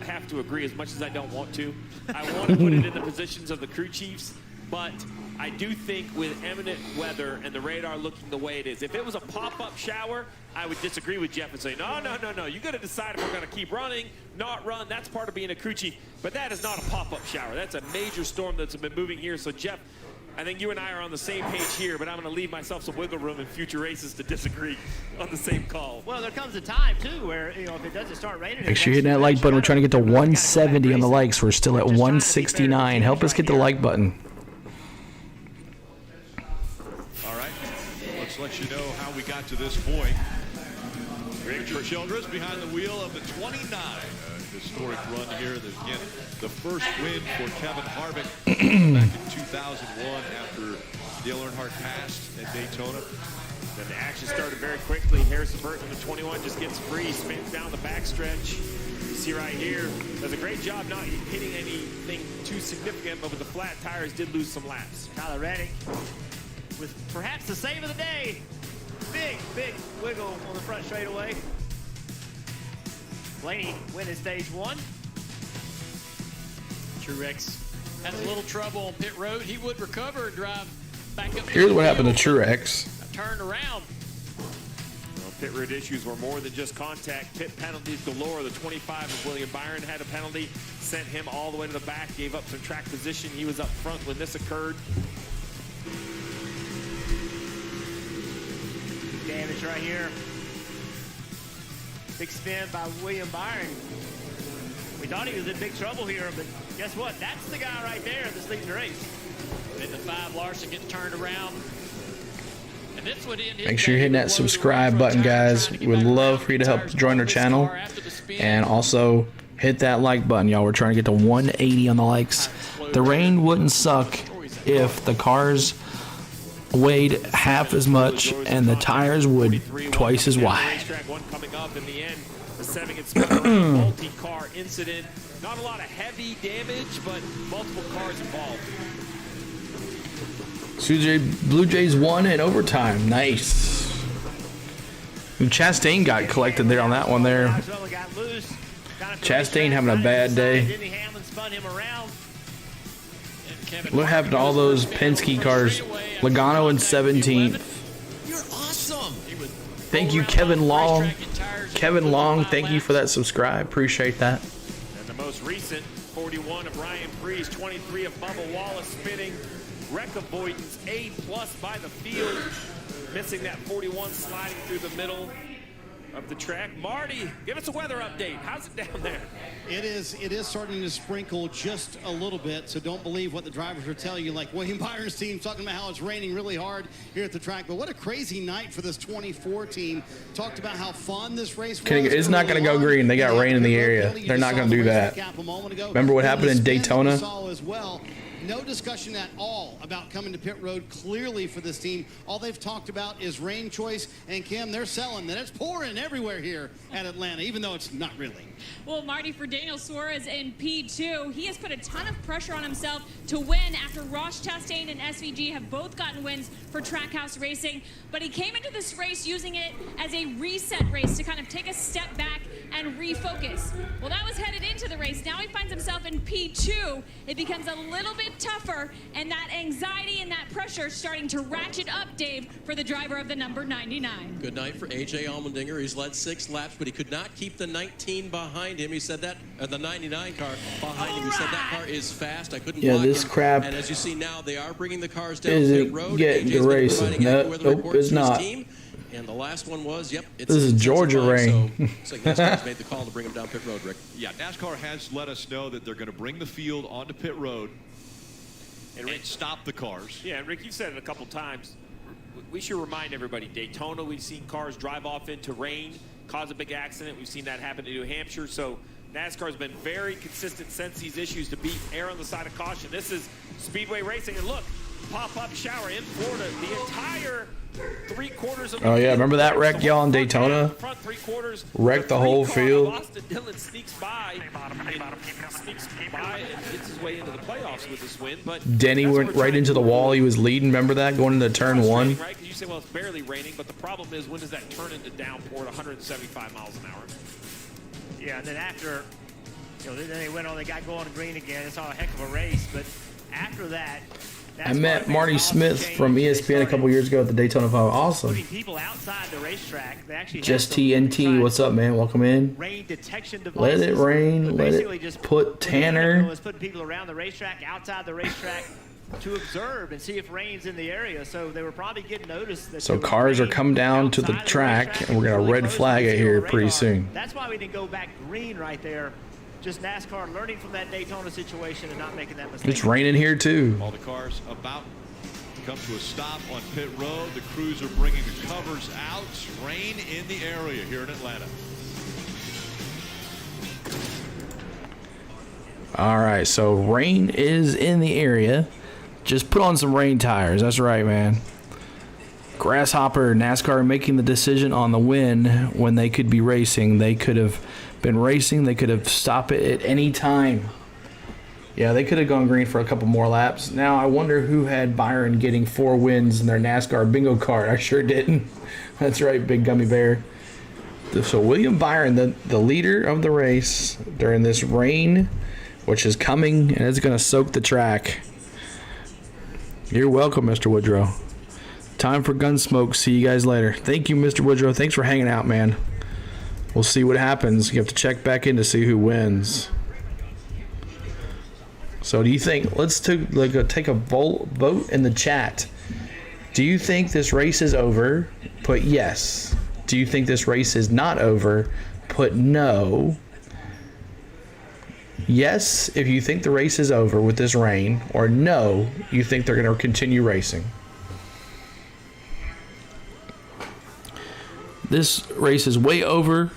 have to agree. As much as I don't want to, I want to put it in the positions of the crew chiefs, but I do think with imminent weather and the radar looking the way it is, if it was a pop-up shower, I would disagree with Jeff and say, no. You got to decide if we're going to keep running, not run. That's part of being a crew chief. But that is not a pop-up shower. That's a major storm that's been moving here. So, Jeff, I think you and I are on the same page here, but I'm going to leave myself some wiggle room in future races to disagree on the same call. Well, there comes a time, too, where, if it doesn't start raining. Make sure you're hitting that like button. We're trying to get to 170 on the likes. We're still at 169. Help us get the like button. All right. Let's let you know how we got to this point. Richard Childress behind the wheel of the 29. Historic run here. Again, the first win for Kevin Harvick back in 2001 after Dale Earnhardt passed at Daytona. Then the action started very quickly. Harrison Burton in the 21 just gets free, spins down the backstretch. You see right here, does a great job not hitting anything too significant, but with the flat tires did lose some laps. Tyler Reddick with perhaps the save of the day. Big wiggle on the front straightaway. Blaney winning stage 1. Truex had a little trouble on pit road. He would recover and drive back up. Here's what happened to Truex. Turned around. Pit road issues were more than just contact. Pit penalties galore. The 25 of William Byron had a penalty, sent him all the way to the back, gave up some track position. He was up front when this occurred. Damage right here. Big spin by William Byron. We thought he was in big trouble here, but guess what? That's the guy right there that's leading the race. And the 5 Larson gets turned around. And this would end his Make sure you're hitting that subscribe button, guys. We'd love for you to help join our channel. And also hit that like button, y'all. We're trying to get to 180 on the likes. The rain wouldn't suck if the cars weighed half as much and the tires would twice as wide. One coming up in the end, the 7 multi-car incident. Not a lot of heavy damage, but multiple cars involved. Blue Jays won in overtime. Nice. Chastain got collected there on that one there. Chastain having a bad day. What happened to all those Penske cars? Logano in 17th. You're awesome. Thank you, Kevin Long. Kevin Long, thank you for that subscribe. Appreciate that. And the most recent, 41 of Ryan Preece, 23 of Bubba Wallace spinning. Wreck avoidance, A+ by the field. Missing that 41 sliding through the middle of the track. Marty, give us a weather update. How's it down there? It is starting to sprinkle just a little bit, so don't believe what the drivers are telling you. Like William Byron's team talking about how it's raining really hard here at the track. But what a crazy night for this 24 team. Talked about how fun this race was. It's not going to go green. They got rain in the area. They're not going to do that. Remember what happened in Daytona? No discussion at all about coming to pit road clearly for this team. All they've talked about is rain choice. And Kim, they're selling that it's pouring everywhere here at Atlanta, even though it's not really. Well, Marty, for Daniel Suarez in P2, he has put a ton of pressure on himself to win after Ross Chastain and SVG have both gotten wins for Trackhouse Racing. But he came into this race using it as a reset race to kind of take a step back and refocus. Well, that was headed into the race. Now he finds himself in P2. It becomes a little bit tougher, and that anxiety and that pressure starting to ratchet up, Dave, for the driver of the number 99. Good night for A.J. Allmendinger. He's led 6 laps, but he could not keep the 19 behind him. He said that, the 99 car behind him. He said that car is fast. I couldn't block this him. crap And as you see now, they are bringing the cars down isn't pit road. getting AJ's the race. Nope, it's not. And the last one was, yep, it's this is Georgia rain. So it's like NASCAR's made the call to bring him down pit road, Rick. Yeah, NASCAR has let us know that they're going to bring the field onto pit road and stop the cars. Yeah, and Rick, you've said it a couple times. We should remind everybody, Daytona, we've seen cars drive off into rain, cause a big accident. We've seen that happen in New Hampshire. So NASCAR's been very consistent since these issues to beat err on the side of caution. This is Speedway Racing, and look, pop-up shower in Florida. The entire 3/4 of the Oh yeah, remember that wreck, y'all, in Daytona? Front 3/4. Wrecked the whole field. Austin Dillon sneaks by and gets his way into the playoffs with this win. But Denny went right into the wall. He was leading. Remember that going into turn 1? Right? Because you say, well, it's barely raining, but the problem is, when does that turn into downpour at 175 miles an hour? Yeah, and then after, then they went on. They got going green again. It's all a heck of a race, but after that. I met Marty Smith from ESPN a couple years ago at the Daytona 5. Awesome. People outside the racetrack, they actually Just TNT. What's up, man? Welcome in. Rain detection devices. Let it rain. Let it put Tanner. It's putting people around the racetrack, outside the racetrack, to observe and see if rain's in the area. So they were probably getting noticed. That So cars are coming down to the track, and we're going to red flag it here pretty soon. That's why we didn't go back green right there. Just NASCAR learning from that Daytona situation and not making that mistake. It's raining here too. All the cars about to come to a stop on pit road. The crews are bringing the covers out. Rain in the area here in Atlanta. All right, so rain is in the area. Just put on some rain tires. That's right, man. Grasshopper, NASCAR making the decision on the win when they could be racing. They could have been racing. They could have stopped it at any time. Yeah, they could have gone green for a couple more laps. Now, I wonder who had Byron getting 4 wins in their NASCAR bingo card. I sure didn't. That's right, Big Gummy Bear. So William Byron, the leader of the race during this rain, which is coming, and it's going to soak the track. You're welcome, Mr. Woodrow. Time for Gunsmoke. See you guys later. Thank you, Mr. Woodrow. Thanks for hanging out, man. We'll see what happens. You have to check back in to see who wins. So do you think, let's take a vote in the chat. Do you think this race is over? Put yes. Do you think this race is not over? Put no. Yes, if you think the race is over with this rain, or no, you think they're going to continue racing. This race is way over,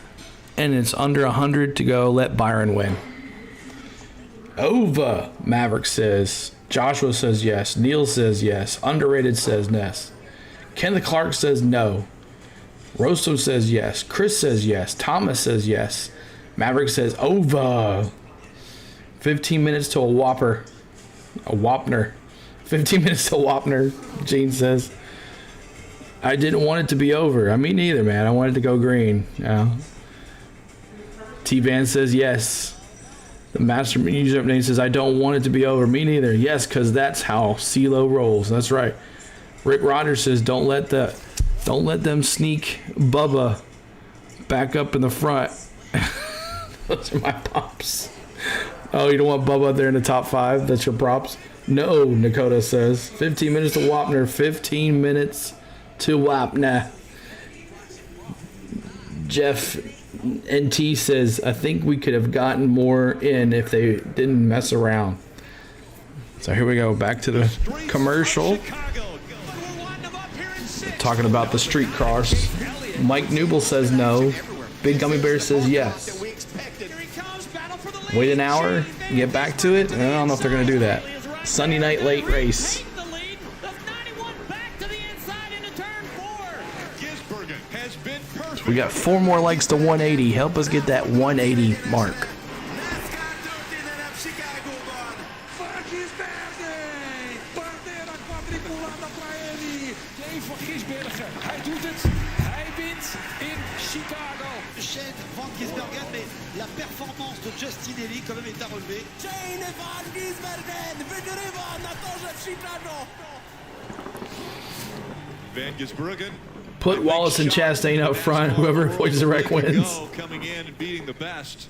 and it's under 100 to go. Let Byron win. Over, Maverick says. Joshua says yes. Neil says yes. Underrated says yes. Kenneth Clark says no. Rosso says yes. Chris says yes. Thomas says yes. Maverick says over. 15 minutes to a whopper. A Wapner. 15 minutes to Wapner, Gene says. I didn't want it to be over. I mean, neither, man. I wanted to go green. T-Van says yes. The Master User Name says, I don't want it to be over. Me neither. Yes, because that's how CeeLo rolls. That's right. Rick Rogers says, don't let them sneak Bubba back up in the front. Those are my props. Oh, you don't want Bubba there in the top 5? That's your props? No, Nakota says. 15 minutes to Wapner. 15 minutes to Wapner. Jeff NT says, I think we could have gotten more in if they didn't mess around. So here we go. Back to the commercial. Talking about the street cars. Mike Newble says no. Big Gummy Bear says yes. Wait an hour, get back to it. I don't know if they're going to do that. Sunday night late race. We got 4 more likes to 180. Help us get that 180 mark. Van Gisbergen. Put Wallace and Chastain up front. Whoever avoids the wreck wins. Coming in and beating the best.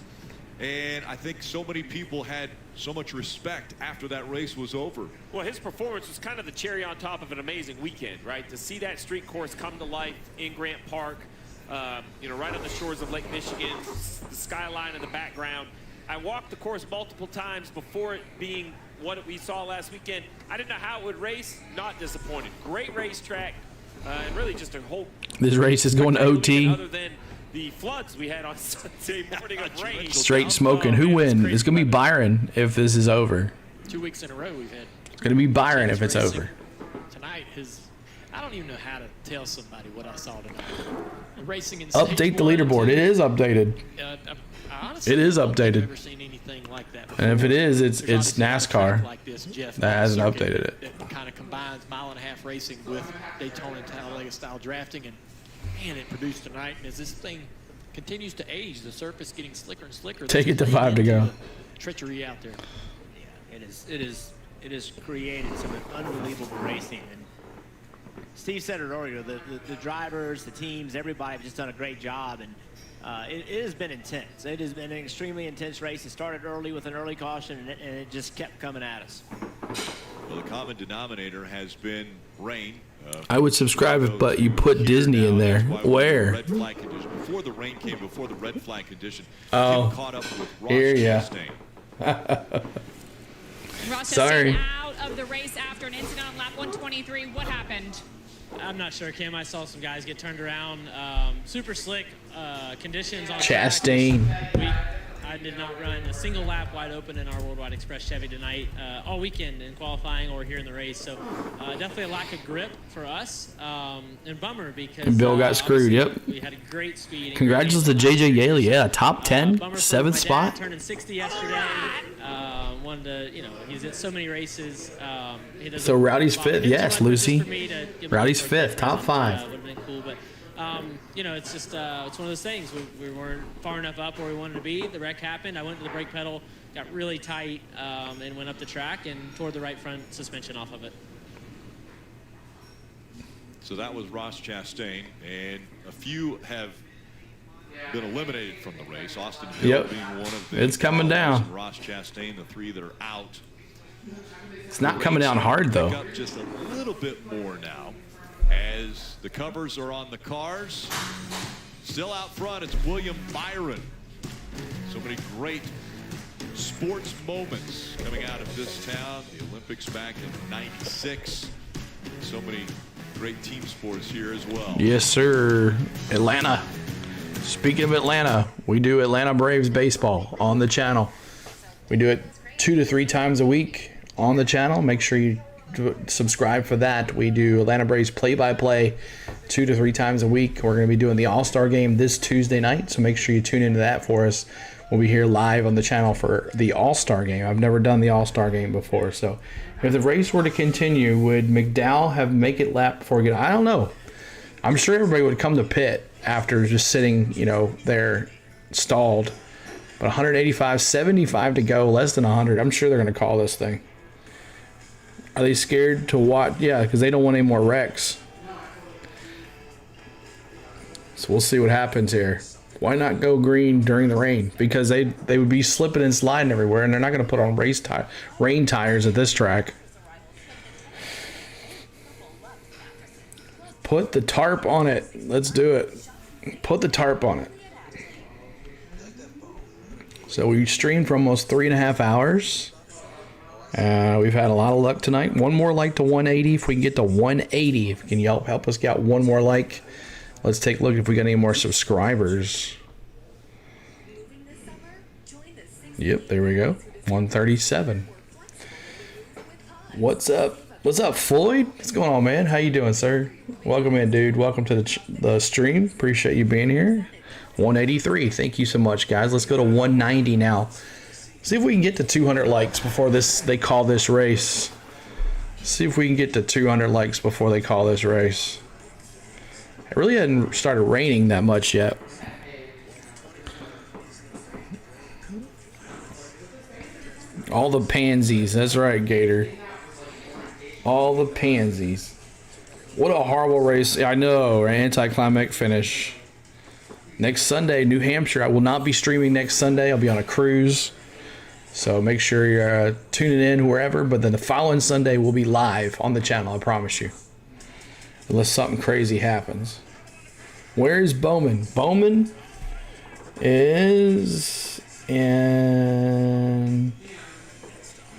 And I think so many people had so much respect after that race was over. Well, his performance was kind of the cherry on top of an amazing weekend, right? To see that street course come to life in Grant Park, right on the shores of Lake Michigan, the skyline in the background. I walked the course multiple times before it being what we saw last weekend. I didn't know how it would race. Not disappointed. Great racetrack, and really just a whole. This race is going to OT. Other than the floods we had on Sunday morning of rain. Straight smoking. Who wins? It's going to be Byron if this is over. 2 weeks in a row we've had. It's going to be Byron if it's over. Tonight I don't even know how to tell somebody what I saw tonight. Racing in Update the leaderboard. It is updated. Honestly, it is I've updated. never seen anything like that before. And if it is, it's NASCAR like this, Jeff, that hasn't updated it. That kind of combines mile-and-a-half racing with Daytona and Talladega style drafting, and man, it produced tonight. And as this thing continues to age, the surface getting slicker and slicker. Take it to 5 to go. Treachery out there. Yeah, it is created some unbelievable racing. And Steve said it earlier. The drivers, the teams, everybody have just done a great job, and it has been intense. It has been an extremely intense race. It started early with an early caution, and it just kept coming at us. Well, the common denominator has been rain. I would subscribe, but you put Disney in there. Where? Red flag condition. Before the rain came, before the red flag condition, oh, caught up with Ross here ya. Ross Sorry. out of the race after an incident on lap 123. What happened? I'm not sure, Kim. I saw some guys get turned around. Super slick conditions on Chastain. I did not run a single lap wide open in our Worldwide Express Chevy tonight, all weekend in qualifying or here in the race. So definitely a lack of grip for us, and bummer because And Bill got screwed. Yep. we had a great speed. Congratulations to JJ Yaley. Yeah, top 10, Bummer for 7th my dad, spot. turning 60 yesterday. Wanted to, he's at so many races. He does So Rowdy's a lot 5th. of Yes, just Lucy. for me to give Rowdy's him a 5th, top 5. would have been cool, but it's just it's one of those things. We weren't far enough up where we wanted to be. The wreck happened. I went to the brake pedal, got really tight, and went up the track and tore the right front suspension off of it. So that was Ross Chastain, and a few have been eliminated from the race. Austin Hill being one of them. It's coming down. Ross Chastain, the 3 that are out. It's not coming down hard, though. Up just a little bit more now as the covers are on the cars. Still out front, it's William Byron. So many great sports moments coming out of this town. The Olympics back in '96. So many great team sports here as well. Yes, sir. Atlanta. Speaking of Atlanta, we do Atlanta Braves baseball on the channel. We do it 2 to 3 times a week on the channel. Make sure you subscribe for that. We do Atlanta Braves play-by-play 2 to 3 times a week. We're going to be doing the All-Star game this Tuesday night, so make sure you tune into that for us. We'll be here live on the channel for the All-Star game. I've never done the All-Star game before, so if the race were to continue, would McDowell have make it lap before get? I don't know. I'm sure everybody would come to pit after just sitting, there stalled. But 185, 75 to go, less than 100. I'm sure they're going to call this thing. Are they scared to watch? Yeah, because they don't want any more wrecks. So we'll see what happens here. Why not go green during the rain? Because they would be slipping and sliding everywhere, and they're not going to put on rain tires at this track. Put the tarp on it. Let's do it. Put the tarp on it. So we streamed for almost 3.5 hours. We've had a lot of luck tonight. One more like to 180. If we can get to 180, if you can help us get one more like. Let's take a look if we got any more subscribers. Yep, there we go. 137. What's up? What's up, Floyd? What's going on, man? How you doing, sir? Welcome in, dude. Welcome to the stream. Appreciate you being here. 183. Thank you so much, guys. Let's go to 190 now. See if we can get to 200 likes before they call this race. See if we can get to 200 likes before they call this race. It really hadn't started raining that much yet. All the pansies. That's right, Gator. All the pansies. What a horrible race. I know, an anticlimactic finish. Next Sunday, New Hampshire. I will not be streaming next Sunday. I'll be on a cruise. So make sure you're tuning in wherever. But then the following Sunday, we'll be live on the channel. I promise you. Unless something crazy happens. Where is Bowman? Bowman is in...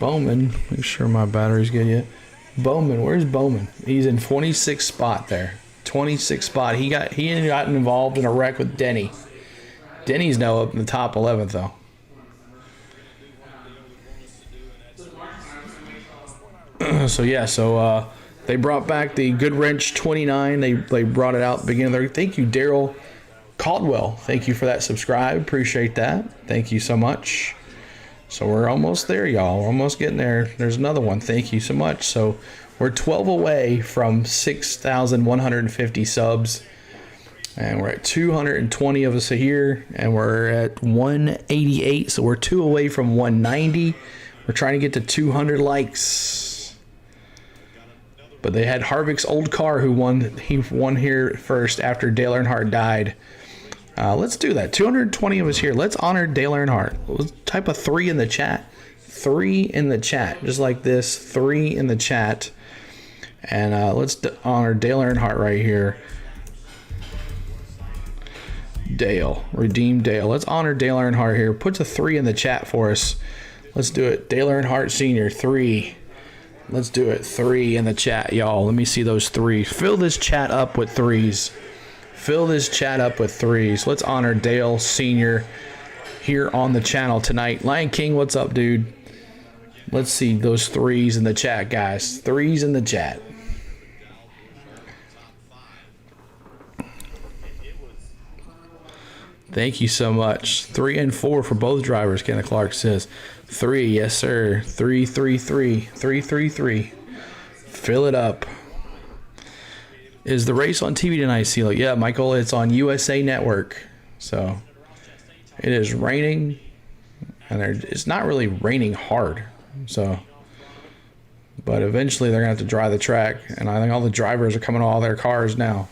Bowman. Make sure my battery's good yet. Bowman. Where's Bowman? He's in 26th spot there. 26th spot. He got involved in a wreck with Denny. Denny's now up in the top 11th though. So they brought back the Good Wrench 29. They brought it out beginning there. Thank you, Daryl Caldwell. Thank you for that subscribe. Appreciate that. Thank you so much. So we're almost there, y'all. We're almost getting there. There's another one. Thank you so much. So we're 12 away from 6,150 subs. And we're at 220 of us here. And we're at 188. So we're 2 away from 190. We're trying to get to 200 likes. But they had Harvick's old car who won. He won here first after Dale Earnhardt died. Let's do that. 220 of us here. Let's honor Dale Earnhardt. Let's type a 3 in the chat. 3 in the chat. Just like this. 3 in the chat. And let's honor Dale Earnhardt right here. Dale. Redeem Dale. Let's honor Dale Earnhardt here. Put a 3 in the chat for us. Let's do it. Dale Earnhardt Sr. 3. Let's do it. 3 in the chat, y'all. Let me see those 3s. Fill this chat up with 3s. Fill this chat up with 3s. Let's honor Dale Sr. here on the channel tonight. Lion King, what's up, dude? Let's see those 3s in the chat, guys. 3s in the chat. Thank you so much. 3 and 4 for both drivers, Kenneth Clark says. 3, yes, sir. 3, 3, 3. 3, 3, 3. Fill it up. Is the race on TV tonight, CeeLo? Yeah, Michael, it's on USA Network. So it is raining, and it's not really raining hard. So But eventually they're going to have to dry the track. And I think all the drivers are coming to all their cars now.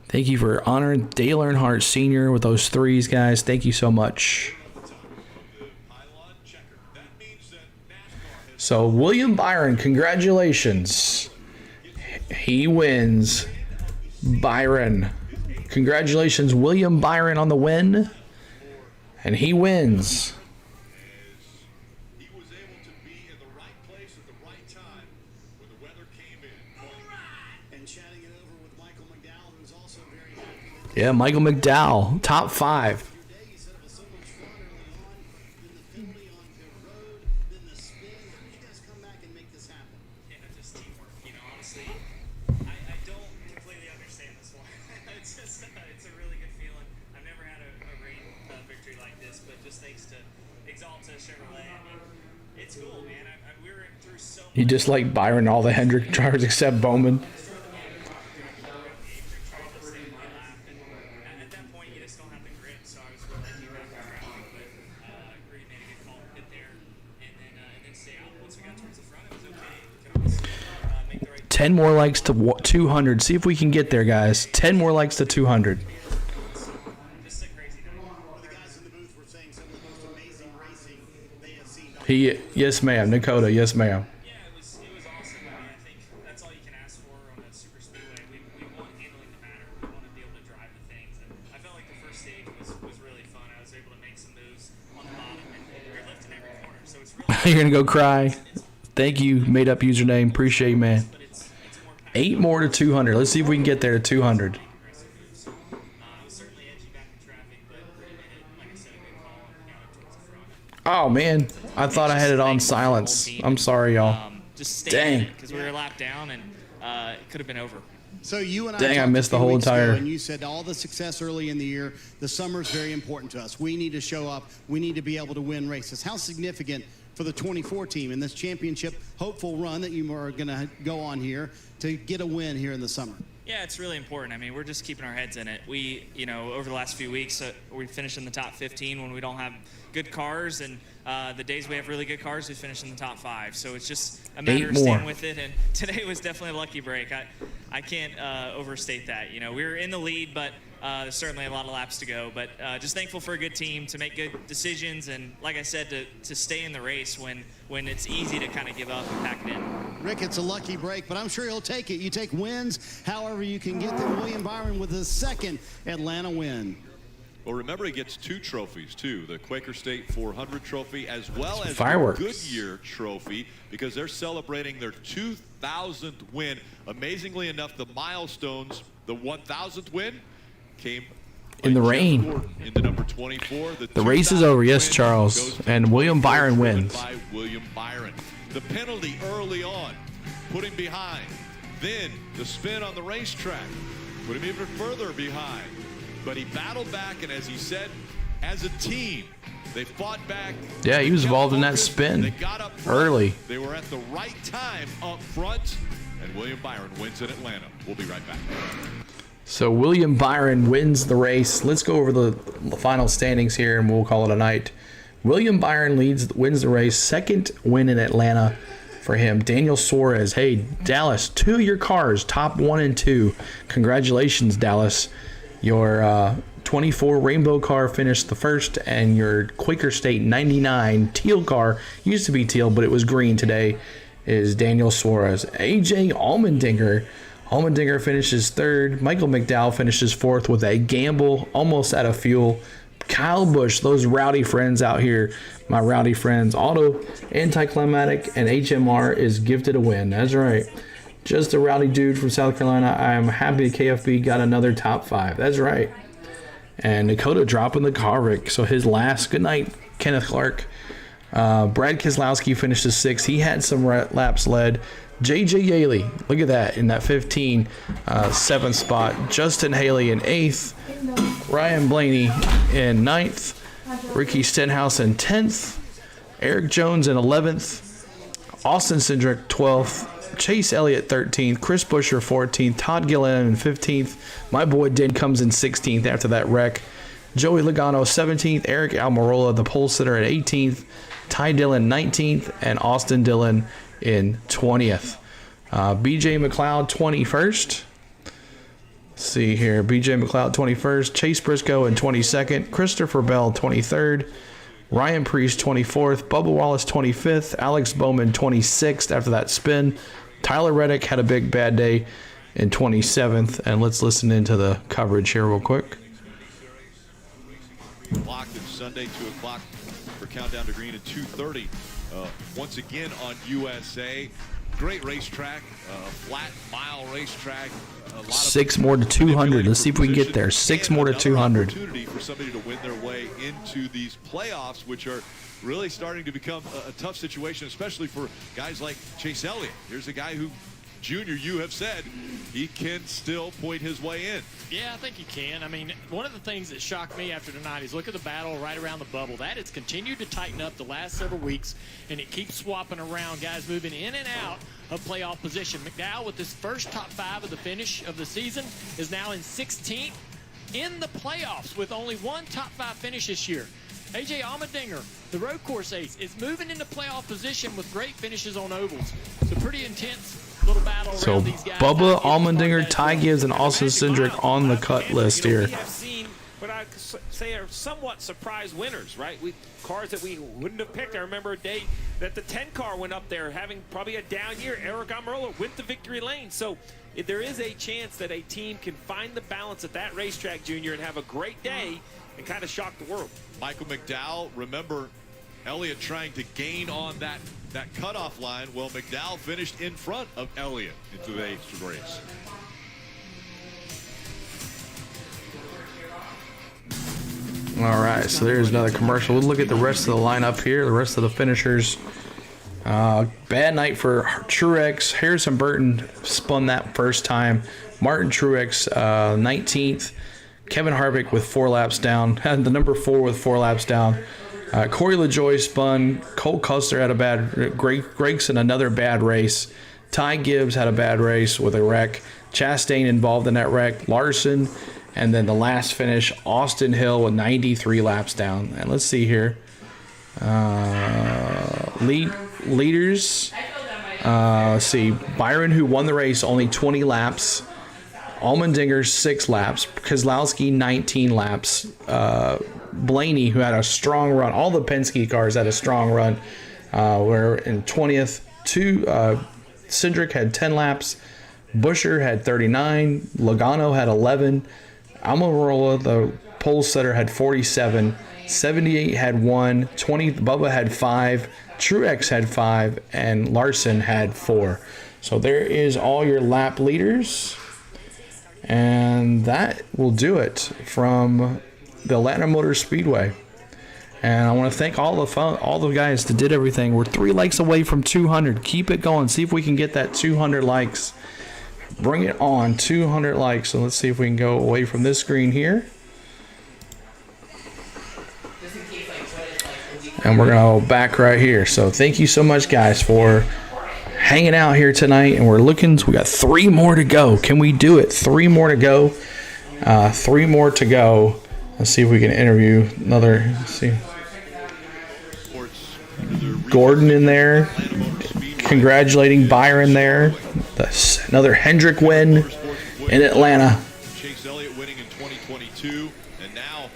Thank you for honoring Dale Earnhardt Sr. with those threes, guys. Thank you so much. So, William Byron, congratulations. He wins. Byron. Congratulations, William Byron, on the win. And he wins. Yeah, Michael McDowell, top 5. You just like Byron, all the Hendrick drivers except Bowman. Ten more likes to 200. See if we can get there, guys. 10 more likes to 200. Yes, ma'am. Dakota, yes, ma'am. You're going to go cry. Thank you, made up username. Appreciate you, man. 8 more to 200. Let's see if we can get there to 200. Oh, man. I thought I had it on silence. I'm sorry, y'all. Just dang. Because we were a lap down and it could have been over. So you and I missed the whole entire. And you said all the success early in the year, the summer is very important to us. We need to show up. We need to be able to win races. How significant for the 24 team in this championship hopeful run that you are going to go on here to get a win here in the summer? Yeah, it's really important. I mean, we're just keeping our heads in it. We, over the last few weeks, we finished in the top 15 when we don't have good cars, and the days we have really good cars, we finish in the top 5. So it's just a matter of staying with it. And today was definitely a lucky break. I can't overstate that. We were in the lead, but there's certainly a lot of laps to go. But just thankful for a good team to make good decisions, and like I said, to stay in the race when it's easy to kind of give up and pack it in. Rick, it's a lucky break, but I'm sure he'll take it. You take wins however you can get them. William Byron with his second Atlanta win. Well, remember, he gets 2 trophies, too. The Quaker State 400 trophy as well as Fireworks. the Goodyear trophy, because they're celebrating their 2,000th win. Amazingly enough, the milestones, the 1,000th win, came in the rain. In the number 24. The race is over, yes, Charles. And William Byron wins. By William Byron. The penalty early on, put him behind. Then the spin on the racetrack, put him even further behind. But he battled back, and as he said, as a team, they fought back. Yeah, he was involved in that spin they got up front. early. They were at the right time up front, and William Byron wins in Atlanta. We'll be right back. So William Byron wins the race. Let's go over the final standings here, and we'll call it a night. William Byron wins the race. Second win in Atlanta for him. Daniel Suarez. Hey, Dallas, 2 of your cars, top 1 and 2. Congratulations, Dallas. Your 24 Rainbow car finished the first, and your Quaker State 99 teal car, used to be teal, but it was green today, is Daniel Suarez. AJ Allmendinger finishes 3rd. Michael McDowell finishes 4th with a gamble, almost out of fuel. Kyle Busch, those rowdy friends out here, my rowdy friends. Auto Anticlimatic and HMR is gifted a win. That's right. Just a rowdy dude from South Carolina. I am happy KFB got another top 5. That's right. And Dakota dropping the car, Rick. So his last, good night, Kenneth Clark. Brad Keselowski finishes 6th. He had some laps led. J.J. Yaley, look at that, in that 15, 7th spot. Justin Haley in 8th. Ryan Blaney in 9th. Ricky Stenhouse in 10th. Eric Jones in 11th. Austin Cindric 12th. Chase Elliott 13th. Chris Buescher 14th. Todd Gilliland in 15th. My boy Dan comes in 16th after that wreck. Joey Logano 17th. Aric Almirola, the pole sitter, at 18th. Ty Dillon 19th. And Austin Dillon in 20th. BJ McLeod 21st. Let's see here. BJ McLeod 21st. Chase Briscoe in 22nd. Christopher Bell 23rd. Ryan Priest 24th. Bubba Wallace 25th. Alex Bowman 26th after that spin. Tyler Reddick had a big bad day in 27th. And let's listen into the coverage here real quick. Clock and Sunday, 2 o'clock for Countdown to Green at 2:30. Once again on USA. Great racetrack, flat mile racetrack. A lot 6 more to 200. Let's see if we can get there. 6 more to 200. Opportunity for somebody to win their way into these playoffs, which are really starting to become a tough situation, especially for guys like Chase Elliott. Here's a guy who, Junior, you have said he can still point his way in. Yeah, I think he can. I mean, one of the things that shocked me after tonight is look at the battle right around the bubble. That has continued to tighten up the last several weeks, and it keeps swapping around, guys moving in and out of playoff position. McDowell, with his first top 5 of the finish of the season, is now in 16th in the playoffs with only one top 5 finish this year. A.J. Allmendinger, the road course ace, is moving into playoff position with great finishes on ovals. It's a pretty intense little battle So around these guys. Bubba, Allmendinger, Ty Gibbs, and Austin Cindric on the cut list here. We have seen what I say are somewhat surprise winners, right? Cars that we wouldn't have picked. I remember a day that the 10 car went up there having probably a down year. Aric Almirola went to victory lane. So if there is a chance that a team can find the balance at that racetrack, Junior, and have a great day and kind of shock the world. Michael McDowell, remember Elliott trying to gain on that cutoff line. Well, McDowell finished in front of Elliott into the 8th race. All right, so there's another commercial. We'll look at the rest of the lineup here, the rest of the finishers. Bad night for Truex. Harrison Burton spun that first time. Martin Truex, 19th. Kevin Harvick with 4 laps down. Had the number 4 with 4 laps down. Corey LaJoie spun. Cole Custer had a bad. Gregson, another bad race. Ty Gibbs had a bad race with a wreck. Chastain involved in that wreck. Larson. And then the last finish, Austin Hill with 93 laps down. And let's see here. Leaders. Let's see. Byron, who won the race, only 20 laps. Allmendinger, 6 laps. Keselowski, 19 laps. Blaney, who had a strong run. All the Penske cars had a strong run. Were in 20th. Cindric had 10 laps. Buescher had 39. Logano had 11. Almirola, the pole setter, had 47. 78 had 1. 20. Bubba had 5. Truex had 5. And Larson had 4. So there is all your lap leaders. And that will do it from the Atlanta Motor Speedway. And I want to thank all the guys that did everything. We're 3 likes away from 200. Keep it going. See if we can get that 200 likes. Bring it on. 200 likes. So let's see if we can go away from this screen here. And we're going to go back right here. So thank you so much, guys, for hanging out here tonight. And we got 3 more to go. Can we do it? 3 more to go. 3 more to go. Let's see if we can interview another. Let's see. Gordon in there. Congratulating Byron there. Another Hendrick win in Atlanta. Chase Elliott winning in 2022. And now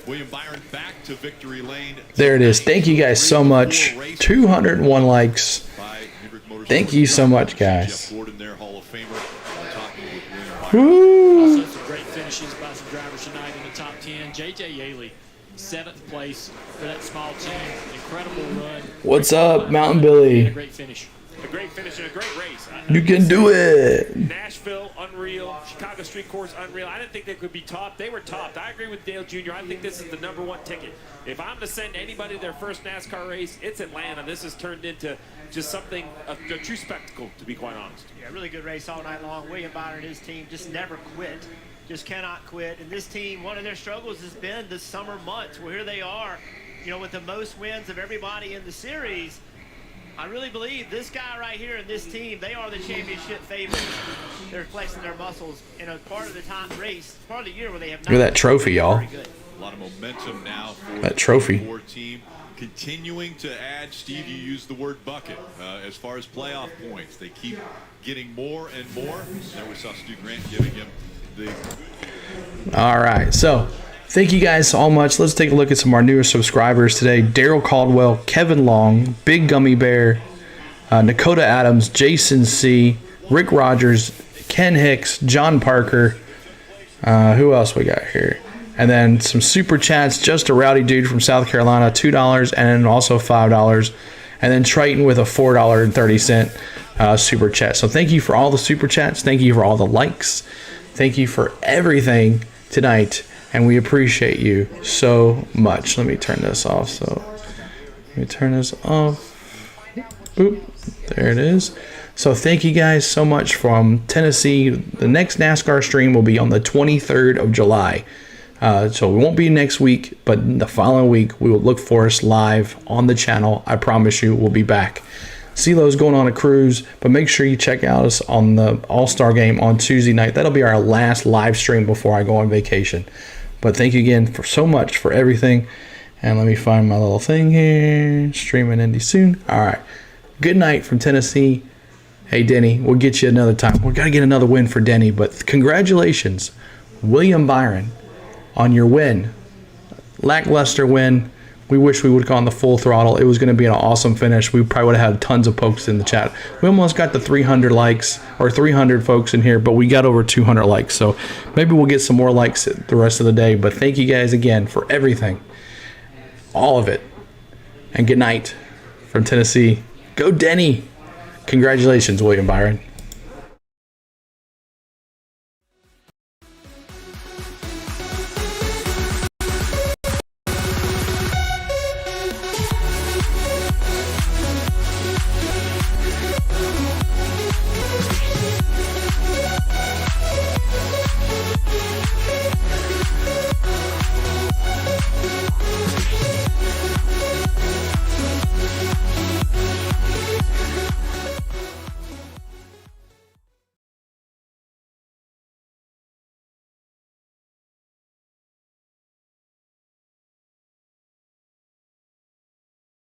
William Byron back to victory lane. There it is. Thank you guys so much. 201 likes. Thank you so much, guys. Woo! Also, some great finishes by some drivers tonight in the top 10. J.J. Yaley, 7th place for that small team. Incredible run. What's up, Mountain Billy? A great finish. A great finish and a great race. You can do it. Nashville, unreal. Chicago Street Course, unreal. I didn't think they could be topped. They were topped. I agree with Dale Jr. I think this is the #1 ticket. If I'm to send anybody their first NASCAR race, it's Atlanta. This has turned into just something, a true spectacle, to be quite honest. Yeah, really good race all night long. William Byron and his team just never quit. Just cannot quit. And this team, one of their struggles has been the summer months. Well, here they are, with the most wins of everybody in the series. I really believe this guy right here and this team, they are the championship favorites. They're flexing their muscles in a part of the top race, part of the year where they have not. Look at that trophy, y'all. A lot of momentum now for that trophy. The team. continuing to add. Steve, you used the word bucket as far as playoff points. They keep getting more and more. There we saw Stu Grant giving him the. All right, so thank you guys so much. Let's take a look at some of our newest subscribers today. Daryl Caldwell, Kevin Long, Big Gummy Bear, Dakota Adams, Jason C., Rick Rogers, Ken Hicks, John Parker. Who else we got here? And then some super chats. Just a Rowdy Dude from South Carolina, $2, and then also $5. And then Triton with a $4.30 super chat. So thank you for all the super chats. Thank you for all the likes. Thank you for everything tonight. And we appreciate you so much. Let me turn this off. So let me turn this off. Oop, there it is. So thank you guys so much from Tennessee. The next NASCAR stream will be on the 23rd of July. So we won't be next week, but the following week we will look for us live on the channel. I promise you we'll be back. CeeLo's going on a cruise, but make sure you check out us on the All-Star game on Tuesday night. That'll be our last live stream before I go on vacation. But thank you again for so much for everything. And let me find my little thing here. Streaming Indy soon. All right. Good night from Tennessee. Hey, Denny, we'll get you another time. We've got to get another win for Denny, but congratulations, William Byron, on your win. Lackluster win. We wish we would have gone the full throttle. It was going to be an awesome finish. We probably would have had tons of pokes in the chat. We almost got the 300 likes, or 300 folks in here, but we got over 200 likes. So maybe we'll get some more likes the rest of the day. But thank you guys again for everything. All of it. And good night from Tennessee. Go Denny. Congratulations, William Byron.